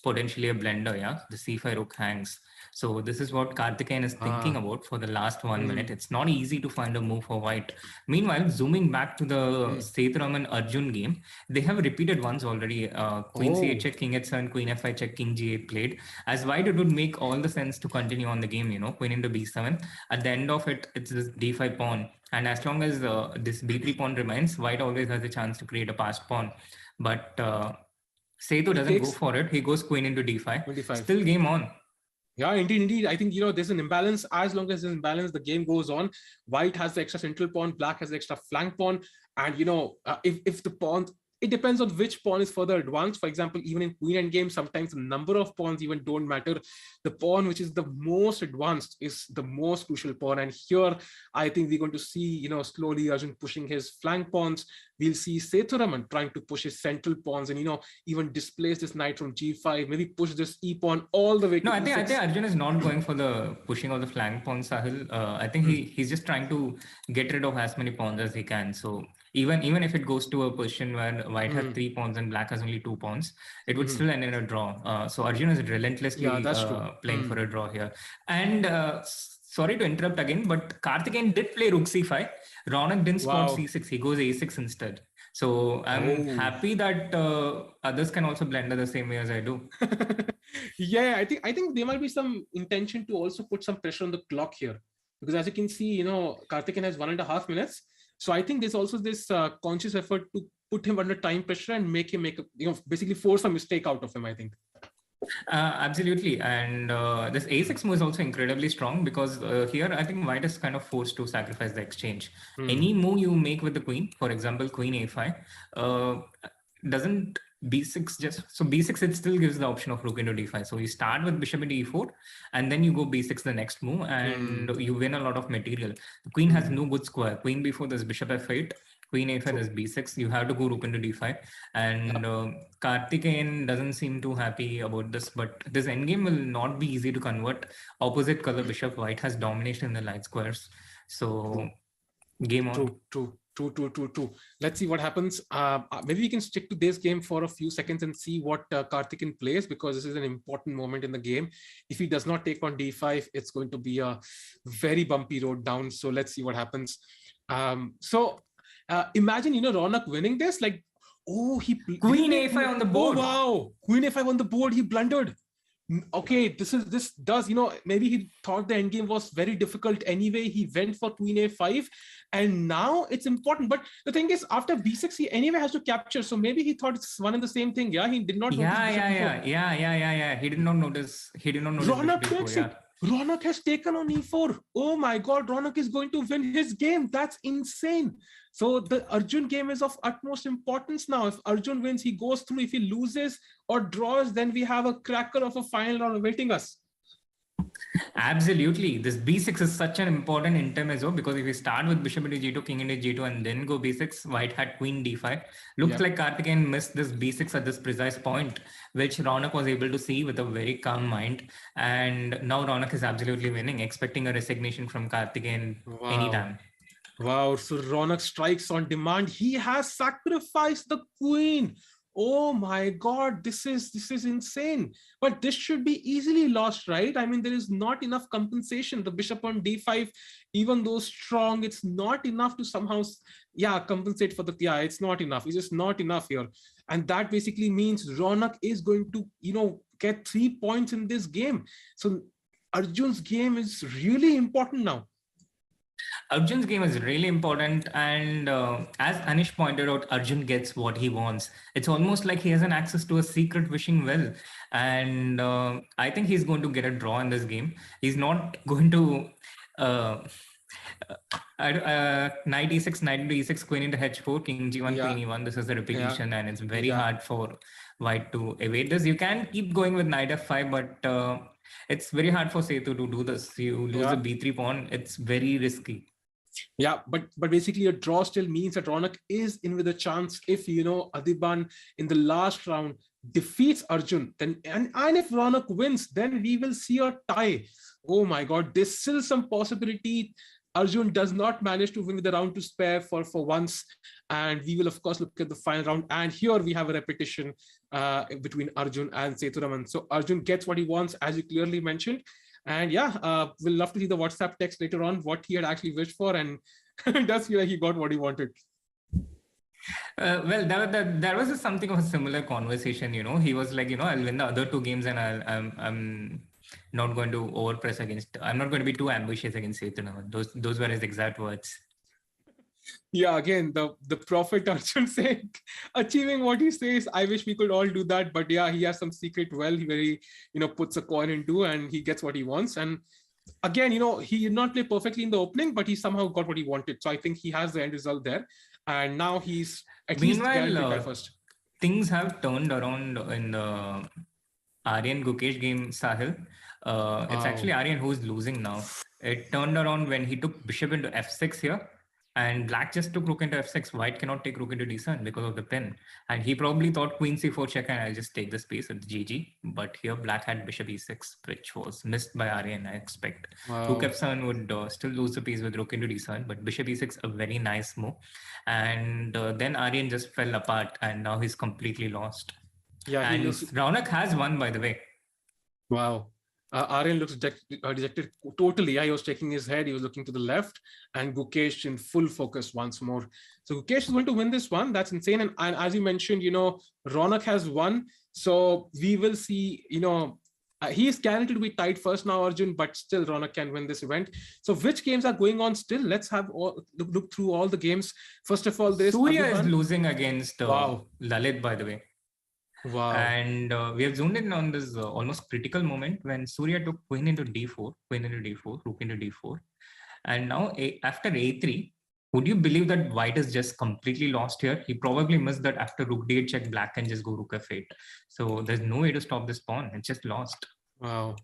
Speaker 8: potentially a blender, yeah? The c5 rook hangs. So this is what Karthikeyan is thinking about for the last 1 minute. It's not easy to find a move for white. Meanwhile, zooming back to the Sethuram and Arjun game, they have repeated once already. Queen c8 check, king h7, queen f5 check, king g8 played. As white, it would make all the sense to continue on the game, queen into b7. At the end of it, it's this d5 pawn. And as long as this b3 pawn remains, white always has a chance to create a passed pawn. But Sethu doesn't go for it. He goes queen into d5. Still game on.
Speaker 7: Yeah, indeed. I think, there's an imbalance. As long as there's an imbalance, the game goes on. White has the extra central pawn, black has the extra flank pawn. And, if the pawn, it depends on which pawn is further advanced. For example, even in queen endgame, sometimes the number of pawns even don't matter. The pawn which is the most advanced is the most crucial pawn. And here, I think we're going to see, slowly Arjun pushing his flank pawns. We'll see Sethuraman trying to push his central pawns and, even displace this knight from g5, maybe push this e-pawn all the way to
Speaker 8: I think Arjun is not going for the pushing of the flank pawns, Sahil. I think he's just trying to get rid of as many pawns as he can. So even if it goes to a position where white has 3 pawns and black has only 2 pawns, it would still end in a draw. So Arjun is relentlessly playing for a draw here. And sorry to interrupt again, but Karthikeyan did play rook c5. Raunak didn't spot c6. He goes a6 instead. So I'm happy that others can also blender the same way as I do.
Speaker 7: Yeah, I think there might be some intention to also put some pressure on the clock here. Because as you can see, Karthikeyan has 1.5 minutes. So I think there's also this conscious effort to put him under time pressure and make him basically force a mistake out of him, I think.
Speaker 8: Absolutely. And this a6 move is also incredibly strong because here I think white is kind of forced to sacrifice the exchange. Any move you make with the queen, for example, queen a5, doesn't b6 so b6 it still gives the option of rook into d5. So you start with bishop into e4 and then you go b6 the next move and you win a lot of material. The queen has no good square. Queen b4, there's bishop f8. Queen a5 is b6. You have to go rook into d5. And Karthikeyan doesn't seem too happy about this, but this endgame will not be easy to convert. Opposite color bishop, white has domination in the light squares. So game on.
Speaker 7: True. Let's see what happens. Maybe we can stick to this game for a few seconds and see what Karthikeyan plays, because this is an important moment in the game. If he does not take on d5, it's going to be a very bumpy road down. So let's see what happens. Imagine, Raunak winning this, like,
Speaker 8: Queen a5 on the board.
Speaker 7: Oh, wow. Queen a5 on the board. He blundered. Okay, this does, maybe he thought the endgame was very difficult anyway. He went for queen a5 and now it's important. But the thing is, after b6, he anyway has to capture. So maybe he thought it's one and the same thing. Yeah, he did not notice.
Speaker 8: Yeah. He did not notice.
Speaker 7: Raunak takes it. Ronak has taken on e4. Oh my God, Ronak is going to win his game. That's insane. So the Arjun game is of utmost importance now. If Arjun wins, he goes through. If he loses or draws, then we have a cracker of a final round awaiting us.
Speaker 8: Absolutely. This b6 is such an important intermezzo because if you start with bishop into g2, king into g2, and then go b6, white had queen d5. Looks like Karthikeyan missed this b6 at this precise point, which Ronak was able to see with a very calm mind. And now Ronak is absolutely winning, expecting a resignation from Karthikeyan anytime.
Speaker 7: Wow, so Ronak strikes on demand. He has sacrificed the queen. Oh my God, this is insane. But this should be easily lost, right? I mean, there is not enough compensation. The bishop on d5, even though strong, it's not enough to somehow, compensate for the, it's not enough. It's just not enough here. And that basically means Ronak is going to, get 3 points in this game. So Arjun's game is really important now.
Speaker 8: Arjun's game is really important, and as Anish pointed out, Arjun gets what he wants. It's almost like he has an access to a secret wishing well, and I think he's going to get a draw in this game. He's not going to knight e6, knight into e6, queen into h4, king g1, queen e1. This is the repetition, and it's very hard for white to evade this. You can keep going with knight f5, but it's very hard for Setu to do this. You lose the b3 pawn. It's very risky.
Speaker 7: Yeah, but basically a draw still means that Ronak is in with a chance if, Adhiban in the last round defeats Arjun. Then and if Ronak wins, then we will see a tie. Oh my God, there's still some possibility. Arjun does not manage to win with the round to spare for once. And we will, of course, look at the final round. And here we have a repetition between Arjun and Sethuraman. So Arjun gets what he wants, as you clearly mentioned. And we'll love to see the WhatsApp text later on, what he had actually wished for, and it does feel like he got what he wanted.
Speaker 8: Well, there was something of a similar conversation, he was like, I'll win the other 2 games and I'm not going to overpress against, I'm not going to be too ambitious against Setu. Those were his exact words.
Speaker 7: Yeah, again, the prophet Arjun saying, achieving what he says. I wish we could all do that, but he has some secret well where he, puts a coin into and he gets what he wants. And again, he did not play perfectly in the opening, but he somehow got what he wanted. So I think he has the end result there. And now he's at least guaranteed first.
Speaker 8: Things have turned around in the Aryan Gukesh game, Sahil. It's actually Aryan who's losing now. It turned around when he took bishop into f6 here. And black just took rook into f6. White cannot take rook into d7 because of the pin. And he probably thought queen c4 check and I'll just take the space at GG. But here black had bishop e6, which was missed by Aryan, I expect. Rook f7 would still lose the piece with rook into d7. But bishop e6, a very nice move. And then Aryan just fell apart and now he's completely lost. Yeah, and Raunak has won, by the way.
Speaker 7: Wow. Aryan looks dejected totally. He was shaking his head. He was looking to the left, and Gukesh in full focus once more. So Gukesh is going to win this one. That's insane. And as you mentioned, Ronak has won. So we will see, he is guaranteed to be tied first now, Arjun, but still Ronak can win this event. So which games are going on still? Let's have look through all the games. First of all, there's
Speaker 8: Surya is losing against Lalit, by the way.
Speaker 7: Wow.
Speaker 8: And we have zoomed in on this almost critical moment when Surya took queen into d4, rook into d4. And now after a3, would you believe that white is just completely lost here? He probably missed that after rook d8 check, black can just go rook f8. So there's no way to stop this pawn. It's just lost.
Speaker 7: Wow.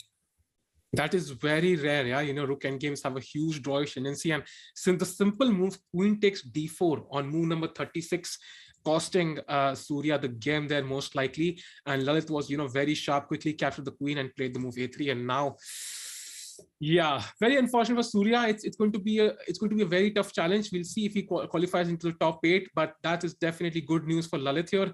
Speaker 7: That is very rare. Yeah, rook endgames have a huge drawish tendency. And since the simple move, queen takes d4 on move number 36, costing Surya the game there most likely. And Lalit was, very sharp, quickly captured the queen and played the move a3. And now, very unfortunate for Surya. It's going to be a very tough challenge. We'll see if he qualifies into the top 8. But that is definitely good news for Lalit here.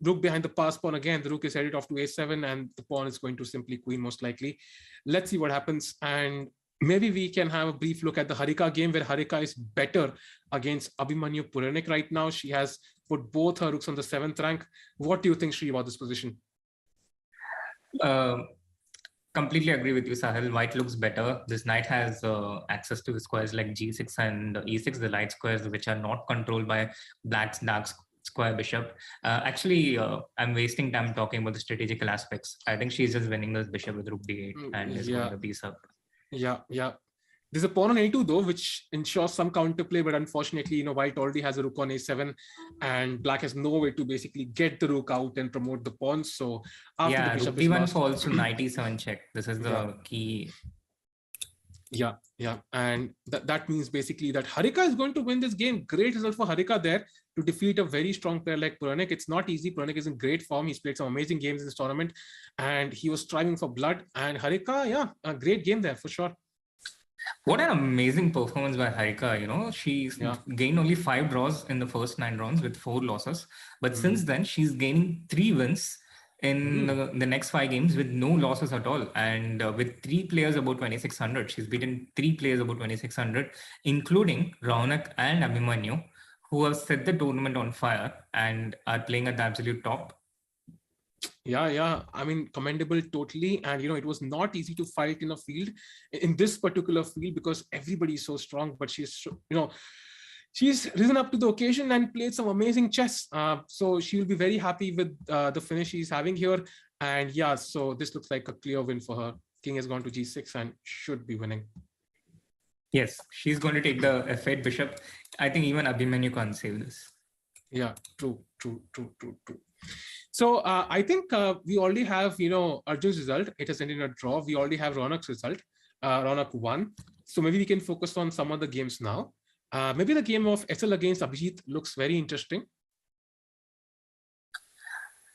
Speaker 7: Rook behind the pass pawn again. The rook is headed off to a7, and the pawn is going to simply queen most likely. Let's see what happens. And maybe we can have a brief look at the Harika game, where Harika is better against Abhimanyu Puranik right now. She has put both her rooks on the 7th rank. What do you think, Sri, about this position?
Speaker 8: Completely agree with you, Sahil. White looks better. This knight has access to the squares like g6 and e6, the light squares, which are not controlled by black's square bishop. Actually, I'm wasting time talking about the strategical aspects. I think she's just winning this bishop with rook d8 and is going the piece up.
Speaker 7: Yeah. There's a pawn on a2 though, which ensures some counterplay, but unfortunately, white already has a rook on a7, and black has no way to basically get the rook out and promote the pawn. So after the bishop
Speaker 8: rook d1 falls to knight e7 check. This is the key.
Speaker 7: Yeah, and that means basically that Harika is going to win this game. Great result for Harika there to defeat a very strong player like Puranik. It's not easy. Puranik is in great form. He's played some amazing games in this tournament, and he was striving for blood. And Harika, a great game there for sure.
Speaker 8: What an amazing performance by Harika. She's gained only 5 draws in the first 9 rounds with 4 losses. But since then, she's gaining 3 wins in the next 5 games with no losses at all. And with 3 players about 2600, she's beaten 3 players about 2600, including Raunak and Abhimanyu, who have set the tournament on fire and are playing at the absolute top.
Speaker 7: Yeah. I mean, commendable totally. And, it was not easy to fight in a field, in this particular field, because everybody is so strong. But she's risen up to the occasion and played some amazing chess. So she will be very happy with the finish she's having here. And so this looks like a clear win for her. King has gone to g6 and should be winning.
Speaker 8: Yes, she's going to take the f8 bishop. I think even Abhimanyu can't save this.
Speaker 7: Yeah, true. So I think we already have, Arjun's result. It has ended in a draw. We already have Raunak's result. Raunak won. So maybe we can focus on some of the games now. Maybe the game of SL against Abhijit looks very interesting.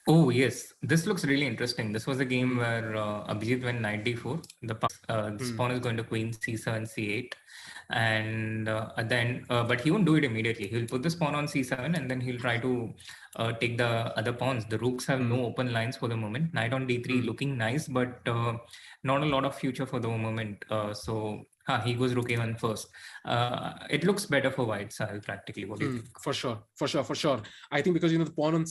Speaker 8: Oh, yes. This looks really interesting. This was a game where Abhijit went knight d4. The pawn is going to queen c7, c8. And then, but he won't do it immediately. He'll put this pawn on c7 and then he'll try to take the other pawns. The rooks have no open lines for the moment. Knight on d3 looking nice, but not a lot of future for the moment. So he goes rook a1 first. It looks better for white, Sahil, practically. What do you think?
Speaker 7: For sure. I think because, the pawn on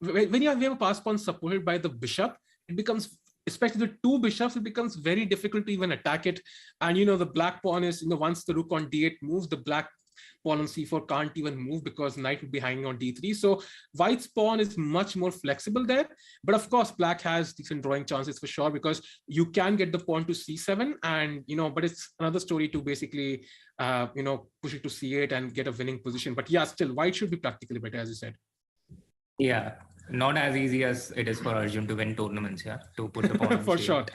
Speaker 7: when you have a pass pawn supported by the bishop, it becomes, especially the 2 bishops, it becomes very difficult to even attack it. And, the black pawn is, once the rook on d8 moves, the black pawn on c4 can't even move because knight would be hanging on d3. So white's pawn is much more flexible there. But of course, black has decent drawing chances for sure, because you can get the pawn to c7 and, but it's another story to basically, push it to c8 and get a winning position. But still, white should be practically better, as you said.
Speaker 8: Yeah, not as easy as it is for Arjun to win tournaments, to put the pawn
Speaker 7: for sure.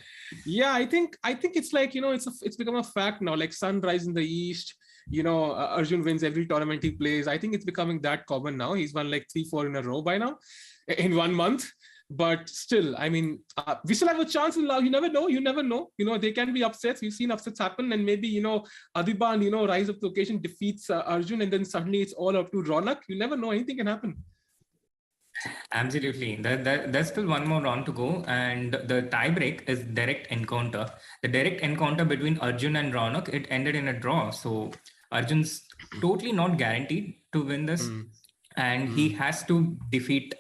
Speaker 7: Yeah, I think it's like, it's become a fact now, like sunrise in the east. Arjun wins every tournament he plays. I think it's becoming that common now. He's won like 3-4 in a row by now in 1 month. But still, I mean, we still have a chance in love. You never know. There can be upsets. We've seen upsets happen, and maybe, Adiban, rise up to the occasion, defeats Arjun, and then suddenly it's all up to Raunak. You never know. Anything can happen.
Speaker 8: Absolutely. There's still 1 more round to go, and the tiebreak is direct encounter. The direct encounter between Arjun and Raunak, it ended in a draw. So Arjun's totally not guaranteed to win this, and he has to defeat.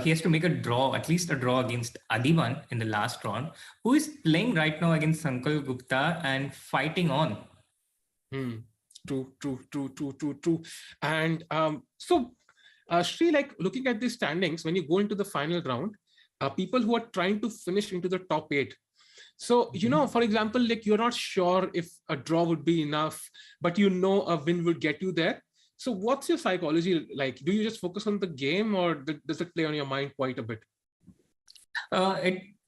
Speaker 8: He has to make a draw, at least a draw against Adiban in the last round, who is playing right now against Sankal Gupta and fighting on.
Speaker 7: True. And so. Sri, like looking at the standings, when you go into the final round, people who are trying to finish into the top 8. So, for example, like you're not sure if a draw would be enough, but a win would get you there. So what's your psychology like? Do you just focus on the game, or does it play on your mind quite a bit?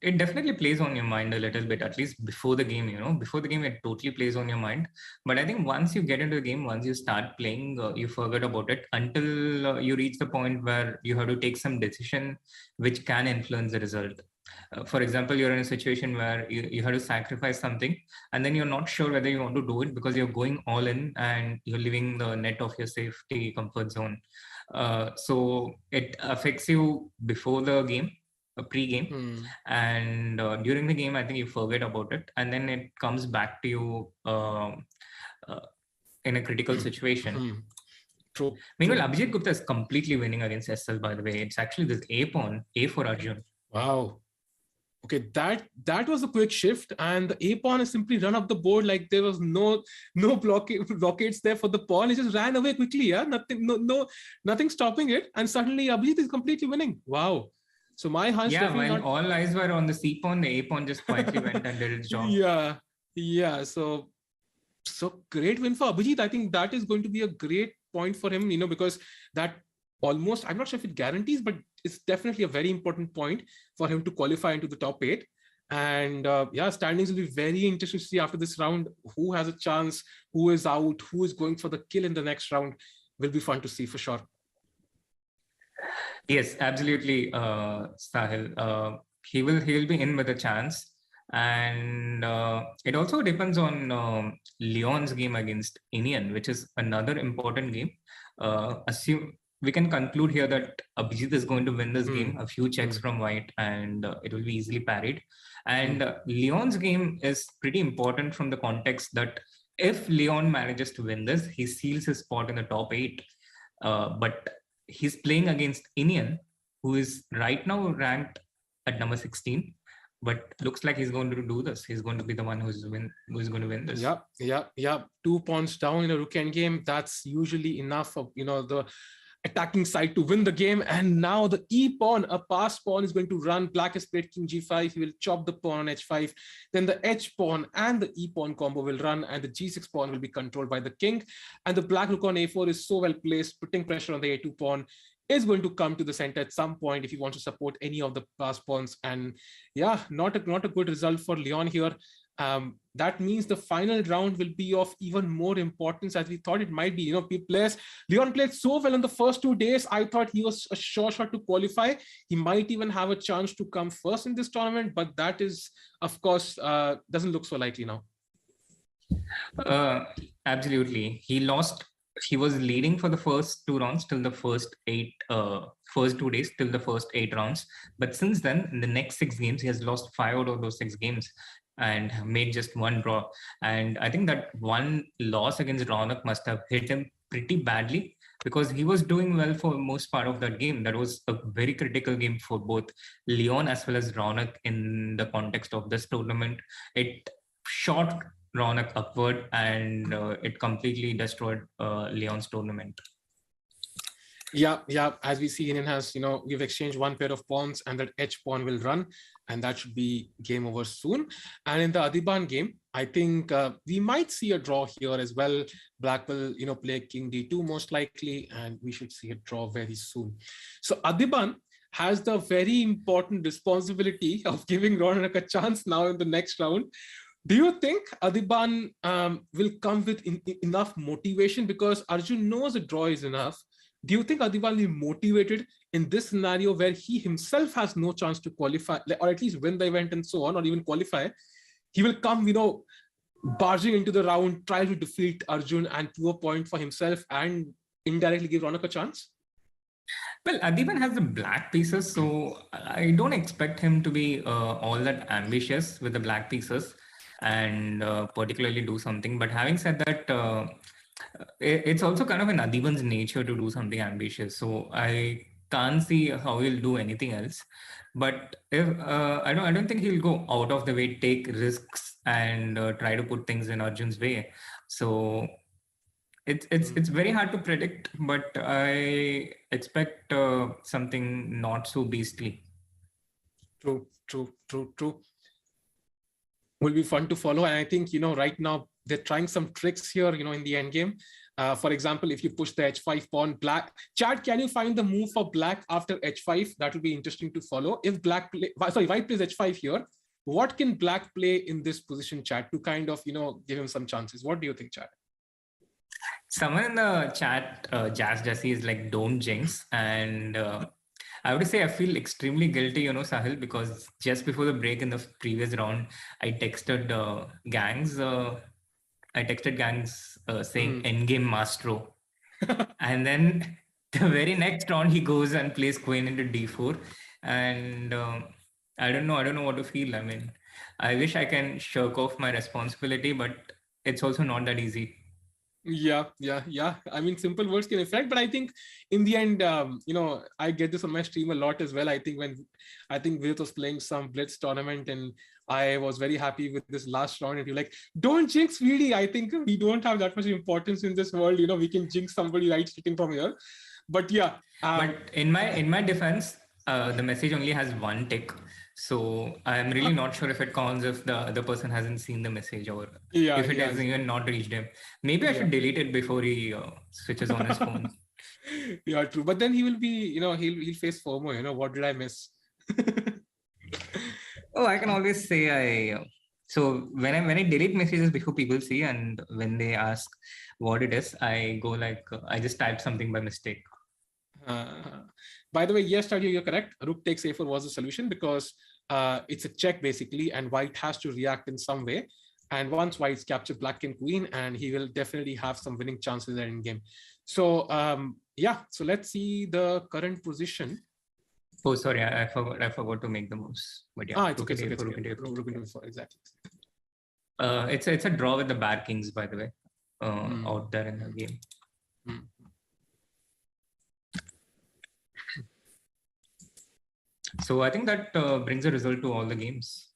Speaker 8: It definitely plays on your mind a little bit, at least before the game, Before the game, it totally plays on your mind. But I think once you get into the game, once you start playing, you forget about it until you reach the point where you have to take some decision which can influence the result. For example, you're in a situation where you have to sacrifice something, and then you're not sure whether you want to do it because you're going all in and you're leaving the net of your safety comfort zone. So it affects you before the game, pre-game, and during the game, I think you forget about it, and then it comes back to you in a critical situation.
Speaker 7: True.
Speaker 8: Meanwhile, Abhijit Gupta is completely winning against SL, by the way. It's actually this A pawn, A for Arjun.
Speaker 7: Wow. Okay, that was a quick shift, and the A pawn has simply run up the board like there was no blockades there for the pawn. It just ran away quickly. Yeah, nothing stopping it, and suddenly Abhijit is completely winning. Wow. So my hunch definitely
Speaker 8: while
Speaker 7: not.
Speaker 8: all eyes were on the C pawn, the A pawn just quietly went and did its job.
Speaker 7: Yeah. So great win for Abhijit. I think that is going to be a great point for him, because that almost, I'm not sure if it guarantees, but it's definitely a very important point for him to qualify into the top 8. And standings will be very interesting to see after this round who has a chance, who is out, who is going for the kill in the next round. Will be fun to see for sure.
Speaker 8: Yes, absolutely, Sahil. He will be in with a chance. And it also depends on Leon's game against Inian, which is another important game. We can conclude here that Abhijit is going to win this game, a few checks from white, and it will be easily parried. And Leon's game is pretty important from the context that if Leon manages to win this, he seals his spot in the top 8. But he's playing against Inian, who is right now ranked at number 16. But looks like he's going to do this. He's going to be the one who's going to win this.
Speaker 7: Yeah. 2 pawns down in a rook endgame. That's usually enough of the attacking side to win the game. And now the E pawn, a passed pawn, is going to run. Black has played king g5. He will chop the pawn on h5. Then the h pawn and the E pawn combo will run, and the g6 pawn will be controlled by the king. And the black rook on a4 is so well placed, putting pressure on the a2 pawn. Is going to come to the center at some point if he wants to support any of the passed pawns. And not a good result for Leon here. That means the final round will be of even more importance as we thought it might be. Leon played so well in the first 2 days. I thought he was a sure shot to qualify. He might even have a chance to come first in this tournament, but that is, of course, doesn't look so likely now.
Speaker 8: Absolutely. He lost. He was leading for the first 2 rounds till the first 2 days till the first 8 rounds. But since then, in the next 6 games, he has lost 5 out of those 6 games and made just 1 draw. And I think that one loss against Raunak must have hit him pretty badly because he was doing well for most part of that game. That was a very critical game for both Leon as well as Raunak in the context of this tournament. It shot Raunak upward and it completely destroyed Leon's tournament.
Speaker 7: Yeah. As we see, Inian has, we've exchanged 1 pair of pawns and that H pawn will run, and that should be game over soon. And in the Adhiban game, I think we might see a draw here as well. Black will, play king d2 most likely, and we should see a draw very soon. So Adhiban has the very important responsibility of giving Raunak a chance now in the next round. Do you think Adhiban will come with enough motivation? Because Arjun knows a draw is enough. Do you think Adhiban will be motivated in this scenario where he himself has no chance to qualify, or at least win the event and so on, or even qualify? He will come, barging into the round, try to defeat Arjun and prove a point for himself and indirectly give Raunak a chance?
Speaker 8: Well, Adhiban has the black pieces, so I don't expect him to be all that ambitious with the black pieces and particularly do something. But having said that, it's also kind of in Adhiban's nature to do something ambitious. So I can't see how he'll do anything else. But if I don't think he'll go out of the way, take risks, and try to put things in Arjun's way. So it's very hard to predict, but I expect something not so beastly.
Speaker 7: True. Will be fun to follow. And I think, right now they're trying some tricks here, in the end game. For example, if you push the h5 pawn, black. Chad, can you find the move for black after h5? That will be interesting to follow. If white plays h5 here, what can black play in this position, Chad, to kind of, give him some chances? What do you think, Chad?
Speaker 8: Someone in the chat, Jazz Jesse, is like, don't jinx. And I would say I feel extremely guilty, Sahil, because just before the break in the previous round, I texted Gangs saying endgame Mastro. And then the very next round, he goes and plays queen into d4. And I don't know what to feel. I mean, I wish I can shirk off my responsibility, but it's also not that easy.
Speaker 7: Yeah. I mean, simple words can affect, but I think in the end, I get this on my stream a lot as well. I think when Vidit was playing some Blitz tournament and I was very happy with this last round, and you're like, don't jinx VD. I think we don't have that much importance in this world. We can jinx somebody right sitting from here. But yeah.
Speaker 8: But in my defense, the message only has one tick. So I'm really not sure if it counts if the other person hasn't seen the message, or if it has even not reached him. Maybe I should delete it before he switches on his phone.
Speaker 7: Yeah, true. But then he will be, he'll face FOMO. What did I miss?
Speaker 8: Oh, I can always say so when I delete messages before people see, and when they ask what it is, I go like I just typed something by mistake.
Speaker 7: By the way, yes, Tadia, you're correct. Rook takes a4 was the solution because it's a check basically, and white has to react in some way. And once white's captured black and queen, and he will definitely have some winning chances there in game. So so let's see the current position.
Speaker 8: Oh, sorry, I forgot to make the moves. But yeah,
Speaker 7: it's okay. Exactly.
Speaker 8: It's a draw with the bad kings, by the way, out there in the game. So I think that brings a result to all the games.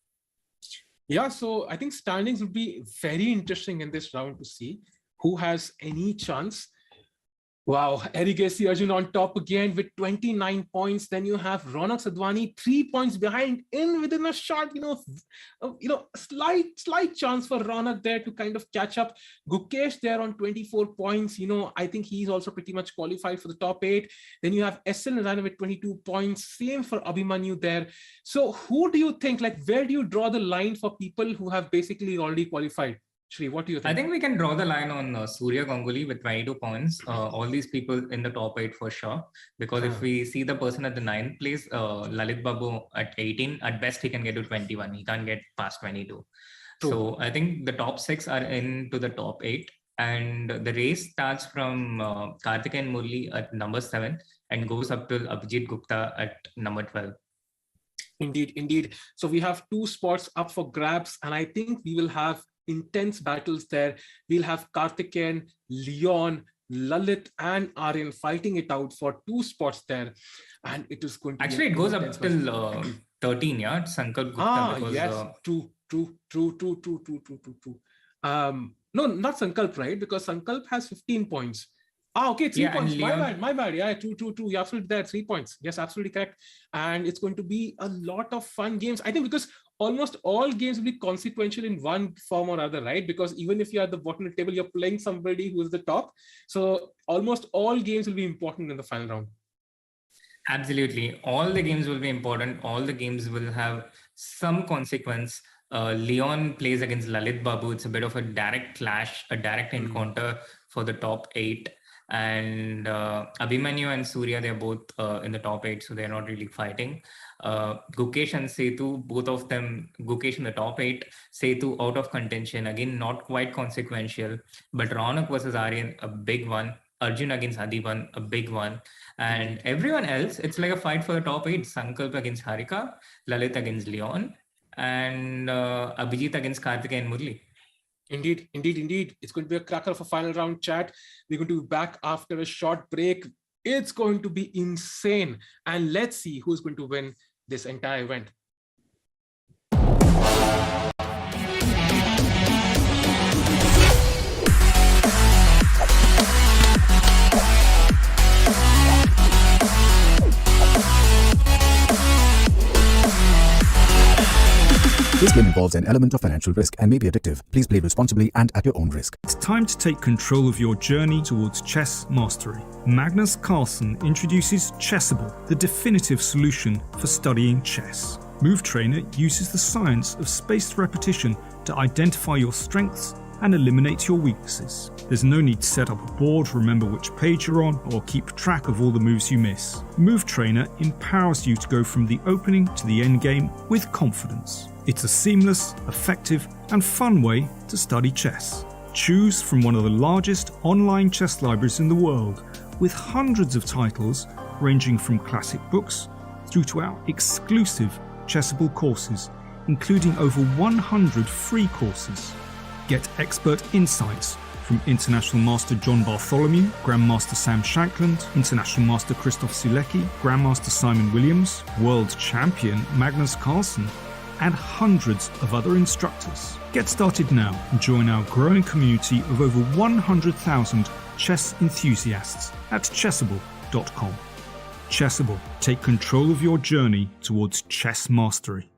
Speaker 7: Yeah, so I think standings would be very interesting in this round to see who has any chance. Wow, Erigesi Arjun on top again with 29 points. Then you have Ronak Sadhwani 3 points behind, within a shot, slight chance for Ronak there to kind of catch up. Gukesh there on 24 points. I think he's also pretty much qualified for the top 8. Then you have SL Narayanan with 22 points. Same for Abhimanyu there. So who do you think, where do you draw the line for people who have basically already qualified? Shri, what do you think?
Speaker 8: I think we can draw the line on Surya Ganguly with 22 points. All these people in the top 8 for sure. Because if we see the person at the 9th place, Lalit Babu at 18, at best he can get to 21. He can't get past 22. True. So I think the top 6 are into the top 8. And the race starts from Karthikeyan Murli at number 7 and goes up to Abhijit Gupta at number 12.
Speaker 7: Indeed. So we have 2 spots up for grabs, and I think we will have intense battles there. We'll have Karthikeyan, Leon, Lalit, and Aryan fighting it out for 2 spots there, and it is going to
Speaker 8: actually it goes up till 13. Yeah, Sankalp Gupta.
Speaker 7: Because, yes, true. No, not Sankalp, right? Because Sankalp has 15 points. Okay, 3 points. My bad. Yeah, true. You're absolutely there. 3 points. Yes, absolutely correct. And it's going to be a lot of fun games. I think because almost all games will be consequential in one form or other, right? Because even if you're at the bottom of the table, you're playing somebody who's the top. So almost all games will be important in the final round.
Speaker 8: Absolutely. All the games will be important. All the games will have some consequence. Leon plays against Lalit Babu. It's a bit of a direct clash, a direct encounter for the top 8. And Abhimanyu and Surya, they're both in the top 8, so they're not really fighting. Gukesh and Setu, both of them, Gukesh in the top 8, Setu out of contention, again not quite consequential, but Ronak versus Aryan, a big one. Arjun against Adiban, a big one. And everyone else, it's like a fight for the top 8. Sankalp against Harika, Lalit against Leon, and Abhijit against Karthikeyan Murli.
Speaker 7: Indeed. It's going to be a cracker of a final round chat. We're going to be back after a short break. It's going to be insane. And let's see who's going to win this entire event.
Speaker 2: This game involves an element of financial risk and may be addictive. Please play responsibly and at your own risk.
Speaker 1: It's time to take control of your journey towards chess mastery. Magnus Carlsen introduces Chessable, the definitive solution for studying chess. Move Trainer uses the science of spaced repetition to identify your strengths and eliminate your weaknesses. There's no need to set up a board, remember which page you're on, or keep track of all the moves you miss. Move Trainer empowers you to go from the opening to the end game with confidence. It's a seamless, effective, and fun way to study chess. Choose from one of the largest online chess libraries in the world, with hundreds of titles ranging from classic books through to our exclusive Chessable courses, including over 100 free courses. Get expert insights from International Master John Bartholomew, Grandmaster Sam Shankland, International Master Christoph Sulecki, Grandmaster Simon Williams, World Champion Magnus Carlsen, and hundreds of other instructors. Get started now and join our growing community of over 100,000 chess enthusiasts at chessable.com. Chessable, take control of your journey towards chess mastery.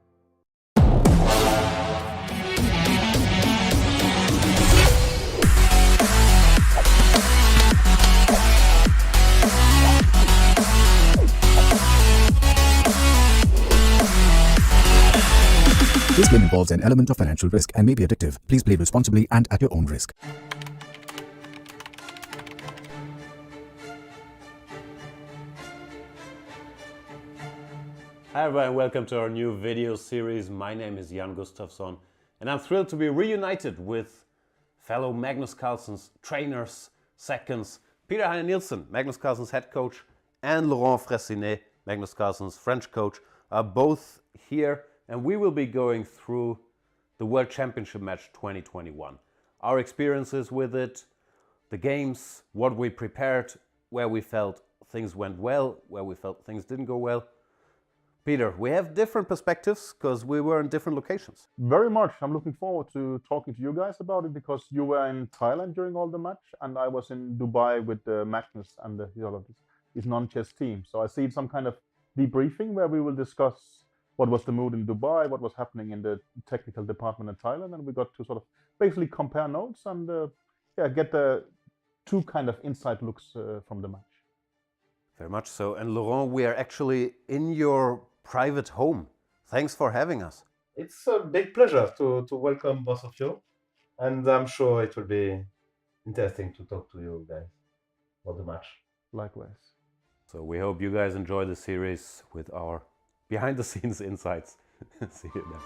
Speaker 2: This game involves an element of financial risk and may be addictive. Please play responsibly and at your own risk.
Speaker 3: Hi everyone, welcome to our new video series. My name is Jan Gustafsson and I'm thrilled to be reunited with fellow Magnus Carlsen's trainers, seconds, Peter Heine Nielsen, Magnus Carlsen's head coach, and Laurent Fressinet, Magnus Carlsen's French coach, are both here, and we will be going through the World Championship match 2021. Our experiences with it, the games, what we prepared, where we felt things went well, where we felt things didn't go well. Peter, we have different perspectives because we were in different locations.
Speaker 4: Very much. I'm looking forward to talking to you guys about it because you were in Thailand during all the match and I was in Dubai with Magnus and his non-chess team. So I see some kind of debriefing where we will discuss what was the mood in Dubai, what was happening in the technical department in Thailand, and we got to sort of basically compare notes and get the two kind of inside looks from the match.
Speaker 3: Very much so. And Laurent, we are actually in your private home. Thanks for having us.
Speaker 5: It's a big pleasure to welcome both of you, and I'm sure it will be interesting to talk to you guys about the match.
Speaker 4: Likewise.
Speaker 3: So we hope you guys enjoy the series with our behind the scenes insights. See you then.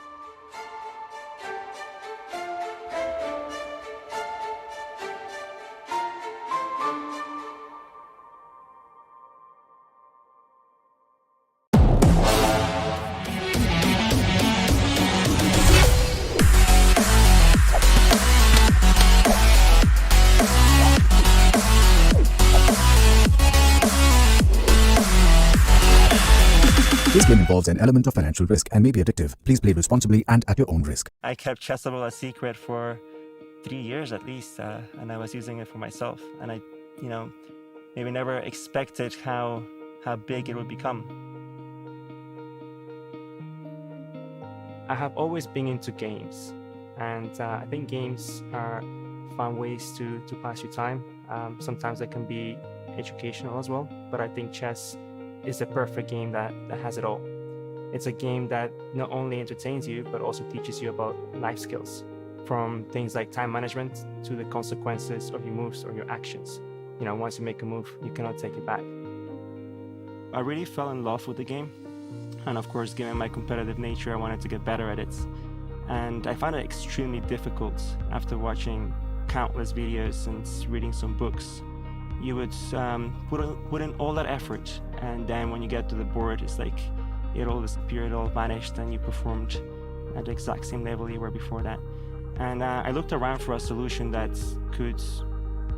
Speaker 2: This game involves an element of financial risk and may be addictive. Please play responsibly and at your own risk.
Speaker 6: I kept Chessable a secret for 3 years at least, and I was using it for myself. And I, maybe never expected how big it would become. I have always been into games, and I think games are fun ways to pass your time. Sometimes they can be educational as well, but I think chess is the perfect game that has it all. It's a game that not only entertains you, but also teaches you about life skills, from things like time management to the consequences of your moves or your actions. Once you make a move, you cannot take it back. I really fell in love with the game. And of course, given my competitive nature, I wanted to get better at it. And I found it extremely difficult after watching countless videos and reading some books. You would put in all that effort, and then when you get to the board, it's like it all disappeared, it all vanished, and you performed at the exact same level you were before that. And I looked around for a solution that could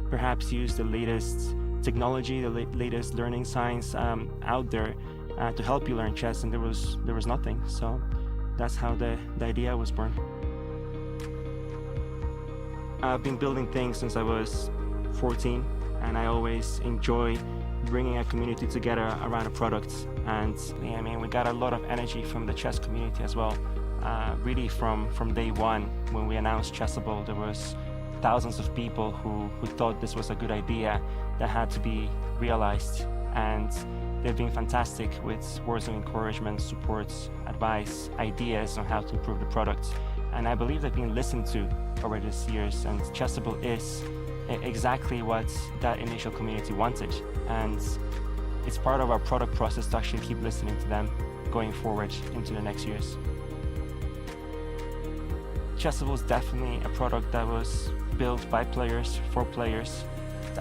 Speaker 6: perhaps use the latest technology, the latest learning science out there to help you learn chess, and there was nothing. So that's how the idea was born. I've been building things since I was 14. And I always enjoy bringing a community together around a product. And we got a lot of energy from the chess community as well. Really from day one, when we announced Chessable, there was thousands of people who thought this was a good idea that had to be realized. And they've been fantastic with words of encouragement, support, advice, ideas on how to improve the product. And I believe they've been listened to over these years, and Chessable is exactly what that initial community wanted, and it's part of our product process to actually keep listening to them going forward into the next years. Chessable is definitely a product that was built by players for players.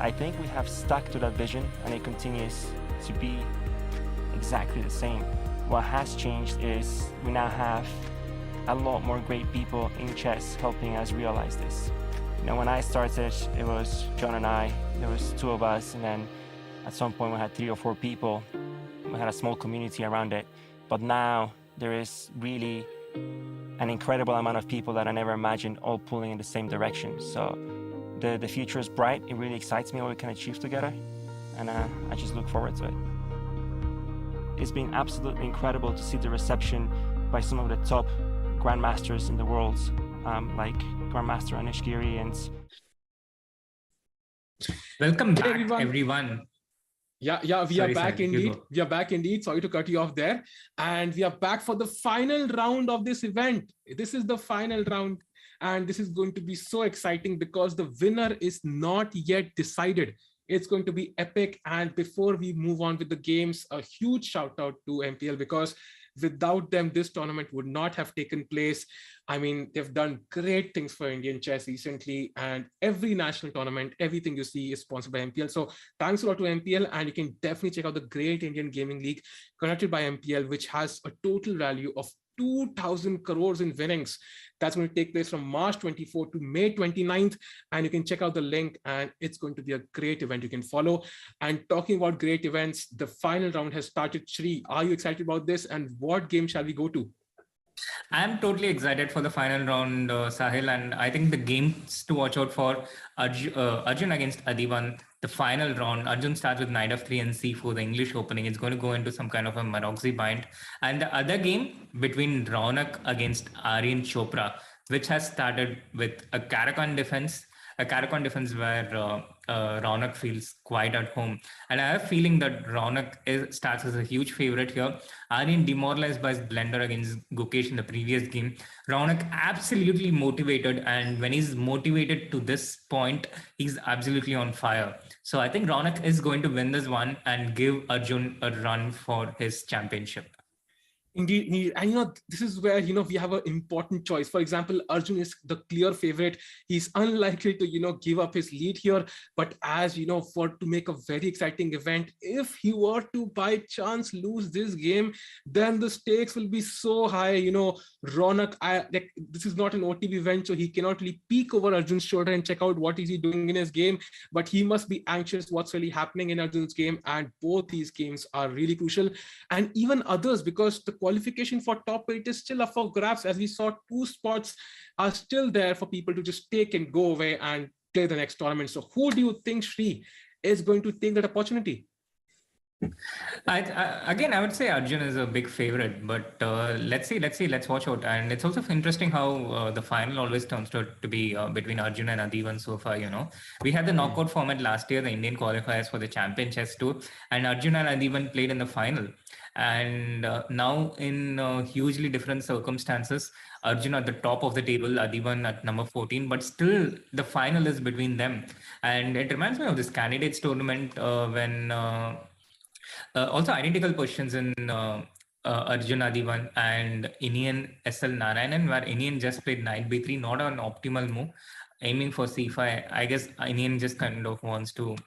Speaker 6: I think we have stuck to that vision, and it continues to be exactly the same. What has changed is we now have a lot more great people in chess helping us realize this. when I started, it was John and I. There was two of us, and then at some point we had 3 or 4 people. We had a small community around it. But now there is really an incredible amount of people that I never imagined all pulling in the same direction. So the future is bright. It really excites me what we can achieve together, and I just look forward to it. It's been absolutely incredible to see the reception by some of the top grandmasters in the world, like Grandmaster Anish Giri and...
Speaker 8: Welcome back,
Speaker 7: everyone.
Speaker 8: everyone.
Speaker 7: Yeah, we are back indeed. We are back indeed. Sorry to cut you off there. And we are back for the final round of this event. This is the final round. And this is going to be so exciting because the winner is not yet decided. It's going to be epic. And before we move on with the games, a huge shout out to MPL, because without them, this tournament would not have taken place. I mean, they've done great things for Indian chess recently, and every national tournament, everything you see is sponsored by MPL. So thanks a lot to MPL, and you can definitely check out the Great Indian Gaming League conducted by MPL, which has a total value of 2,000 crores in winnings. That's going to take place from March 24 to May 29th. And you can check out the link, and it's going to be a great event you can follow. And talking about great events, the final round has started. Shri, are you excited about this? And what game shall we go to?
Speaker 8: I'm totally excited for the final round, Sahil, and I think the games to watch out for Arjun against Adivan. The final round, Arjun starts with Knight of 3 and C4, the English opening. It's going to go into some kind of a Maroczy bind. And the other game between Raunak against Aryan Chopra, which has started with a Carrom defense where Raunak feels quite at home. And I have a feeling that Raunak starts as a huge favorite here. Aryan demoralized by his blunder against Gukesh in the previous game. Raunak absolutely motivated, and when he's motivated to this point, he's absolutely on fire. So I think Raunak is going to win this one and give Arjun a run for his championship.
Speaker 7: Indeed, and this is where we have an important choice. For example, Arjun is the clear favorite. He's unlikely to give up his lead here. But as to make a very exciting event, if he were to by chance lose this game, then the stakes will be so high. Raunak, this is not an OTB event, so he cannot really peek over Arjun's shoulder and check out what is he doing in his game. But he must be anxious what's really happening in Arjun's game, and both these games are really crucial, and even others, because the qualification for top 8 is still up for grabs. As we saw, 2 spots are still there for people to just take and go away and play the next tournament. So who do you think, Shri, is going to take that opportunity?
Speaker 8: Again, I would say Arjun is a big favorite, but let's watch out. And it's also interesting how the final always turns out to be between Arjun and Adivan so far. We had the knockout format last year, the Indian qualifiers for the Champion Chess Tour, and Arjun and Adivan played in the final. And now in hugely different circumstances, Arjun at the top of the table, Adivan at number 14, but still the final is between them. And it reminds me of this candidates tournament when also identical questions in Arjun Adivan and Indian SL Narayanan, where Indian just played Knight B3, not an optimal move, aiming for C5. I guess Indian just kind of wants to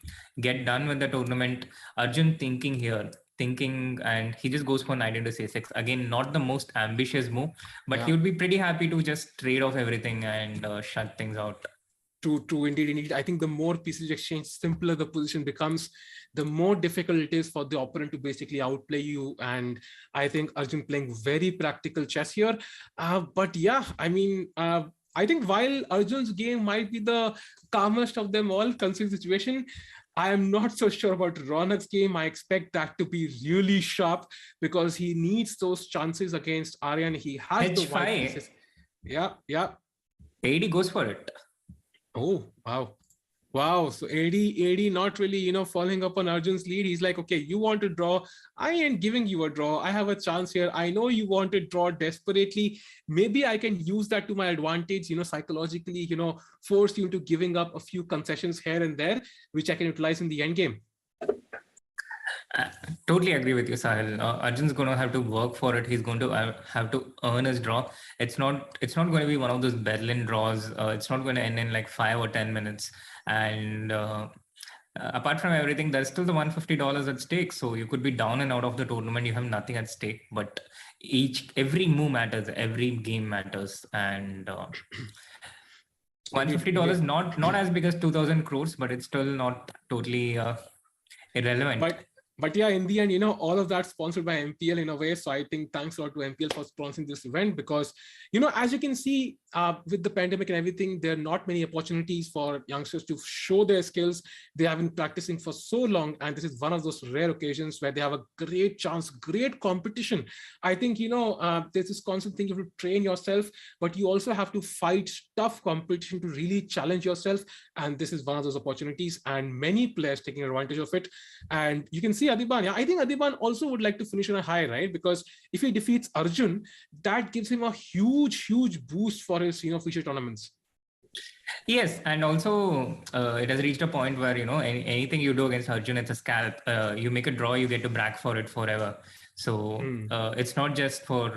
Speaker 8: get done with the tournament. Arjun thinking, and he just goes for Knight into C6. Again, not the most ambitious move, but he would be pretty happy to just trade off everything and shut things out.
Speaker 7: True, indeed. I think the more pieces exchange, simpler the position becomes, the more difficult it is for the opponent to basically outplay you. And I think Arjun playing very practical chess here. But yeah, I mean, I think while Arjun's game might be the calmest of them all, considering the situation, I am not so sure about Raunak's game. I expect that to be really sharp because he needs those chances against Aryan. He has the white pieces. Yeah.
Speaker 8: 80 goes for it.
Speaker 7: Oh, wow. So AD not really, following up on Arjun's lead. He's like, okay, you want to draw. I ain't giving you a draw. I have a chance here. I know you want to draw desperately. Maybe I can use that to my advantage, psychologically, force you into giving up a few concessions here and there, which I can utilize in the end game.
Speaker 8: Totally agree with you, Sahil. Arjun's going to have to work for it. He's going to have to earn his draw. It's not going to be one of those Berlin draws. It's not going to end in like 5 or 10 minutes. And apart from everything, there's still the $150 at stake. So you could be down and out of the tournament. You have nothing at stake. But every move matters. Every game matters. And $150, not as big as 2,000 crores, but it's still not totally irrelevant.
Speaker 7: But yeah, in the end, all of that sponsored by MPL in a way. So I think thanks a lot to MPL for sponsoring this event, because, as you can see, with the pandemic and everything, there are not many opportunities for youngsters to show their skills. They have been practicing for so long, and this is one of those rare occasions where they have a great chance, great competition. I think, there's this constant thing, you have to train yourself, but you also have to fight tough competition to really challenge yourself. And this is one of those opportunities, and many players taking advantage of it. And you can see Adiban. Yeah, I think Adiban also would like to finish on a high, right? Because if he defeats Arjun, that gives him a huge boost for his, future tournaments.
Speaker 8: Yes, and also it has reached a point where, anything you do against Arjun, it's a scalp. You make a draw, you get to brag for it forever. So it's not just for,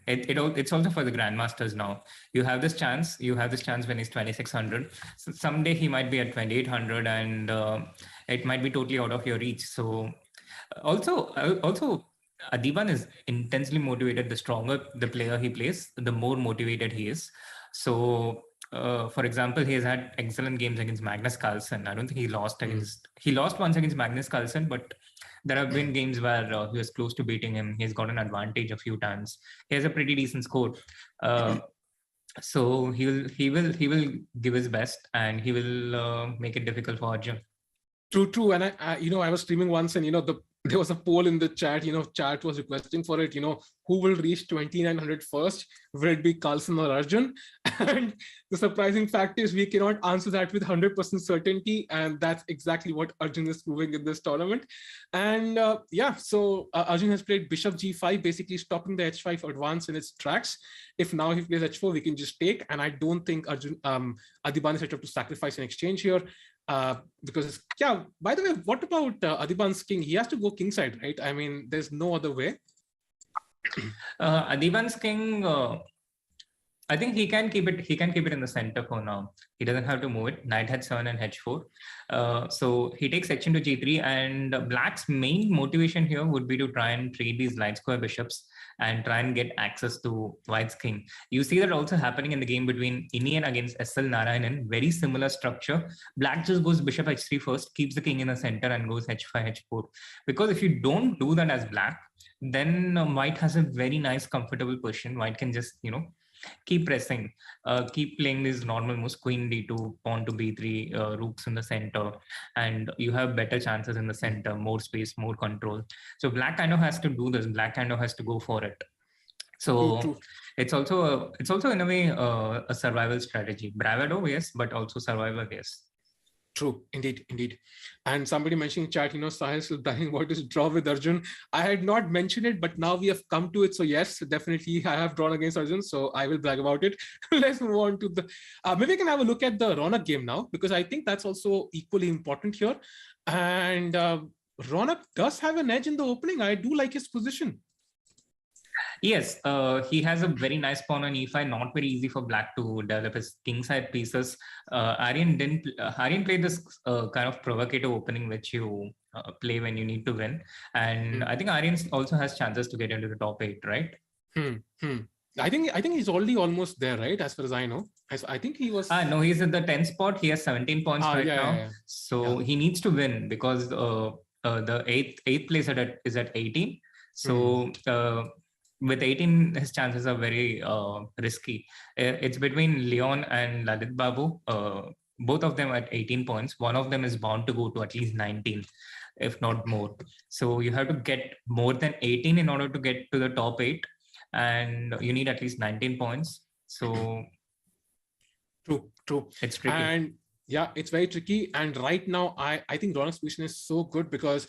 Speaker 8: it's also for the grandmasters now. You have this chance when he's 2,600. So someday he might be at 2,800, and it might be totally out of your reach. So also Adiban is intensely motivated. The stronger the player he plays, the more motivated he is. So for example, he has had excellent games against Magnus Carlsen. I don't think he lost he lost once against Magnus Carlsen, but there have been games where he was close to beating him. He's got an advantage a few times. He has a pretty decent score. So he will give his best, and he will make it difficult for Arjun.
Speaker 7: True. And I was streaming once, and there was a poll in the chat. Chat was requesting for it. Who will reach 2,900 first? Will it be Carlsen or Arjun? And the surprising fact is we cannot answer that with 100% certainty, and that's exactly what Arjun is proving in this tournament. And so Arjun has played Bishop G5, basically stopping the H5 advance in its tracks. If now he plays H4, we can just take. And I don't think Adiban is set up to sacrifice an exchange here. Because by the way, what about Adiban's king? He has to go kingside, right? I mean, there's no other way.
Speaker 8: Adiban's king, I think he can keep it in the center for now. He doesn't have to move it. Knight h7 and h4. So he takes section to g3, and Black's main motivation here would be to try and trade these light square bishops and try and get access to White's king. You see that also happening in the game between Inian against SL Narayanan. Very similar structure. Black just goes bishop h3 first, keeps the king in the center, and goes h5, h4. Because if you don't do that as Black, then White has a very nice, comfortable position. White can just, keep pressing, keep playing these normal moves, queen d2, pawn to b3, rooks in the center, and you have better chances in the center, more space, more control. So Black kind of has to do this. Black kind of has to go for it. So
Speaker 7: True.
Speaker 8: It's also in a way a survival strategy. Bravado, yes, but also survival, yes.
Speaker 7: True, indeed. And somebody mentioning in chat, Sahil is dying about his draw with Arjun. I had not mentioned it, but now we have come to it. So yes, definitely I have drawn against Arjun, so I will brag about it. Let's move on to the, maybe we can have a look at the Ronak game now, because I think that's also equally important here. And Ronak does have an edge in the opening. I do like his position.
Speaker 8: Yes, he has a very nice pawn on e5. Not very easy for Black to develop his kingside pieces. Aryan played this kind of provocative opening which you play when you need to win, and I think Aryan also has chances to get into the top 8, right?
Speaker 7: I think he's already almost there, right? As far as I know, I think he was.
Speaker 8: No, he's at the 10th spot. He has 17 points now.
Speaker 7: Yeah.
Speaker 8: So he needs to win, because the eighth place is at 18. So with 18, his chances are very risky. It's between Leon and Lalit Babu. Both of them at 18 points. One of them is bound to go to at least 19, if not more. So you have to get more than 18 in order to get to the top 8. And you need at least 19 points. So
Speaker 7: True.
Speaker 8: It's tricky.
Speaker 7: And yeah, it's very tricky. And right now, I think Ronak's position is so good because,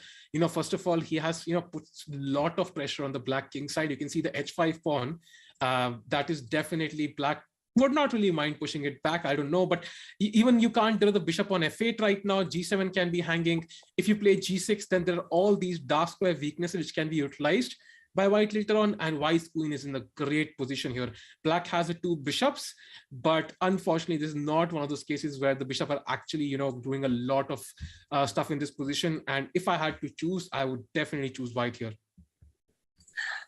Speaker 7: first of all, he has, put a lot of pressure on the Black king side. You can see the h5 pawn. That is definitely Black would not really mind pushing it back. I don't know, but even you can't draw the bishop on f8 right now. G7 can be hanging. If you play g6, then there are all these dark square weaknesses which can be utilized by White later on, and White's queen is in a great position here. Black has the 2 bishops, but unfortunately, this is not one of those cases where the bishop are actually, doing a lot of stuff in this position. And if I had to choose, I would definitely choose White here.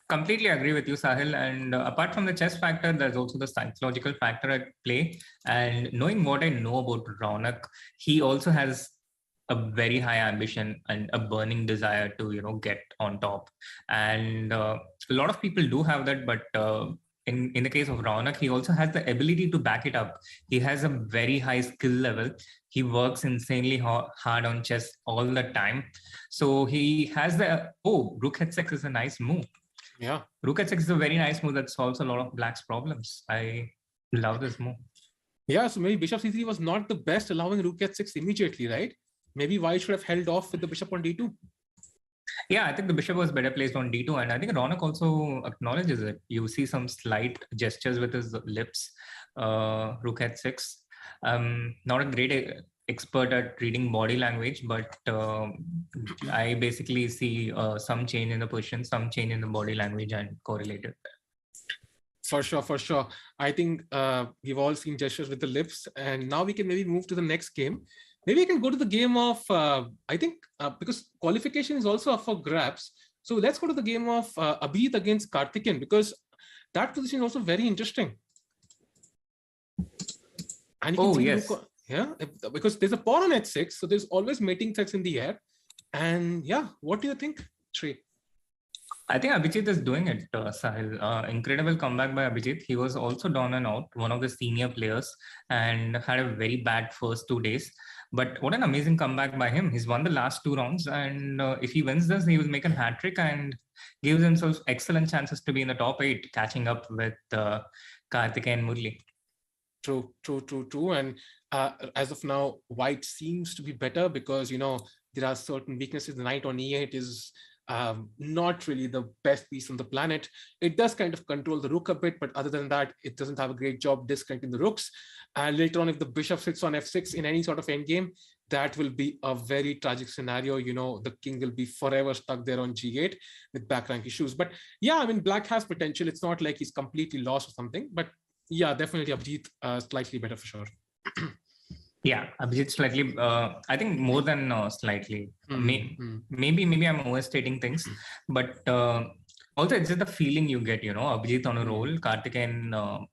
Speaker 8: Completely agree with you, Sahil. And apart from the chess factor, there's also the psychological factor at play. And knowing what I know about Raunak, he also has a very high ambition and a burning desire to, get on top. And a lot of people do have that, but in the case of Raunak, he also has the ability to back it up. He has a very high skill level. He works insanely hard on chess all the time. So he has Rook h6 is a nice move.
Speaker 7: Yeah.
Speaker 8: Rook h6 is a very nice move that solves a lot of black's problems. I love this move.
Speaker 7: Yeah, so maybe bishop c3 was not the best, allowing rook h6 immediately, right? Maybe White should have held off with the bishop on d2.
Speaker 8: Yeah, I think the bishop was better placed on d2, and I think Raunak also acknowledges it. You see some slight gestures with his lips. Rook h6. Not a great expert at reading body language, but I basically see some change in the position, some change in the body language, and correlated.
Speaker 7: For sure. I think we've all seen gestures with the lips, and now we can maybe move to the next game. Maybe we can go to the game of, I think, because qualification is also up for grabs. So let's go to the game of Abhijit against Karthikeyan, because that position is also very interesting. And you can see
Speaker 8: yes.
Speaker 7: Yeah, because there's a pawn on h6, so there's always mating threats in the air. And yeah, what do you think, Sri?
Speaker 8: I think Abhijit is doing it, Sahil. Incredible comeback by Abhijit. He was also down and out, one of the senior players, and had a very bad first 2 days. But what an amazing comeback by him. He's won the last 2 rounds, and if he wins this, he will make a hat-trick and gives himself excellent chances to be in the top 8, catching up with Karthikeyan and Murli.
Speaker 7: True. And as of now, White seems to be better because, there are certain weaknesses. The knight on e8 is not really the best piece on the planet. It does kind of control the rook a bit, but other than that, it doesn't have a great job disconnecting the rooks. And later on, if the bishop sits on f6 in any sort of endgame, that will be a very tragic scenario. The king will be forever stuck there on g8 with back rank issues. But yeah, I mean, black has potential. It's not like he's completely lost or something, but yeah, definitely Abhijit slightly better for sure.
Speaker 8: Yeah, Abhijit slightly, I think more than slightly. Maybe I'm overstating things, but also it's just the feeling you get, Abhijit on a roll, Karthikeyan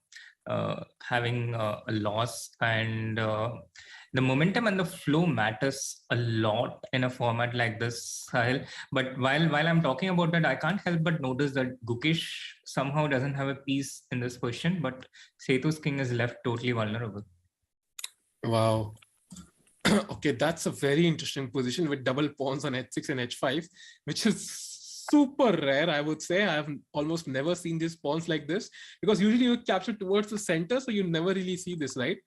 Speaker 8: having a loss, and the momentum and the flow matters a lot in a format like this, Sahil. But while I'm talking about that, I can't help but notice that Gukesh somehow doesn't have a piece in this position, but Setu's king is left totally vulnerable.
Speaker 7: Wow. Okay, that's a very interesting position with double pawns on h6 and h5, which is super rare, I would say. I've almost never seen these pawns like this, because usually you capture towards the center, so you never really see this, right?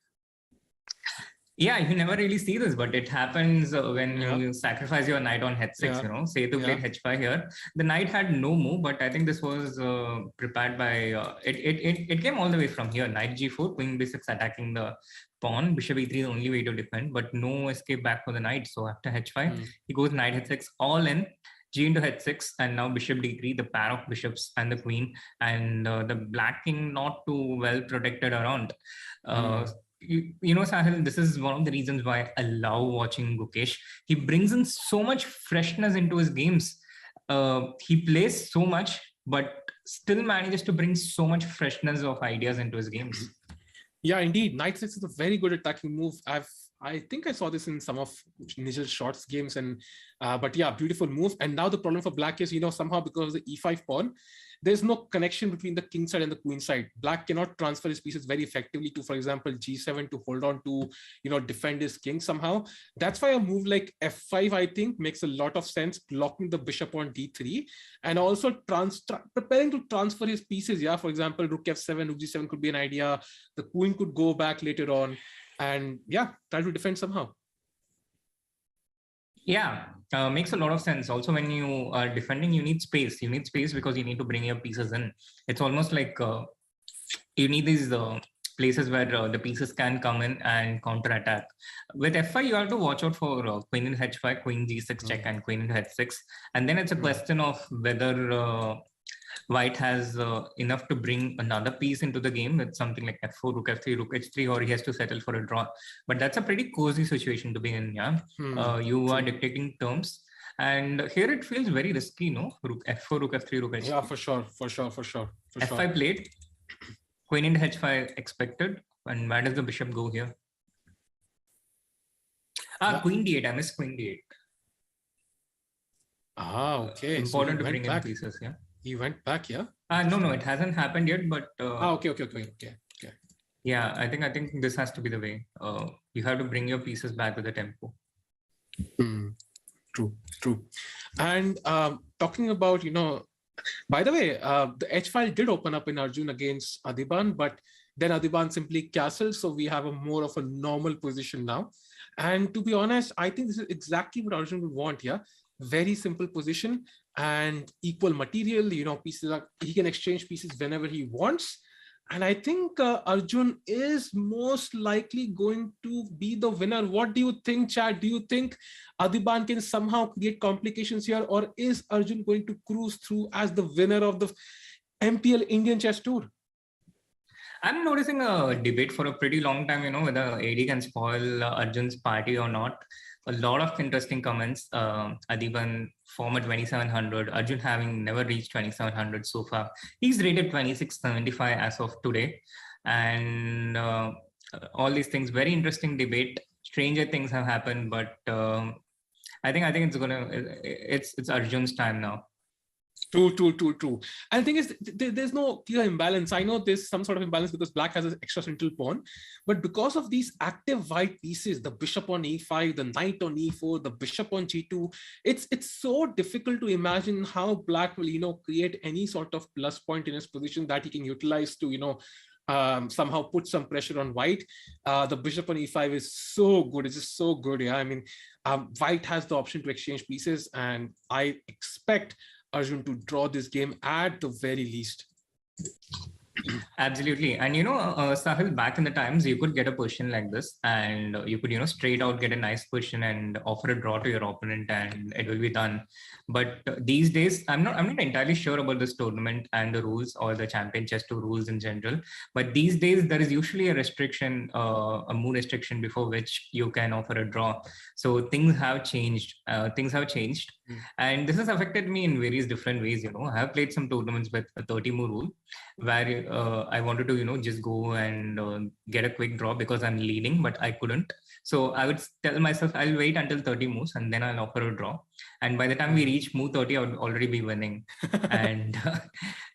Speaker 8: Yeah, you never really see this, but it happens when you sacrifice your knight on h6, Setu played h5 here. The knight had no move, but I think this was prepared by, it came all the way from here. Knight g4, queen b6 attacking the pawn, bishop e3 is the only way to defend, but no escape back for the knight. So after h5, he goes knight h6, all in, g into h6, and now bishop d3, the pair of bishops and the queen, and the black king not too well protected around. Sahil, this is one of the reasons why I love watching Gukesh. He brings in so much freshness into his games. He plays so much, but still manages to bring so much freshness of ideas into his games.
Speaker 7: Yeah, indeed. Knight 6 is a very good attacking move. I think I saw this in some of Nigel Short's games, and but yeah, beautiful move. And now the problem for black is, somehow because of the e5 pawn, there's no connection between the king side and the queen side. Black cannot transfer his pieces very effectively to, for example, g7 to hold on to, defend his king somehow. That's why a move like f5, I think, makes a lot of sense, blocking the bishop on d3, and also preparing to transfer his pieces. Yeah, for example, rook f7, rook g7 could be an idea. The queen could go back later on, and yeah, try to defend somehow.
Speaker 8: Yeah, makes a lot of sense. Also, when you are defending, you need space. You need space because you need to bring your pieces in. It's almost like you need these places where the pieces can come in and counterattack. With f5, you have to watch out for queen in h5, queen g6 check, and queen in h6. And then it's a question of whether White has enough to bring another piece into the game with something like f4, rook f3, rook h3, or he has to settle for a draw. But that's a pretty cozy situation to be in, yeah? You are dictating terms. And here it feels very risky, no? Rook F4, Rook F3, Rook H3.
Speaker 7: Yeah, for sure.
Speaker 8: F5 played, Queen into H5 expected. And where does the bishop go here? Queen D8. I missed Queen D8.
Speaker 7: Okay.
Speaker 8: Important to bring in pieces, yeah.
Speaker 7: He went back, yeah?
Speaker 8: No, it hasn't happened yet, but
Speaker 7: Okay.
Speaker 8: yeah, I think this has to be the way. You have to bring your pieces back to the tempo.
Speaker 7: True. And talking about, by the way, the H file did open up in Arjun against Adiban, but then Adiban simply castled, so we have a more of a normal position now. And to be honest, I think this is exactly what Arjun would want here. Very simple position and equal material, pieces he can exchange pieces whenever he wants. And I think Arjun is most likely going to be the winner. What do you think, Chad? Do you think Adiban can somehow create complications here, or is Arjun going to cruise through as the winner of the MPL Indian Chess Tour?
Speaker 8: I'm noticing a debate for a pretty long time, whether AD can spoil Arjun's party or not. A lot of interesting comments. Adiban former 2700, Arjun having never reached 2700 so far. He's rated 2675 as of today. And all these things, very interesting debate. Stranger things have happened, but I think it's Arjun's time now.
Speaker 7: True. And the thing is, there's no clear imbalance. I know there's some sort of imbalance because black has an extra central pawn, but because of these active white pieces, the bishop on e5, the knight on e4, the bishop on g2, it's so difficult to imagine how black will, create any sort of plus point in his position that he can utilize to, somehow put some pressure on white. The bishop on e5 is so good. It's just so good. Yeah, I mean, white has the option to exchange pieces, and I expect Arjun to draw this game at the very least.
Speaker 8: Absolutely. And Sahil, back in the times, you could get a position like this, and you could, straight out get a nice position and offer a draw to your opponent, and it will be done. But these days, I'm not entirely sure about this tournament and the rules or the Champion Chess Tour rules in general. But these days, there is usually a restriction, a move restriction before which you can offer a draw. So things have changed. And this has affected me in various different ways. I have played some tournaments with a 30 move rule, where I wanted to, just go and get a quick draw because I'm leading, but I couldn't. So I would tell myself, I'll wait until 30 moves and then I'll offer a draw. And by the time we reach move 30, I would already be winning. And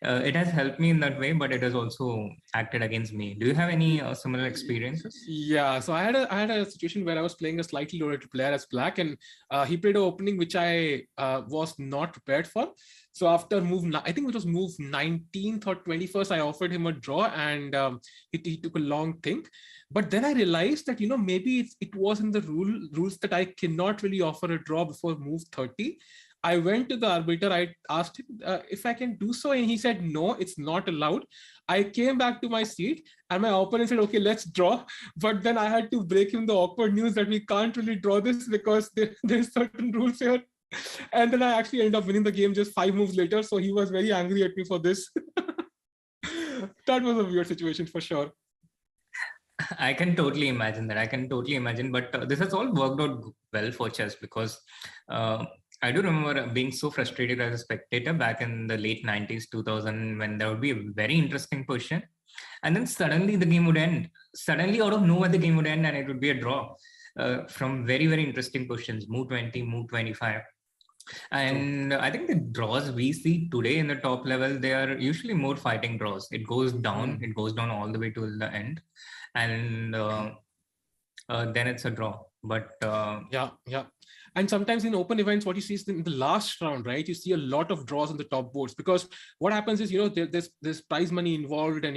Speaker 8: it has helped me in that way, but it has also acted against me. Do you have any similar experiences?
Speaker 7: Yeah, so I had a situation where I was playing a slightly low rated player as black, and he played an opening which I was not prepared for. So after I think it was move 19th or 21st, I offered him a draw, and he took a long think. But then I realized that, maybe it was in the rules that I cannot really offer a draw before move 30. I went to the arbiter, I asked him if I can do so, and he said, no, it's not allowed. I came back to my seat and my opponent said, okay, let's draw. But then I had to break him the awkward news that we can't really draw this because there's certain rules here. And then I actually ended up winning the game just 5 moves later. So he was very angry at me for this. That was a weird situation for sure.
Speaker 8: I can totally imagine that. But this has all worked out well for chess because I do remember being so frustrated as a spectator back in the late 90s, 2000, when there would be a very interesting position. And then suddenly the game would end. Suddenly out of nowhere, the game would end and it would be a draw from very, very interesting positions, move 20, move 25. And I think the draws we see today in the top level, they are usually more fighting draws. It goes down all the way to the end. And then it's a draw. But
Speaker 7: yeah. And sometimes in open events, what you see is in the last round, right? You see a lot of draws on the top boards because what happens is, there's prize money involved and,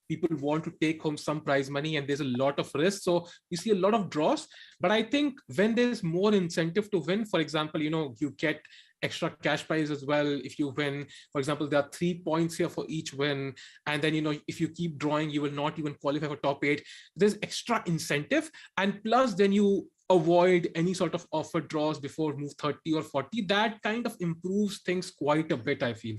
Speaker 7: people want to take home some prize money and there's a lot of risk. So you see a lot of draws. But I think when there's more incentive to win, for example, you get extra cash prize as well if you win. For example, there are 3 points here for each win. And then, if you keep drawing, you will not even qualify for top 8. There's extra incentive. And plus, then you avoid any sort of offer draws before move 30 or 40. That kind of improves things quite a bit, I feel.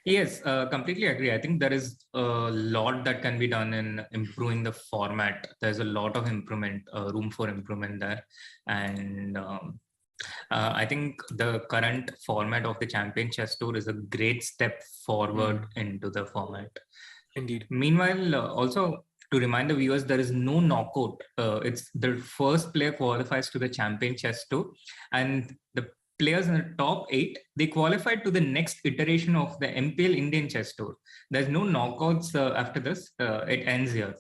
Speaker 8: Yes, completely agree. I think there is a lot that can be done in improving the format. There's a lot of room for improvement there. And I think the current format of the Champion Chess Tour is a great step forward into the format.
Speaker 7: Indeed.
Speaker 8: Meanwhile, also to remind the viewers, there is no knockout. It's the first player qualifies to the Champion Chess Tour, and the players in the top 8, they qualified to the next iteration of the MPL Indian Chess Tour. There's no knockouts after this. It ends here.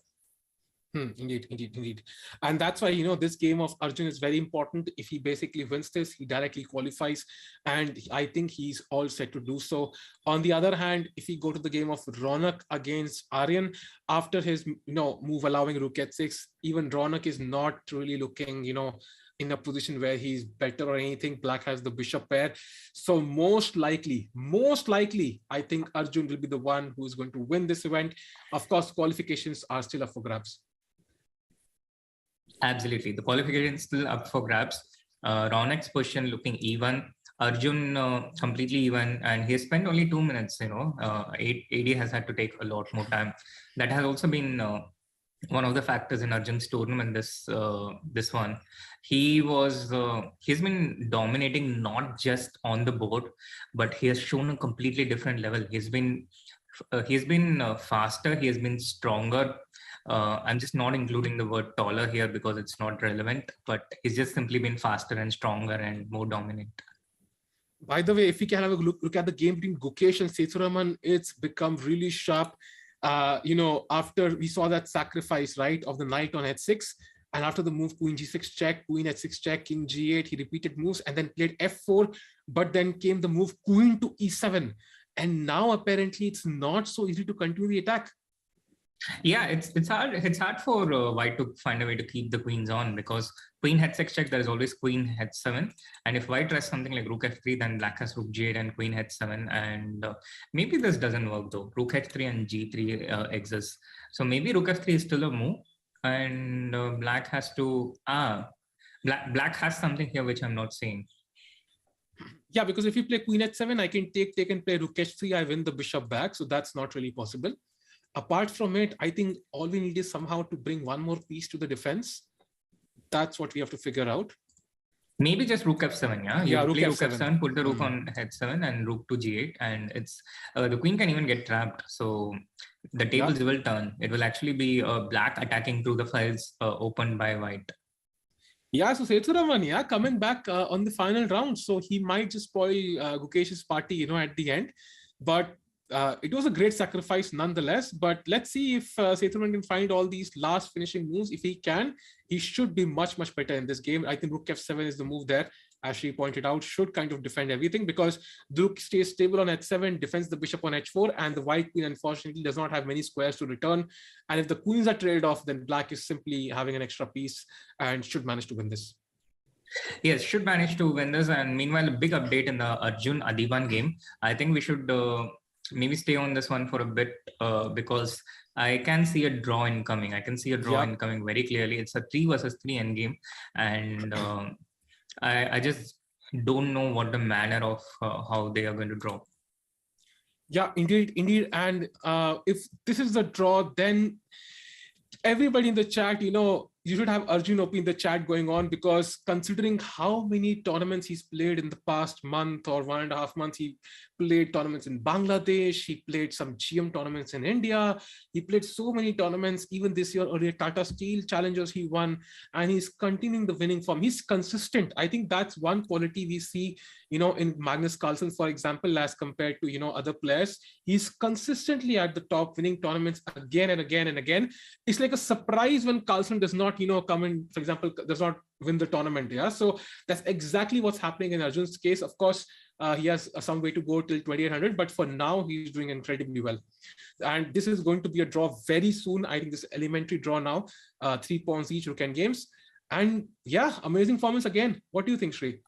Speaker 7: Indeed. And that's why, this game of Arjun is very important. If he basically wins this, he directly qualifies. And I think he's all set to do so. On the other hand, if we go to the game of Ronak against Aryan, after his, move allowing rook h6, even Ronak is not really looking, in a position where he's better or anything. Black has the bishop pair. So most likely, I think Arjun will be the one who's going to win this event. Of course, qualifications are still up for grabs.
Speaker 8: Absolutely. The qualification is still up for grabs. Ronak's position looking even. Arjun completely even, and he spent only 2 minutes, AD has had to take a lot more time. That has also been one of the factors in Arjun's tournament this one. He's been dominating not just on the board, but he has shown a completely different level. He's been faster, he has been stronger. I'm just not including the word taller here because it's not relevant, but he's just simply been faster and stronger and more dominant.
Speaker 7: By the way, if we can have a look at the game between Gukesh and Sethuraman, it's become really sharp. After we saw that sacrifice, right, of the knight on h6, and after the move queen g6 check, queen h6 check, king g8, he repeated moves and then played f4, but then came the move queen to e7. And now apparently it's not so easy to continue the attack.
Speaker 8: Yeah, it's hard for white to find a way to keep the queens on, because queen h6 check, there is always queen h7, and if white tries something like rook f3, then black has rook g8 and queen h7, and maybe this doesn't work though. Rook h3 and g3 exists, so maybe rook f3 is still a move, and black has to black has something here which I'm not seeing.
Speaker 7: Yeah, because if you play queen h7, I can take and play rook h3, I win the bishop back, so that's not really possible. Apart from it, I think all we need is somehow to bring one more piece to the defense. That's what we have to figure out.
Speaker 8: Maybe just rook f7, yeah? You
Speaker 7: rook
Speaker 8: play
Speaker 7: f7.
Speaker 8: rook f7, put the rook on h7 and rook to g8, and it's the queen can even get trapped. So the tables will turn. It will actually be black attacking through the files opened by white.
Speaker 7: Yeah, so Sethuraman, coming back on the final round. So he might just spoil Gukesh's party, at the end. But it was a great sacrifice nonetheless, but let's see if Sethuraman can find all these last finishing moves. If he can, he should be much better in this game. I think rook f7 is the move there, as she pointed out, should kind of defend everything, because the rook stays stable on h7, defends the bishop on h4, and the white queen unfortunately does not have many squares to return. And if the queens are traded off, then black is simply having an extra piece and should manage to win this.
Speaker 8: Yes, should manage to win this. And meanwhile, a big update in the Arjun Adiban game. I think we should maybe stay on this one for a bit, because I can see a draw incoming. I can see a draw incoming very clearly. It's a 3 versus 3 endgame, and I just don't know what the manner of how they are going to draw.
Speaker 7: Yeah, indeed. And if this is the draw, then everybody in the chat, you should have Arjun OP in the chat going on, because considering how many tournaments he's played in the past month or 1.5 months, he played tournaments in Bangladesh, he played some GM tournaments in India, he played so many tournaments, even this year, earlier Tata Steel Challengers he won, and he's continuing the winning form. He's consistent. I think that's one quality we see, in Magnus Carlsen, for example, as compared to, other players. He's consistently at the top, winning tournaments again and again and again. It's like a surprise when Carlsen does not, come in, for example, does not win the tournament. Yeah, so that's exactly what's happening in Arjun's case. Of course, he has some way to go till 2800, but for now he's doing incredibly well. And this is going to be a draw very soon. I think this elementary draw now, 3 pawns each, rook and games. And yeah, amazing performance again. What do you think, Sri?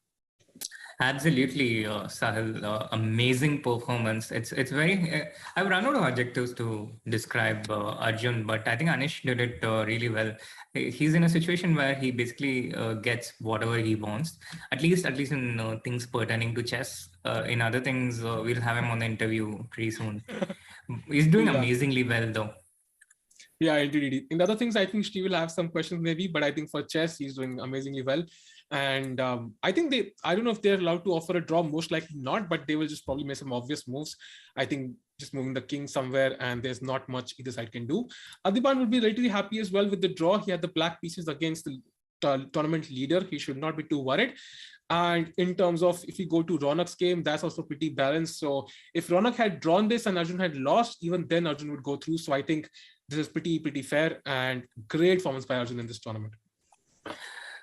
Speaker 8: Absolutely, Sahil, amazing performance. It's very, I've run out of adjectives to describe Arjun, but I think Anish did it really well. He's in a situation where he basically gets whatever he wants, at least in things pertaining to chess. In other things, we'll have him on the interview pretty soon. He's doing amazingly well though.
Speaker 7: Yeah, indeed. In other things, I think she will have some questions maybe, but I think for chess, he's doing amazingly well. And I think I don't know if they're allowed to offer a draw, most likely not, but they will just probably make some obvious moves. I think just moving the king somewhere, and there's not much either side can do. Adiban would be relatively happy as well with the draw. He had the black pieces against the tournament leader. He should not be too worried. And in terms of if you go to Ronak's game, that's also pretty balanced. So if Ronak had drawn this and Arjun had lost, even then Arjun would go through. So I think this is pretty fair and great performance by Arjun in this tournament.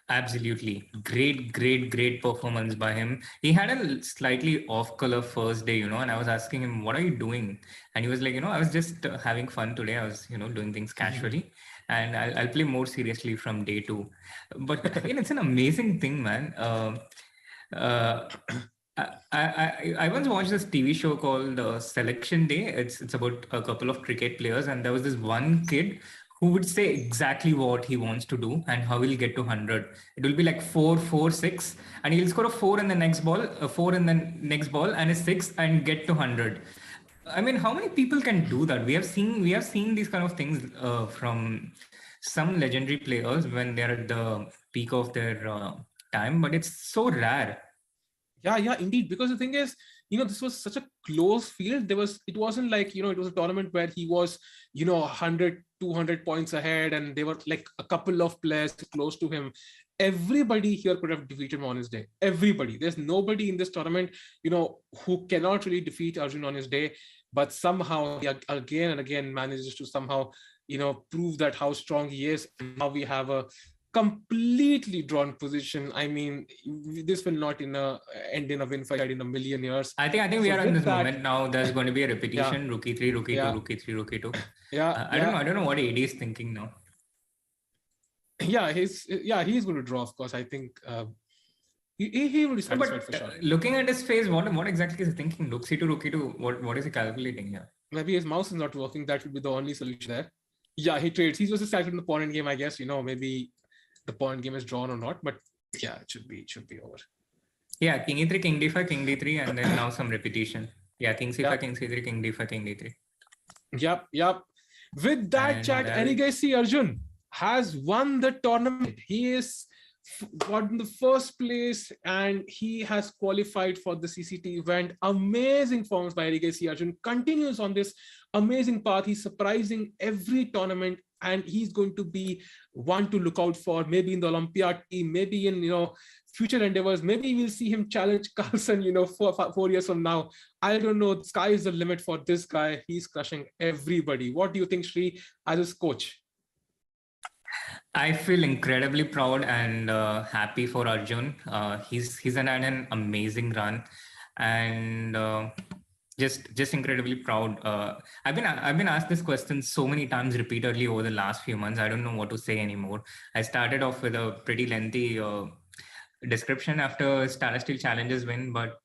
Speaker 8: Absolutely. Great performance by him. He had a slightly off color first day, and I was asking him, what are you doing? And he was like, I was just having fun today. I was, doing things casually, and I'll play more seriously from day 2. But again, it's an amazing thing, man. I once watched this TV show called Selection Day. It's about a couple of cricket players, and there was this one kid who would say exactly what he wants to do and how he'll get to 100. It will be like 4, 4, 6, and he'll score a 4 in the next ball, a 4 in the next ball, and a 6 and get to 100. I mean, how many people can do that? We have seen these kind of things from some legendary players when they're at the peak of their time, but it's so rare.
Speaker 7: Yeah, indeed. Because the thing is, this was such a close field. It wasn't like, it was a tournament where he was, 100, 200 points ahead, and there were like a couple of players close to him. Everybody here could have defeated him on his day. Everybody. There's nobody in this tournament, who cannot really defeat Arjun on his day, but somehow he again and again manages to somehow, prove that how strong he is. And now we have a completely drawn position. I mean, this will not end in a win fight in a million years.
Speaker 8: I think we are in this moment now. There's going to be a repetition. Yeah. Rookie 3, Rookie 2, Rookie 3, Rookie 2.
Speaker 7: Yeah.
Speaker 8: I don't know what AD is thinking now.
Speaker 7: Yeah, he's going to draw, of course. I think he will be satisfied for sure.
Speaker 8: Looking at his face, what exactly is he thinking? Rook C2, Rookie 2. What is he calculating here?
Speaker 7: Maybe his mouse is not working. That will be the only solution there. Yeah, he trades. He's just calculating the pawn end game, I guess. Maybe the point game is drawn or not, but yeah, it should be over.
Speaker 8: Yeah, King E3, King D5, King D3, and then now some repetition. Yeah, King C5, King C3, King D5, King D3.
Speaker 7: Yep. With that, chat, Erigesi Arjun has won the tournament. He is got in the first place and he has qualified for the CCT event. Amazing performance by Erigesi Arjun. Continues on this amazing path. He's surprising every tournament, and he's going to be one to look out for, maybe in the Olympiad team, maybe in future endeavors. Maybe we'll see him challenge Carlsen 4 years from now. I don't know. The sky is the limit for this guy. He's crushing everybody. What do you think, Sri, as his coach?
Speaker 8: I feel incredibly proud and happy for Arjun. He's had an amazing run, and just incredibly proud. I've been asked this question so many times repeatedly over the last few months. I don't know what to say anymore. I started off with a pretty lengthy description after Stainless Steel Challenges win, but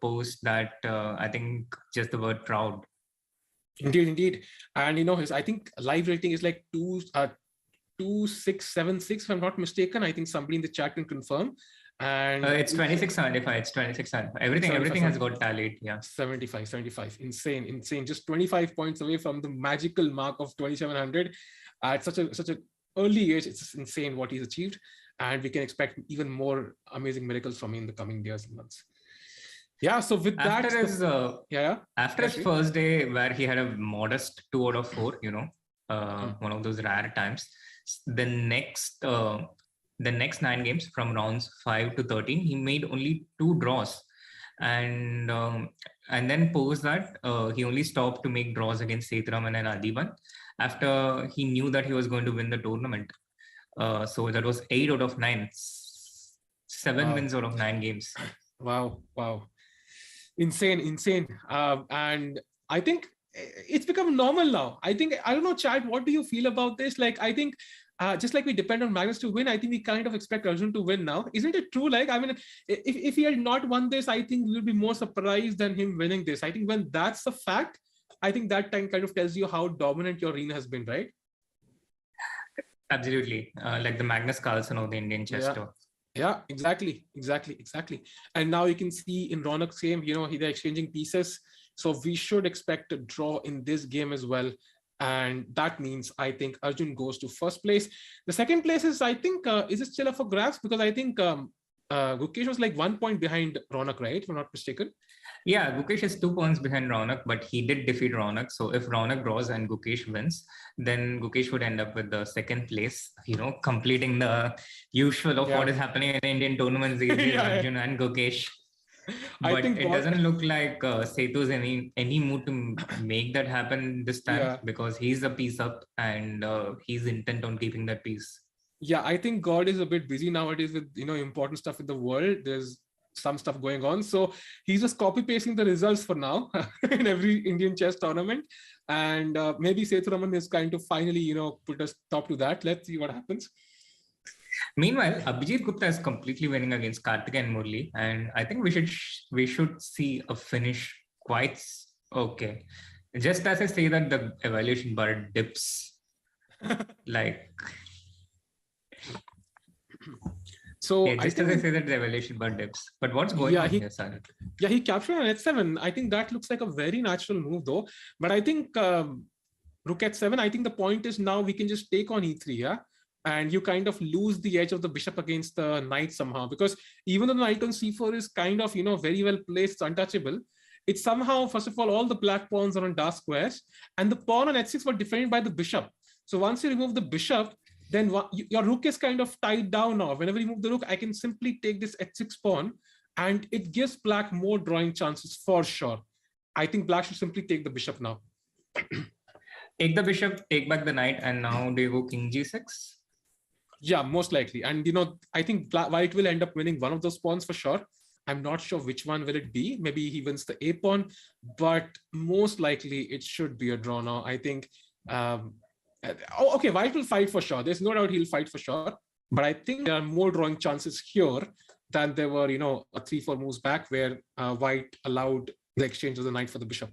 Speaker 8: post that, I think just the word proud.
Speaker 7: Indeed. And his, I think, live rating is like 2676, if I'm not mistaken. I think somebody in the chat can confirm. And
Speaker 8: it's 2675. It's 2675. Everything has got tallied. Yeah.
Speaker 7: 75. Insane. Just 25 points away from the magical mark of 2700 at such a early age. It's insane what he's achieved, and we can expect even more amazing miracles from him in the coming years and months. Yeah. So with that,
Speaker 8: after his first day where he had a modest 2 out of 4, one of those rare times. The next 9 games from rounds 5 to 13, he made only 2 draws, and then post that he only stopped to make draws against Sethraman and Adiban after he knew that he was going to win the tournament. So that was 8 out of 9, 7 wins out of 9 games.
Speaker 7: Wow, insane. And I think it's become normal now. I don't know, Chad, what do you feel about this? Like, I think just like we depend on Magnus to win, I think we kind of expect Arjun to win now. Isn't it true? Like, I mean, if he had not won this, I think we'll be more surprised than him winning this. I think when that's a fact, I think that time kind of tells you how dominant your arena has been, right?
Speaker 8: Absolutely. Like the Magnus Carlsen of the Indian chess tour.
Speaker 7: Yeah, exactly. And now you can see in Ronak's game, they're exchanging pieces. So we should expect a draw in this game as well. And that means I think Arjun goes to first place. The second place is, I think, is it still up for grabs? Because I think Gukesh was like 1 point behind Ronak, right? If I'm not mistaken.
Speaker 8: Yeah, Gukesh is 2 points behind Ronak, but he did defeat Ronak. So if Ronak draws and Gukesh wins, then Gukesh would end up with the second place, completing the usual of what is happening in Indian tournaments these days, Arjun and Gukesh. But it doesn't look like Setu's any mood to make that happen this time, because he's a piece up and he's intent on keeping that piece.
Speaker 7: Yeah, I think God is a bit busy nowadays with important stuff in the world. There's some stuff going on, so he's just copy pasting the results for now in every Indian chess tournament, and maybe Sethuraman is kind of finally put a stop to that. Let's see what happens.
Speaker 8: Meanwhile, Abhijit Gupta is completely winning against Karthik and Murli, and I think we should see a finish quite okay. Just as I say that, the evaluation bar dips like.
Speaker 7: So
Speaker 8: I say that the evaluation bar dips. But what's going on here, Sahil?
Speaker 7: Yeah, he captured on h7. I think that looks like a very natural move though. But I think rook h7, I think the point is now we can just take on e3, yeah? And you kind of lose the edge of the bishop against the knight somehow. Because even though the knight on c4 is kind of, very well placed, it's untouchable, it's somehow, first of all the black pawns are on dark squares. And the pawn on h6 were defended by the bishop. So once you remove the bishop, then your rook is kind of tied down now. Whenever you move the rook, I can simply take this h6 pawn, and it gives black more drawing chances for sure. I think black should simply take the bishop now.
Speaker 8: Take the bishop, take back the knight, and now do you go king g6?
Speaker 7: Yeah, most likely. And I think white will end up winning one of those pawns for sure. I'm not sure which one will it be. Maybe he wins the a pawn, but most likely it should be a draw now. I think. Okay, white will fight for sure. There's no doubt he'll fight for sure. But I think there are more drawing chances here than there were, 3-4 moves back where white allowed the exchange of the knight for the bishop.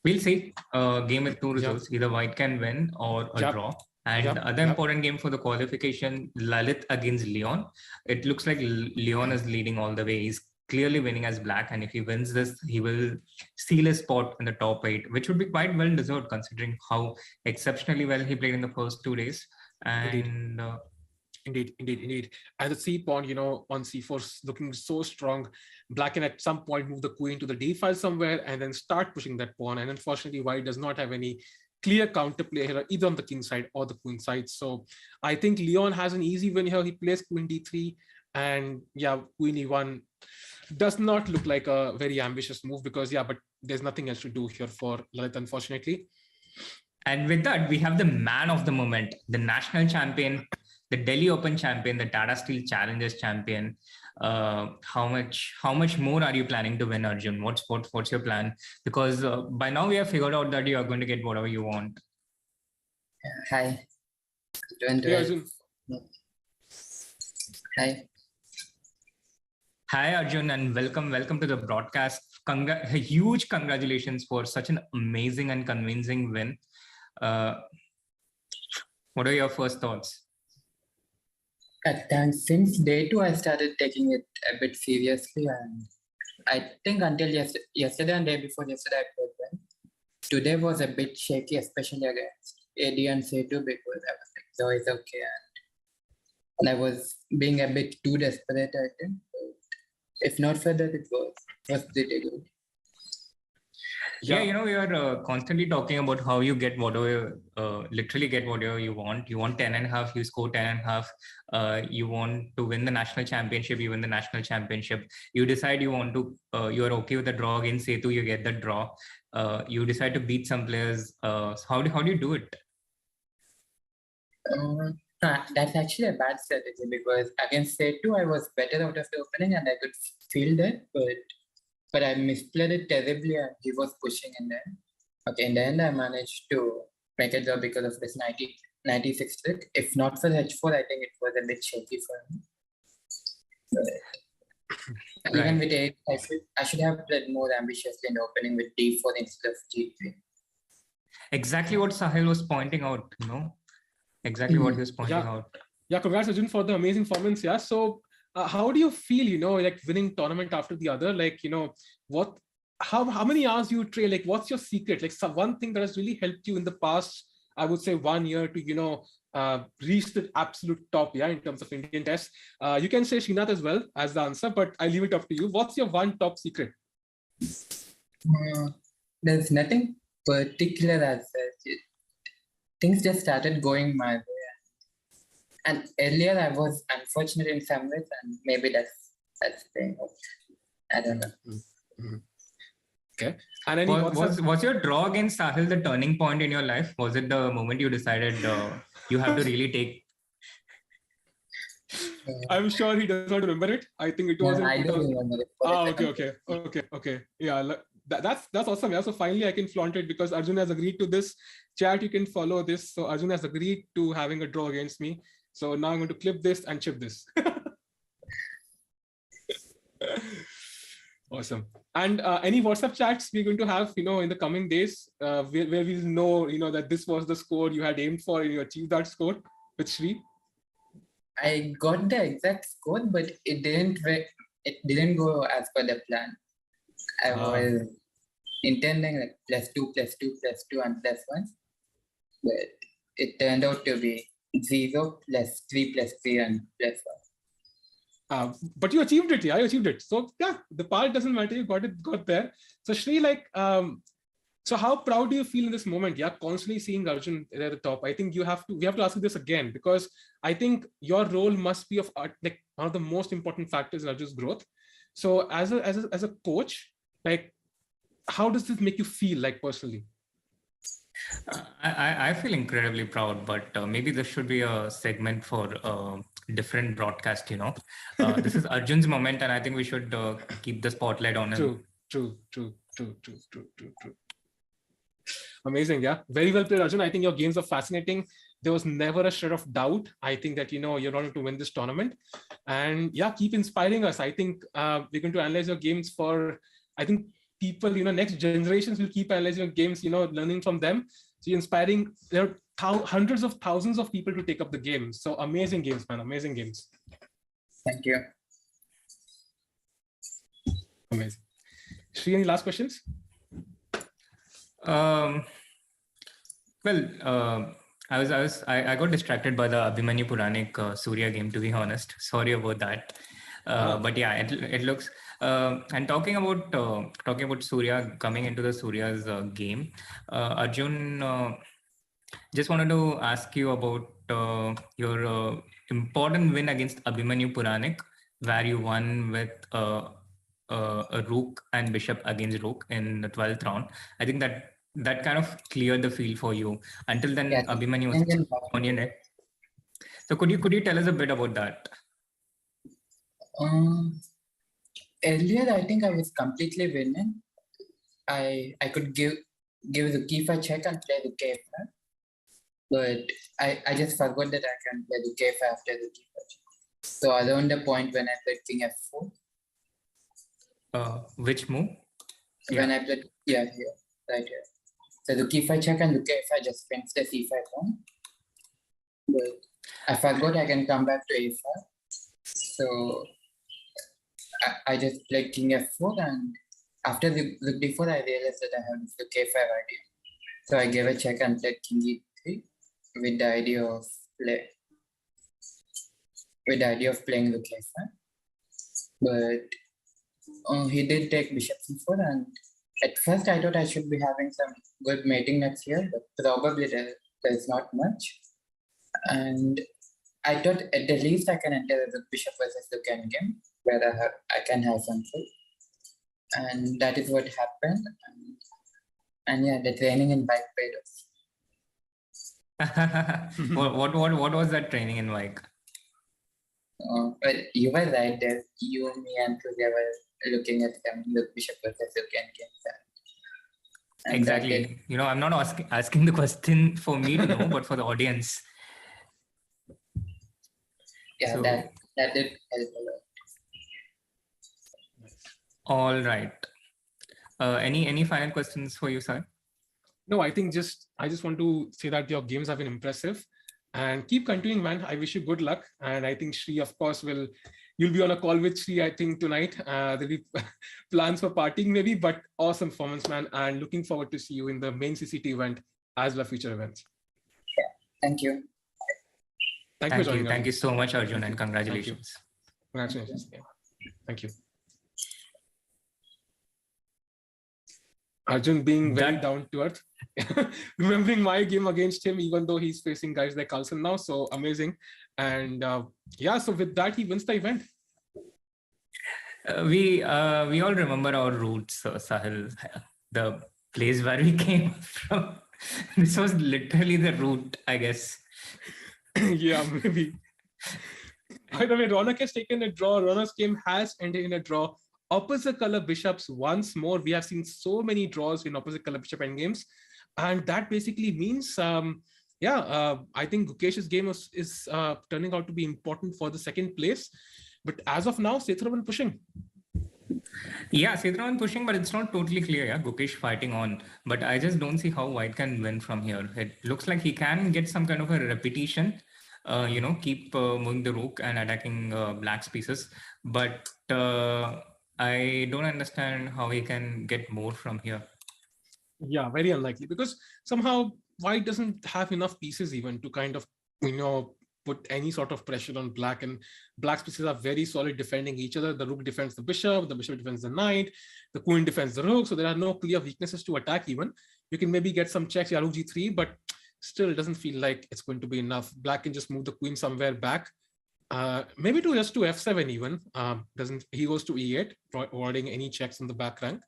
Speaker 8: We'll see. Game with two results. Either white can win or a draw. And the other important game for the qualification, Lalit against Leon. It looks like Leon is leading all the way. He's clearly winning as black, and if he wins this, he will seal his spot in the top 8, which would be quite well deserved considering how exceptionally well he played in the first 2 days. And
Speaker 7: Indeed. And the c pawn, on c4 is looking so strong. Black can at some point move the queen to the d file somewhere and then start pushing that pawn. And unfortunately, white does not have any clear counterplay here, either on the king side or the queen side. So I think Leon has an easy win here. He plays queen d3, and queen e1 does not look like a very ambitious move because but there's nothing else to do here for Lalit, unfortunately.
Speaker 8: And with that, we have the man of the moment, the national champion, the Delhi Open champion, the Tata Steel Challengers champion. How much more are you planning to win, Arjun? What's your plan? Because by now we have figured out that you are going to get whatever you want.
Speaker 9: Hi.
Speaker 7: Hey, Arjun.
Speaker 9: Hi.
Speaker 8: Hi, Arjun, and welcome to the broadcast. Huge congratulations for such an amazing and convincing win. What are your first thoughts?
Speaker 9: Since day 2, I started taking it a bit seriously, and I think until yesterday and day before yesterday, I played well. Today was a bit shaky, especially against AD and C2, because I was like, so it's okay, and I was being a bit too desperate, I think. If not for that, it was pretty good.
Speaker 8: Yeah, we are constantly talking about how you get whatever, literally get whatever you want. You want 10.5, you score 10.5. You want to win the national championship, you win the national championship. You decide you want to, you're okay with the draw against Setu, you get the draw. You decide to beat some players. How do you do it?
Speaker 9: That's actually a bad strategy because against Setu, I was better out of the opening and I could feel that, but I misplayed it terribly and he was pushing in there. Okay, in the end, I managed to make a draw because of this 96 trick. If not for h4, I think it was a bit shaky for me. But even with 8, I should have played more ambitiously in the opening with d4 instead of g3.
Speaker 8: Exactly what Sahil was pointing out, Exactly what he was pointing out.
Speaker 7: Yeah, congrats, Arjun, for the amazing performance. Yeah, so how do you feel, like winning tournament after the other? Like, what how many hours you train? Like, what's your secret? Like, one thing that has really helped you in the past, I would say 1 year to, reach the absolute top, yeah, in terms of Indian tests. You can say Srinath as well as the answer, but I leave it up to you. What's your one top secret?
Speaker 9: There's nothing particular as such. Things just started going my way. And earlier I was unfortunate in some ways, and maybe that's paying off. I don't know.
Speaker 7: Okay. And any
Speaker 8: was your draw against Sahil the turning point in your life? Was it the moment you decided you have to really take?
Speaker 7: I'm sure he does not remember it. I think it was.
Speaker 9: No, I do remember it.
Speaker 7: Okay. Yeah, that's awesome. Yeah, so finally I can flaunt it because Arjun has agreed to this. Chat, you can follow this. So Arjun has agreed to having a draw against me. So now I'm going to clip this and chip this. Awesome. And any WhatsApp chats we're going to have, in the coming days, where we'll know, that this was the score you had aimed for and you achieved that score with Sri?
Speaker 9: I got the exact score, but it didn't go as per the plan. I was intending like +2, +2, +2, and +1, but it turned out to be 0, +3, +3, and +1.
Speaker 7: But you achieved it, yeah, you achieved it. So yeah, the part doesn't matter, you got there. So Sri, so how proud do you feel in this moment? Yeah, constantly seeing Arjun at the top. I think we have to ask you this again, because I think your role must be one of the most important factors in Arjun's growth. So as a coach, how does this make you feel personally?
Speaker 8: I feel incredibly proud, but maybe this should be a segment for different broadcast, This is Arjun's moment, and I think we should keep the spotlight on him.
Speaker 7: True. Amazing, yeah. Very well played, Arjun. I think your games are fascinating. There was never a shred of doubt. I think that, you're going to win this tournament. And yeah, keep inspiring us. I think we're going to analyze your games for, I think, people, next generations will keep analyzing your games, learning from them. So you're inspiring, there are hundreds of thousands of people to take up the game. So amazing games, man, amazing games.
Speaker 9: Thank you.
Speaker 7: Amazing. Shri, any last questions?
Speaker 8: I got distracted by the Abhimanyu Puranik Surya game, to be honest. Sorry about that. But yeah, it looks. And talking about Surya, coming into the Surya's game, Arjun, just wanted to ask you about your important win against Abhimanyu Puranik, where you won with a rook and bishop against rook in the 12th round. I think that kind of cleared the field for you. Until then, yeah, Abhimanyu was on your neck. So could you tell us a bit about that?
Speaker 9: Earlier, I think I was completely winning. I could give the keeper check and play the k5, but I just forgot that I can play the k5 after the keeper check. So around the point when I played king f4.
Speaker 8: Which move?
Speaker 9: When I played here, right here. So the k5 check and the k5 just finished the c5 pawn. But I forgot I can come back to a5. So I just played king f4, and after the rook d4, I realized that I have the k5 idea. So I gave a check and played king e3 with the idea of playing the k5. But he did take bishop c4, and at first I thought I should be having some good mating nets here, but probably there's not much. And I thought at the least I can enter the bishop versus the end game, where I can have something. And that is what happened. And yeah, the training in bike paid off.
Speaker 8: What was that training in bike?
Speaker 9: Well, you were right there. You, me, and Surya were looking at the bishop versus the end game.
Speaker 8: Exactly. I'm not asking the question for me to know, but for the audience.
Speaker 9: Yeah, so, that did help a lot.
Speaker 8: All right. Any final questions for you, sir?
Speaker 7: No, I think I just want to say that your games have been impressive, and keep continuing, man. I wish you good luck, and I think Sri, of course, will you'll be on a call with Sri, I think, tonight. There'll be plans for partying maybe, but awesome performance, man. And looking forward to see you in the main CCT event as well as future events.
Speaker 9: Thank you.
Speaker 7: Thank you for joining us.
Speaker 8: Thank you so much, Arjun, and congratulations.
Speaker 7: Congratulations. Yeah. Thank you. Arjun being very down to earth. Remembering my game against him, even though he's facing guys like Carlson now. So amazing. And yeah, so with that, he wins the event.
Speaker 8: We all remember our roots, Sahil, the place where we came from. This was literally the root, I guess.
Speaker 7: Yeah, maybe. By the way, Ronak has taken a draw. Ronak's game has ended in a draw. Opposite color bishops once more. We have seen so many draws in opposite color bishop endgames. And that basically means, I think Gukesh's game is turning out to be important for the second place. But as of now, Sethuraman pushing.
Speaker 8: Yeah, Sethuraman pushing, but it's not totally clear. Yeah, Gukesh fighting on. But I just don't see how White can win from here. It looks like he can get some kind of a repetition. Keep moving the rook and attacking Black's pieces. But I don't understand how he can get more from here.
Speaker 7: Yeah, very unlikely, because somehow White doesn't have enough pieces even to kind of, put any sort of pressure on Black, and Black's pieces are very solid defending each other. The rook defends the bishop defends the knight, the queen defends the rook. So there are no clear weaknesses to attack even. You can maybe get some checks, rook g3, but still it doesn't feel like it's going to be enough. Black can just move the queen somewhere back. Maybe just to f7 even. He goes to e8, avoiding any checks on the back rank.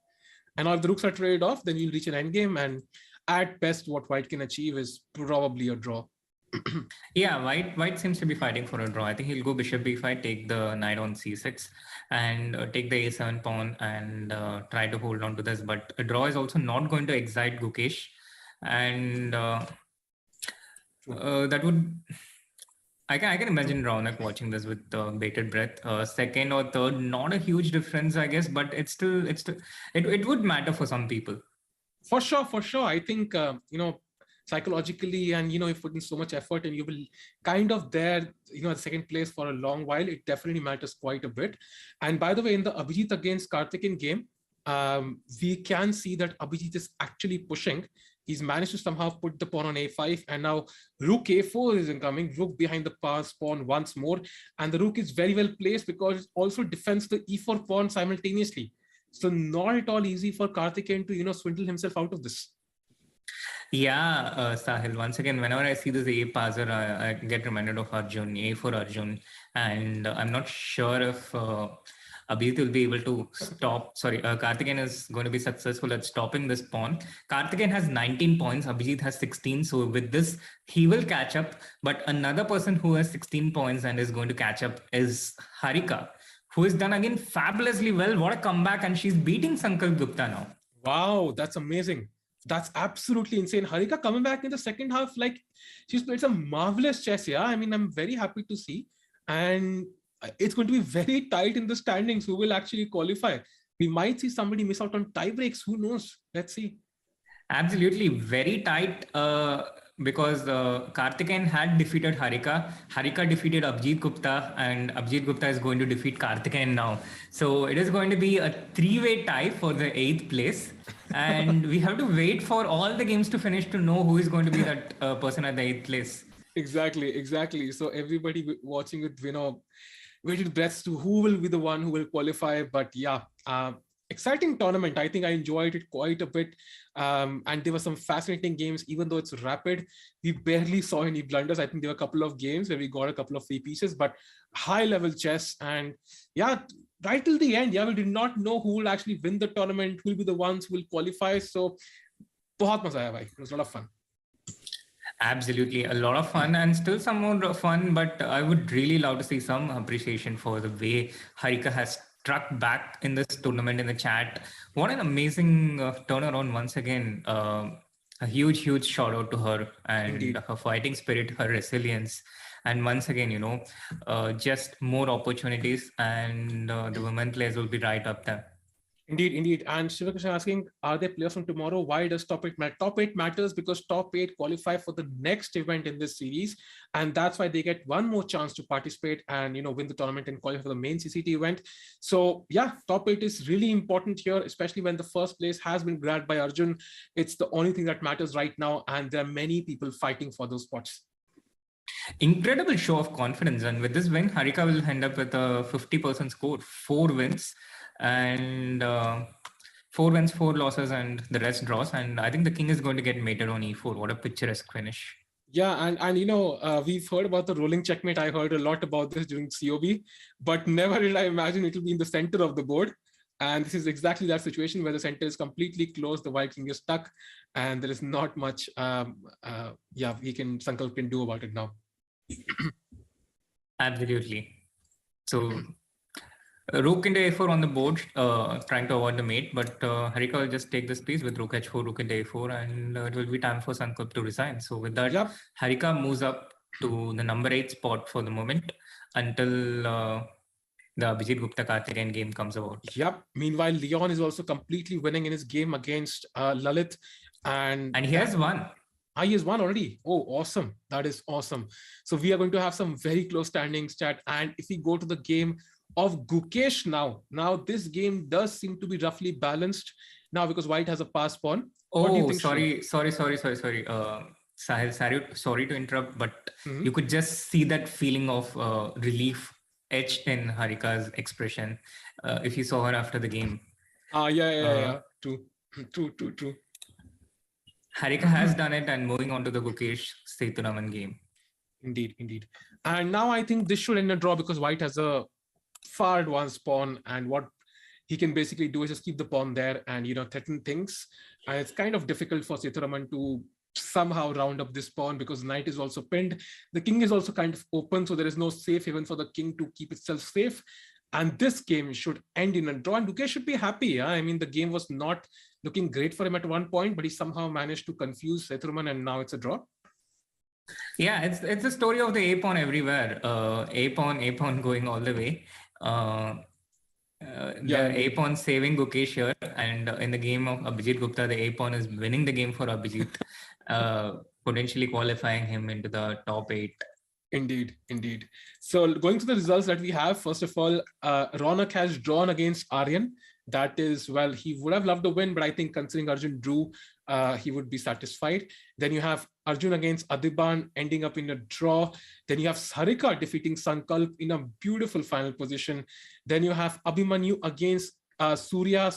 Speaker 7: And if the rooks are traded off, then you'll reach an endgame. And at best, what White can achieve is probably a draw.
Speaker 8: Yeah, White seems to be fighting for a draw. I think he'll go bishop b5, take the knight on c6, and take the a7 pawn and try to hold on to this. But a draw is also not going to excite Gukesh, and that would. I can imagine Raunak watching this with bated breath. Second or third, not a huge difference, I guess, but it would matter for some people.
Speaker 7: For sure. I think psychologically, and you put in so much effort, and you will kind of there, at second place for a long while. It definitely matters quite a bit. And by the way, in the Abhijit against Karthikeyan game, we can see that Abhijit is actually pushing. He's managed to somehow put the pawn on a5, and now rook a4 is incoming, rook behind the pawn once more, and the rook is very well placed because it also defends the e4 pawn simultaneously. So not at all easy for Karthikeyan to swindle himself out of this.
Speaker 8: Yeah, Sahil, once again, whenever I see this A passer, I get reminded of Arjun, A for Arjun, and I'm not sure if Abhijit will be able to stop. Karthikeyan is going to be successful at stopping this pawn. Karthikeyan has 19 points, Abhijit has 16. So with this, he will catch up. But another person who has 16 points and is going to catch up is Harika, who has done again fabulously well. What a comeback. And she's beating Sankalp Gupta now.
Speaker 7: Wow, that's amazing. That's absolutely insane. Harika coming back in the second half, like she's played some marvelous chess. Yeah, I mean, I'm very happy to see. And it's going to be very tight in the standings. Who will actually qualify? We might see somebody miss out on tie breaks. Who knows? Let's see.
Speaker 8: Absolutely, very tight because Karthikeyan had defeated Harika. Harika defeated Abhijit Gupta, and Abhijit Gupta is going to defeat Karthikeyan now. So it is going to be a three-way tie for the 8th place. And we have to wait for all the games to finish to know who is going to be that person at the 8th place.
Speaker 7: Exactly. So everybody watching with, waited breaths to who will be the one who will qualify. But yeah, exciting tournament. I think I enjoyed it quite a bit. And there were some fascinating games, even though it's rapid. We barely saw any blunders. I think there were a couple of games where we got a couple of free pieces, but high level chess. And yeah, right till the end, we did not know who will actually win the tournament, who will be the ones who will qualify. So bahut maza aaya bhai. It was a lot of fun.
Speaker 8: Absolutely, a lot of fun, and still some more fun, but I would really love to see some appreciation for the way Harika has struck back in this tournament in the chat. What an amazing turnaround once again. A huge shout out to her and Indeed. Her fighting spirit, her resilience. And once again, just more opportunities, and the women players will be right up there.
Speaker 7: Indeed, indeed. And Shivakrishna asking, are there players from tomorrow? Why does top 8 matter? Top 8 matters because top 8 qualify for the next event in this series. And that's why they get one more chance to participate and, win the tournament and qualify for the main CCT event. So yeah, top 8 is really important here, especially when the first place has been grabbed by Arjun. It's the only thing that matters right now. And there are many people fighting for those spots.
Speaker 8: Incredible show of confidence. And with this win, Harika will end up with a 50% score, 4 wins. And 4 wins, 4 losses, and the rest draws. And I think the king is going to get mated on e4. What a picturesque finish.
Speaker 7: Yeah, and we've heard about the rolling checkmate. I heard a lot about this during COB, but never did I imagine it will be in the center of the board. And this is exactly that situation where the center is completely closed, the white king is stuck, and there is not much Sankalp can do about it now.
Speaker 8: Absolutely. So rook into a4 on the board, trying to avoid the mate, but Harika will just take this piece with rook h4, rook into a4, and it will be time for Sankalp to resign. So with that, Harika moves up to the number 8 spot for the moment until the Abhijit Gupta Karthikeyan game comes about.
Speaker 7: Yep. Meanwhile, Leon is also completely winning in his game against Lalit. And
Speaker 8: he has won.
Speaker 7: He has won already. Oh, awesome. That is awesome. So we are going to have some very close standings, chat. And if we go to the game of Gukesh now this game does seem to be roughly balanced now because white has a pass pawn.
Speaker 8: Oh, sorry. Sahil, sorry to interrupt, but you could just see that feeling of relief etched in Harika's expression if you saw her after the game.
Speaker 7: Yeah. True.
Speaker 8: Harika has done it and moving on to the Gukesh Seturaman game.
Speaker 7: Indeed. And now I think this should end a draw because white has a far advanced pawn, and what he can basically do is just keep the pawn there and threaten things. And it's kind of difficult for Seturaman to somehow round up this pawn because knight is also pinned. The king is also kind of open, so there is no safe haven for the king to keep itself safe. And this game should end in a draw, and Gukesh should be happy. I mean, the game was not looking great for him at one point, but he somehow managed to confuse Seturaman, and now it's a draw.
Speaker 8: Yeah, it's the story of the A pawn everywhere. A pawn going all the way. The A pawn saving Gukesh here, and in the game of Abhijit Gupta, the A pawn is winning the game for Abhijit, potentially qualifying him into the top 8.
Speaker 7: Indeed. So going to the results that we have, first of all, Ronak has drawn against Aryan. That is, well, he would have loved a win, but I think considering Arjun drew, he would be satisfied. Then you have Arjun against Adiban ending up in a draw. Then you have Harika defeating Sankalp in a beautiful final position. Then you have Abhimanyu against Surya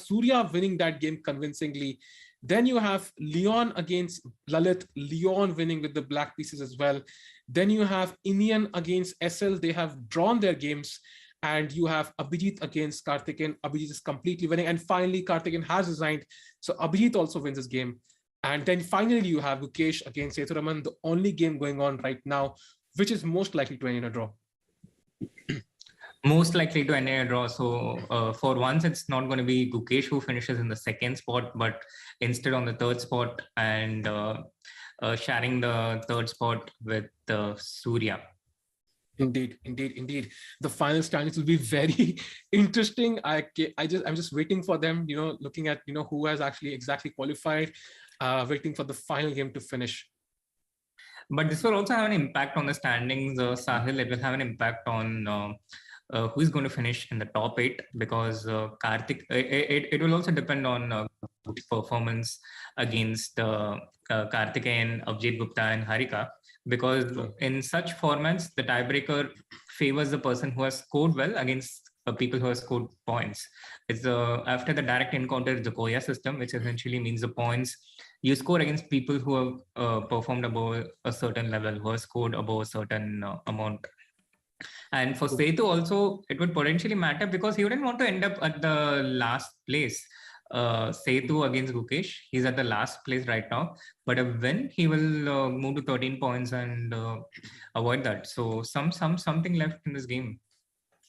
Speaker 7: winning that game convincingly. Then you have Leon against Lalit, Leon winning with the black pieces as well. Then you have Indian against SL, they have drawn their games. And you have Abhijit against Karthikeyan. Abhijit is completely winning. And finally, Karthikeyan has resigned. So Abhijit also wins this game. And then finally, you have Gukesh against Seturaman, the only game going on right now, which is most likely to end in a draw.
Speaker 8: Most likely to end in a draw. So for once, it's not going to be Gukesh who finishes in the 2nd spot, but instead on the 3rd spot and sharing the 3rd spot with Surya.
Speaker 7: Indeed. The final standings will be very interesting. I'm just waiting for them, looking at, who has actually exactly qualified, waiting for the final game to finish.
Speaker 8: But this will also have an impact on the standings, Sahil. It will have an impact on who is going to finish in the top 8 because it will also depend on performance against Karthikeyan, Abhijit Gupta and Harika. Because in such formats, the tiebreaker favors the person who has scored well against people who have scored points. It's after the direct encounter, it's the Koya system, which essentially means the points you score against people who have performed above a certain level, who have scored above a certain amount. And for Setu also, it would potentially matter because he wouldn't want to end up at the last place. Setu against Gukesh, he's at the last place right now, but a win he will move to 13 points and avoid that. So something left in this game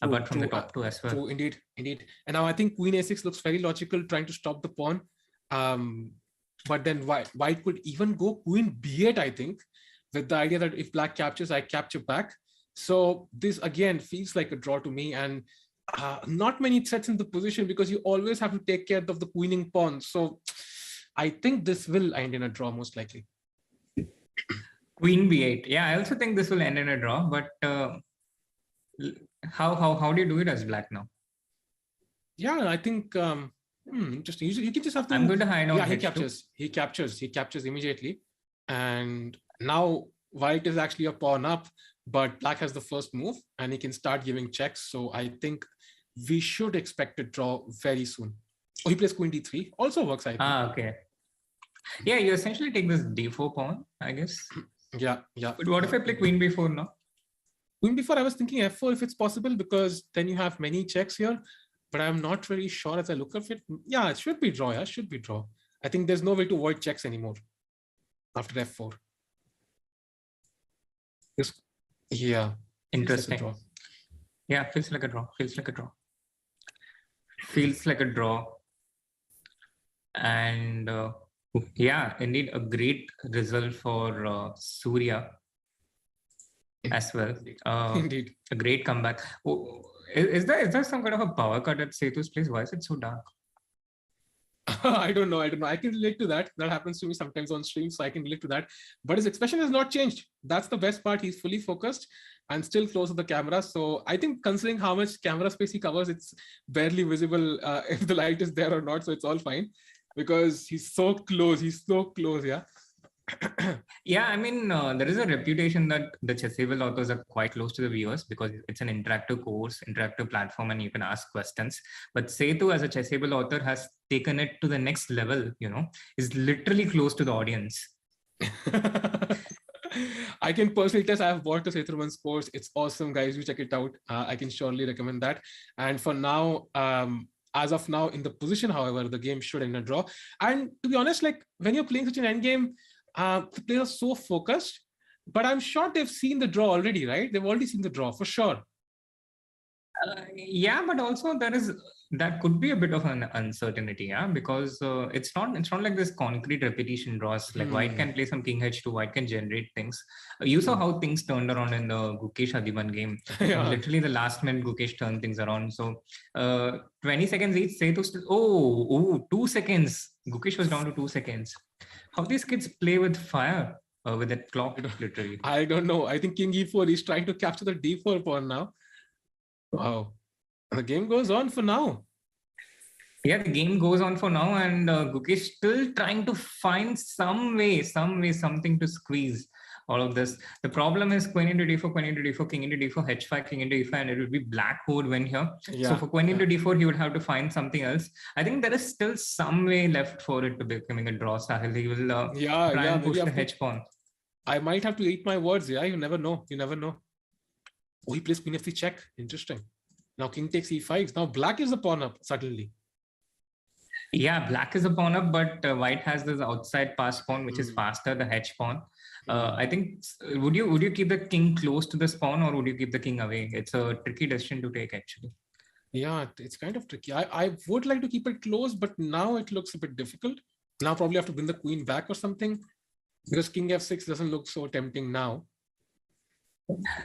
Speaker 8: apart from the top 2 as well.
Speaker 7: True, indeed. And now I think Queen A6 looks very logical, trying to stop the pawn, but then white could even go Queen B8, I think, with the idea that if black captures, I capture back. So this again feels like a draw to me, and not many threats in the position because you always have to take care of the queening pawn. So I think this will end in a draw most likely.
Speaker 8: Queen b8. Yeah, I also think this will end in a draw, but how do you do it as black now?
Speaker 7: Yeah, I think interesting. You can just have to.
Speaker 8: I'm going to hide out.
Speaker 7: Yeah, he captures immediately, and now white is actually a pawn up, but black has the first move, and he can start giving checks. So I think we should expect a draw very soon. Oh, he plays queen d3. Also works, I think.
Speaker 8: Okay. Yeah, you essentially take this d4 pawn, I guess.
Speaker 7: Yeah.
Speaker 8: But what if I play queen b4 now?
Speaker 7: Queen b4, I was thinking f4 if it's possible, because then you have many checks here. But I'm not very sure as I look at it. Yeah, it should be draw. Yeah, should be draw. I think there's no way to avoid checks anymore after f4. Yeah.
Speaker 8: Interesting.
Speaker 7: Like
Speaker 8: yeah, feels like a draw. Feels like a draw. And yeah, indeed, a great result for Surya as well.
Speaker 7: Indeed.
Speaker 8: A great comeback. Oh, is there some kind of a power cut at Sethu's place? Why is it so dark?
Speaker 7: I don't know. I can relate to that. That happens to me sometimes on stream, so I can relate to that. But his expression has not changed. That's the best part. He's fully focused and still close to the camera. So I think considering how much camera space he covers, it's barely visible if the light is there or not. So it's all fine because he's so close. Yeah.
Speaker 8: Yeah, I mean, there is a reputation that the Chessable authors are quite close to the viewers because it's an interactive course, interactive platform, and you can ask questions. But Sethu, as a Chessable author, has taken it to the next level, is literally close to the audience.
Speaker 7: I can personally test. I have bought the Sethuman's course. It's awesome, guys. You check it out. I can surely recommend that. And for now, as of now, in the position, however, the game should end a draw. And to be honest, like when you're playing such an end game, the players are so focused, but I'm sure they've seen the draw already, right? They've already seen the draw for sure.
Speaker 8: Yeah, but also that could be a bit of an uncertainty, yeah, because it's not like this concrete repetition draws. Like white can play some king h2, white can generate things. You saw how things turned around in the Gukesh Adiban game.
Speaker 7: Yeah.
Speaker 8: Literally the last minute Gukesh turned things around. So 20 seconds each, Sethu still 2 seconds. Gukesh was down to 2 seconds. How these kids play with fire with that clock, literally.
Speaker 7: I don't know. I think king e4 is trying to capture the d4 pawn now. Wow. The game goes on for now.
Speaker 8: Yeah, the game goes on for now, and Gukesh still trying to find something to squeeze all of this. The problem is queen into d4, queen into d4, king into d4, h5, king into e5, and it would be black who would win here.
Speaker 7: Yeah.
Speaker 8: So for queen into d4, he would have to find something else. I think there is still some way left for it to becoming a draw, Sahil. He will try and push the h pawn.
Speaker 7: I might have to eat my words. Yeah, you never know. Oh, he plays queen f3 check. Interesting. Now king takes e5. Now black is the pawn up suddenly.
Speaker 8: Yeah, black is a pawn up, but white has this outside pass pawn, which is faster, the h pawn. I think, would you keep the king close to this pawn or would you keep the king away? It's a tricky decision to take, actually.
Speaker 7: Yeah, it's kind of tricky. I would like to keep it close, but now it looks a bit difficult. Now probably have to bring the queen back or something because king f6 doesn't look so tempting now.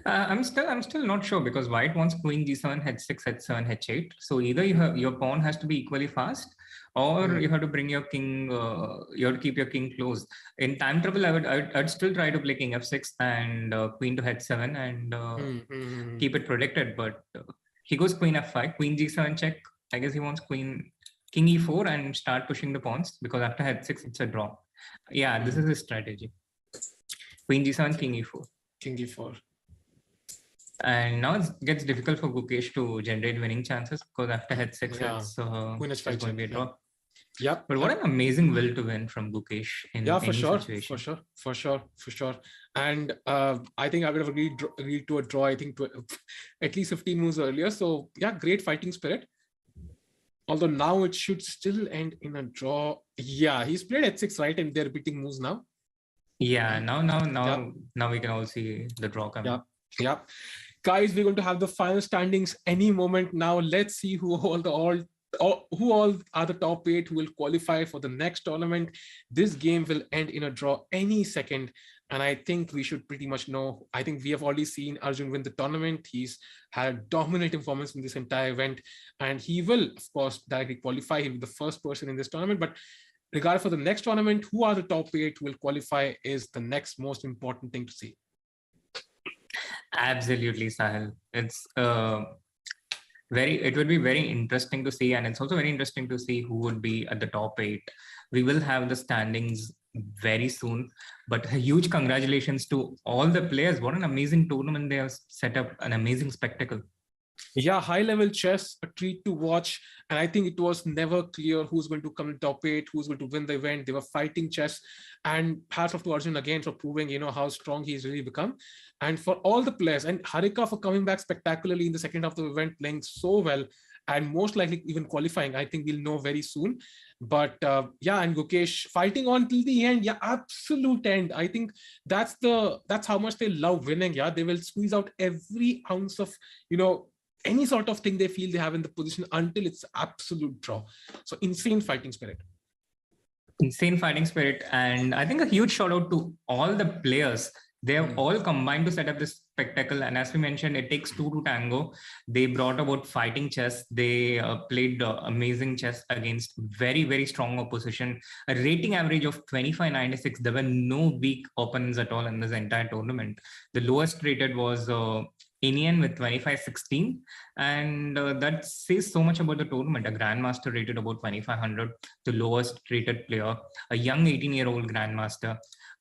Speaker 8: I'm still not sure because white wants queen g7, h6, h7, h8. So either your pawn has to be equally fast, or you have to bring your king. You have to keep your king close. In time trouble, I'd still try to play king f6 and queen to h7 and keep it protected. But he goes queen f5, queen g7 check. I guess he wants king e4 and start pushing the pawns because after h6 it's a draw. Yeah, this is his strategy. Queen g7, king e4.
Speaker 7: King e4.
Speaker 8: And now it gets difficult for Gukesh to generate winning chances because after h6, it's going to be a draw.
Speaker 7: Yeah.
Speaker 8: But what an amazing will to win from Gukesh in any situation.
Speaker 7: For sure. And I think I would have agreed to a draw, I think, at least 15 moves earlier. So yeah, great fighting spirit. Although now it should still end in a draw. Yeah, he's played h6, right? And they're beating moves now.
Speaker 8: Yeah, now we can all see the draw coming.
Speaker 7: Yeah. Guys, we're going to have the final standings any moment now. Let's see who all are the top 8 who will qualify for the next tournament. This game will end in a draw any second. And I think we should pretty much know, I think we have already seen Arjun win the tournament. He's had a dominant performance in this entire event, and he will, of course, directly qualify. He'll be the first person in this tournament. But regardless for the next tournament, who are the top 8 who will qualify is the next most important thing to see.
Speaker 8: Absolutely, Sahil. It would be very interesting to see, and it's also very interesting to see who would be at the top 8. We will have the standings very soon, but a huge congratulations to all the players. What an amazing tournament they have set up, an amazing spectacle.
Speaker 7: Yeah, high-level chess, a treat to watch. And I think it was never clear who's going to come in top 8, who's going to win the event. They were fighting chess. And hats off to Arjun again for proving, how strong he's really become. And for all the players, and Harika for coming back spectacularly in the second half of the event, playing so well, and most likely even qualifying. I think we'll know very soon. But yeah, and Gukesh fighting on till the end. Yeah, absolute end. I think that's how much they love winning. Yeah, they will squeeze out every ounce of, any sort of thing they feel they have in the position until it's absolute draw. So insane fighting spirit.
Speaker 8: Insane fighting spirit. And I think a huge shout out to all the players. They have all combined to set up this spectacle. And as we mentioned, it takes 2 to tango. They brought about fighting chess. They played amazing chess against very, very strong opposition. A rating average of 25.96. There were no weak opponents at all in this entire tournament. The lowest rated was Indian with 25.16. And that says so much about the tournament. A grandmaster rated about 2500, the lowest rated player, a young 18-year-old grandmaster.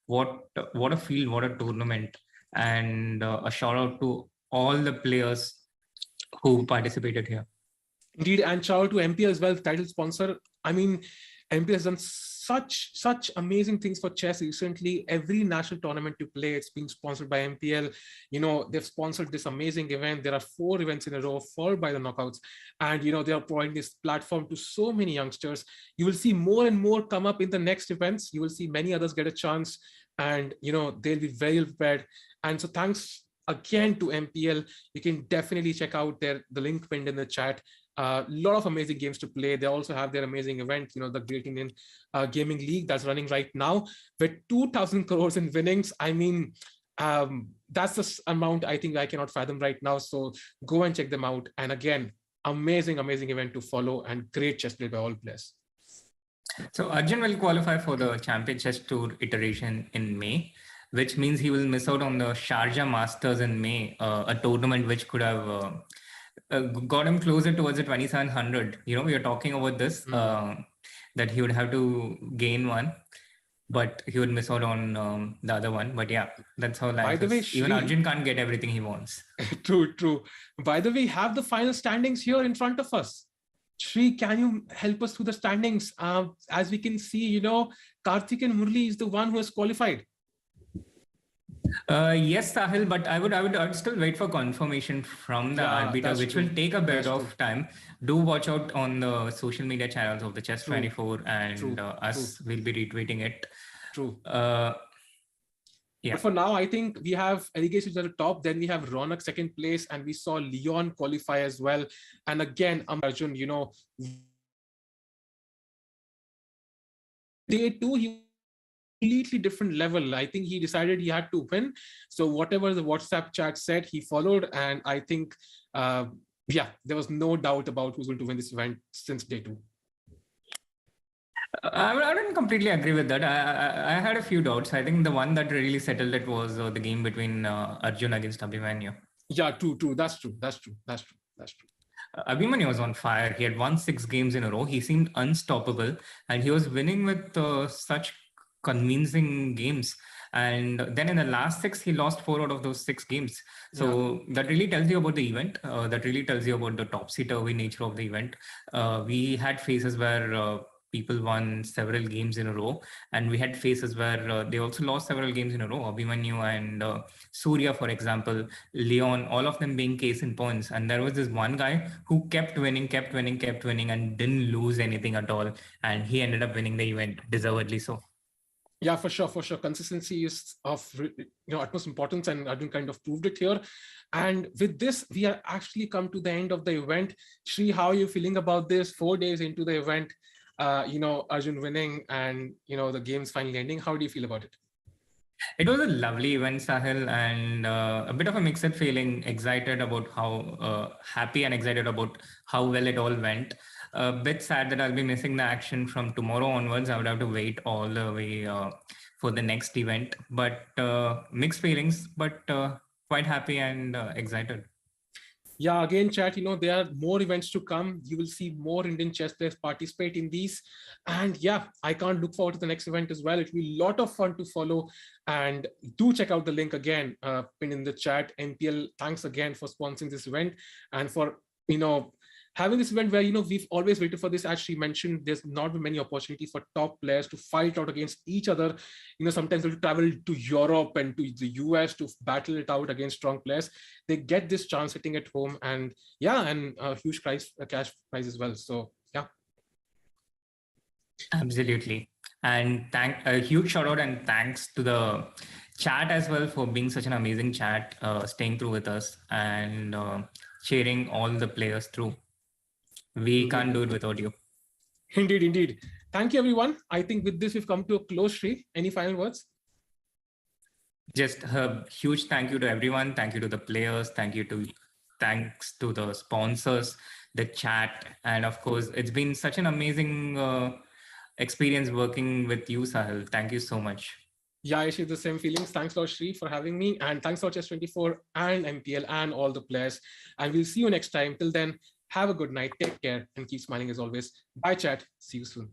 Speaker 8: What a field, what a tournament. And a shout out to all the players who participated here.
Speaker 7: Indeed, and shout out to MPL as well, title sponsor. I mean, MPL has done such amazing things for chess recently. Every national tournament you play, it's being sponsored by MPL. They've sponsored this amazing event. There are 4 events in a row, followed by the knockouts. And, they are providing this platform to so many youngsters. You will see more and more come up in the next events. You will see many others get a chance, and, they'll be very well prepared. And so thanks again to MPL. You can definitely check out the link pinned in the chat. A lot of amazing games to play. They also have their amazing event, the Great Indian Gaming League that's running right now with 2,000 crores in winnings. I mean, that's the amount I think I cannot fathom right now. So go and check them out. And again, amazing event to follow, and great chess play by all players.
Speaker 8: So Arjun will qualify for the Champion Chess Tour iteration in May, which means he will miss out on the Sharjah Masters in May, a tournament which could have got him closer towards the 2700. We are talking about this, that he would have to gain one, but he would miss out on the other one. But yeah, that's how life is. Even Arjun can't get everything he wants.
Speaker 7: True. By the way, have the final standings here in front of us. Shri, can you help us through the standings? As we can see, Karthik and Murli is the one who has qualified.
Speaker 8: Yes, Sahil, but I would still wait for confirmation from the arbiter, which will take a bit of time. Do watch out on the social media channels of the Chess24 and us. We'll be retweeting it.
Speaker 7: True.
Speaker 8: Yeah.
Speaker 7: But for now, I think we have Allegations at the top. Then we have Ronak second place, and we saw Leon qualify as well. And again, Arjun, day 2, he completely different level. I think he decided he had to win. So whatever the WhatsApp chat said, he followed. And I think, there was no doubt about who's going to win this event since day 2.
Speaker 8: I didn't completely agree with that. I had a few doubts. I think the one that really settled it was the game between Arjun against Abhimanyu.
Speaker 7: Yeah, true. That's true.
Speaker 8: Abhimanyu was on fire. He had won 6 games in a row. He seemed unstoppable, and he was winning with such convincing games. And then in the last 6, he lost 4 out of those 6 games. So that really tells you about the event. That really tells you about the topsy-turvy nature of the event. We had phases where people won several games in a row, and we had phases where they also lost several games in a row. Abhimanyu and Surya, for example, Leon, all of them being case in points. And there was this one guy who kept winning and didn't lose anything at all. And he ended up winning the event, deservedly so.
Speaker 7: Yeah, for sure. Consistency is of utmost importance, and Arjun kind of proved it here. And with this, we are actually come to the end of the event. Shri, how are you feeling about this? 4 days into the event, Arjun winning and the games finally ending. How do you feel about it?
Speaker 8: It was a lovely event, Sahil, and a bit of a mixed feeling. Excited about how happy and excited about how well it all went. A bit sad that I'll be missing the action from tomorrow onwards. I would have to wait all the way for the next event. But mixed feelings, but quite happy and excited.
Speaker 7: Yeah, again, chat, there are more events to come. You will see more Indian chess players participate in these. And yeah, I can't look forward to the next event as well. It will be a lot of fun to follow. And do check out the link again, pinned in the chat. MPL, thanks again for sponsoring this event and for, having this event where, we've always waited for this. As she mentioned, there's not been many opportunities for top players to fight out against each other. Sometimes they'll travel to Europe and to the US to battle it out against strong players. They get this chance sitting at home, and yeah, and a huge cash prize as well. So yeah.
Speaker 8: Absolutely. And a huge shout out and thanks to the chat as well for being such an amazing chat, staying through with us and cheering all the players through. We can't do it without you.
Speaker 7: Indeed, indeed. Thank you, everyone. I think with this, we've come to a close, Sri. Any final words?
Speaker 8: Just a huge thank you to everyone. Thank you to the players. Thanks to the sponsors, the chat. And of course, it's been such an amazing experience working with you, Sahil. Thank you so much.
Speaker 7: Yeah, I share the same feelings. Thanks a lot, Sri, for having me. And thanks a lot, Chess24 and MPL and all the players. And we'll see you next time. Till then, have a good night. Take care and keep smiling as always. Bye, chat. See you soon.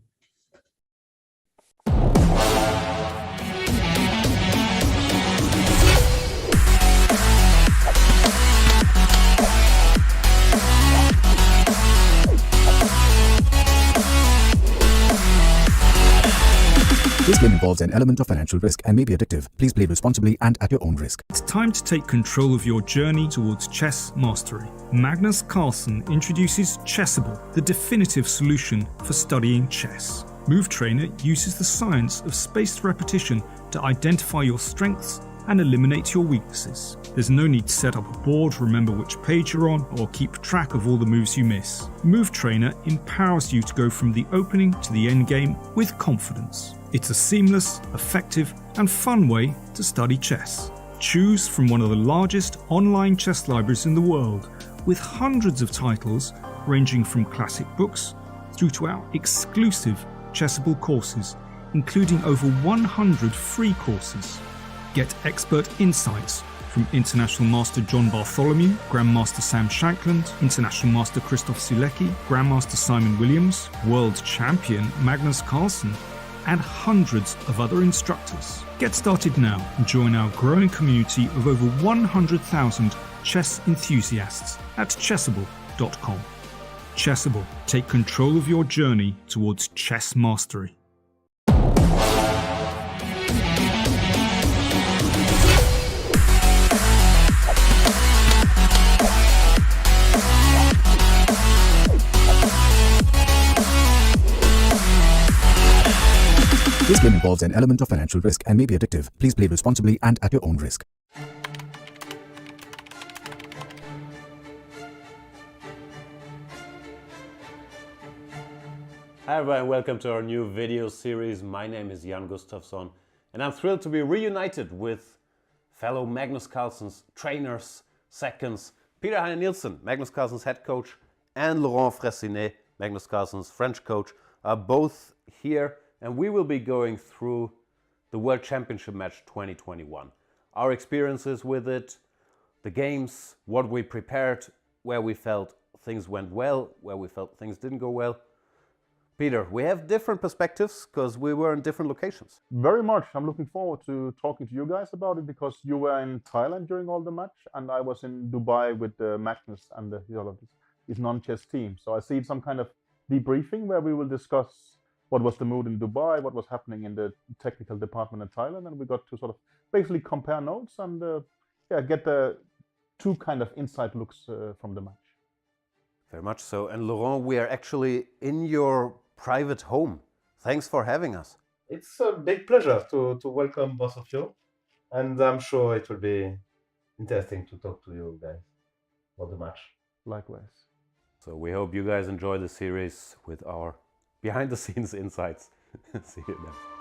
Speaker 2: This game involves an element of financial risk and may be addictive. Please play responsibly and at your own risk.
Speaker 1: It's time to take control of your journey towards chess mastery. Magnus Carlsen introduces Chessable, the definitive solution for studying chess. Move Trainer uses the science of spaced repetition to identify your strengths and eliminate your weaknesses. There's no need to set up a board, remember which page you're on, or keep track of all the moves you miss. Move Trainer empowers you to go from the opening to the end game with confidence. It's a seamless, effective, and fun way to study chess. Choose from one of the largest online chess libraries in the world, with hundreds of titles ranging from classic books through to our exclusive Chessable courses, including over 100 free courses. Get expert insights from International Master John Bartholomew, Grandmaster Sam Shankland, International Master Christoph Sulecki, Grandmaster Simon Williams, World Champion Magnus Carlsen, and hundreds of other instructors. Get started now and join our growing community of over 100,000 chess enthusiasts at chessable.com. Chessable, take control of your journey towards chess mastery.
Speaker 2: This game involves an element of financial risk and may be addictive. Please play responsibly and at your own risk.
Speaker 3: Hi everyone, welcome to our new video series. My name is Jan Gustafsson and I'm thrilled to be reunited with fellow Magnus Carlsen's trainers, seconds, Peter Heine Nielsen, Magnus Carlsen's head coach, and Laurent Fressinet, Magnus Carlsen's French coach, are both here, and we will be going through the World Championship match 2021. Our experiences with it, the games, what we prepared, where we felt things went well, where we felt things didn't go well. Peter, we have different perspectives because we were in different locations.
Speaker 4: Very much. I'm looking forward to talking to you guys about it because you were in Thailand during all the match and I was in Dubai with Magnus and his non-chess team. So I see some kind of debriefing where we will discuss what was the mood in Dubai, what was happening in the technical department in Thailand, and we got to sort of basically compare notes and get the two kind of inside looks from the match.
Speaker 3: Very much so. And Laurent, we are actually in your private home. Thanks for having us.
Speaker 5: It's a big pleasure to welcome both of you. And I'm sure it will be interesting to talk to you guys about the match.
Speaker 4: Likewise.
Speaker 3: So we hope you guys enjoy the series with our behind the scenes insights. See you then.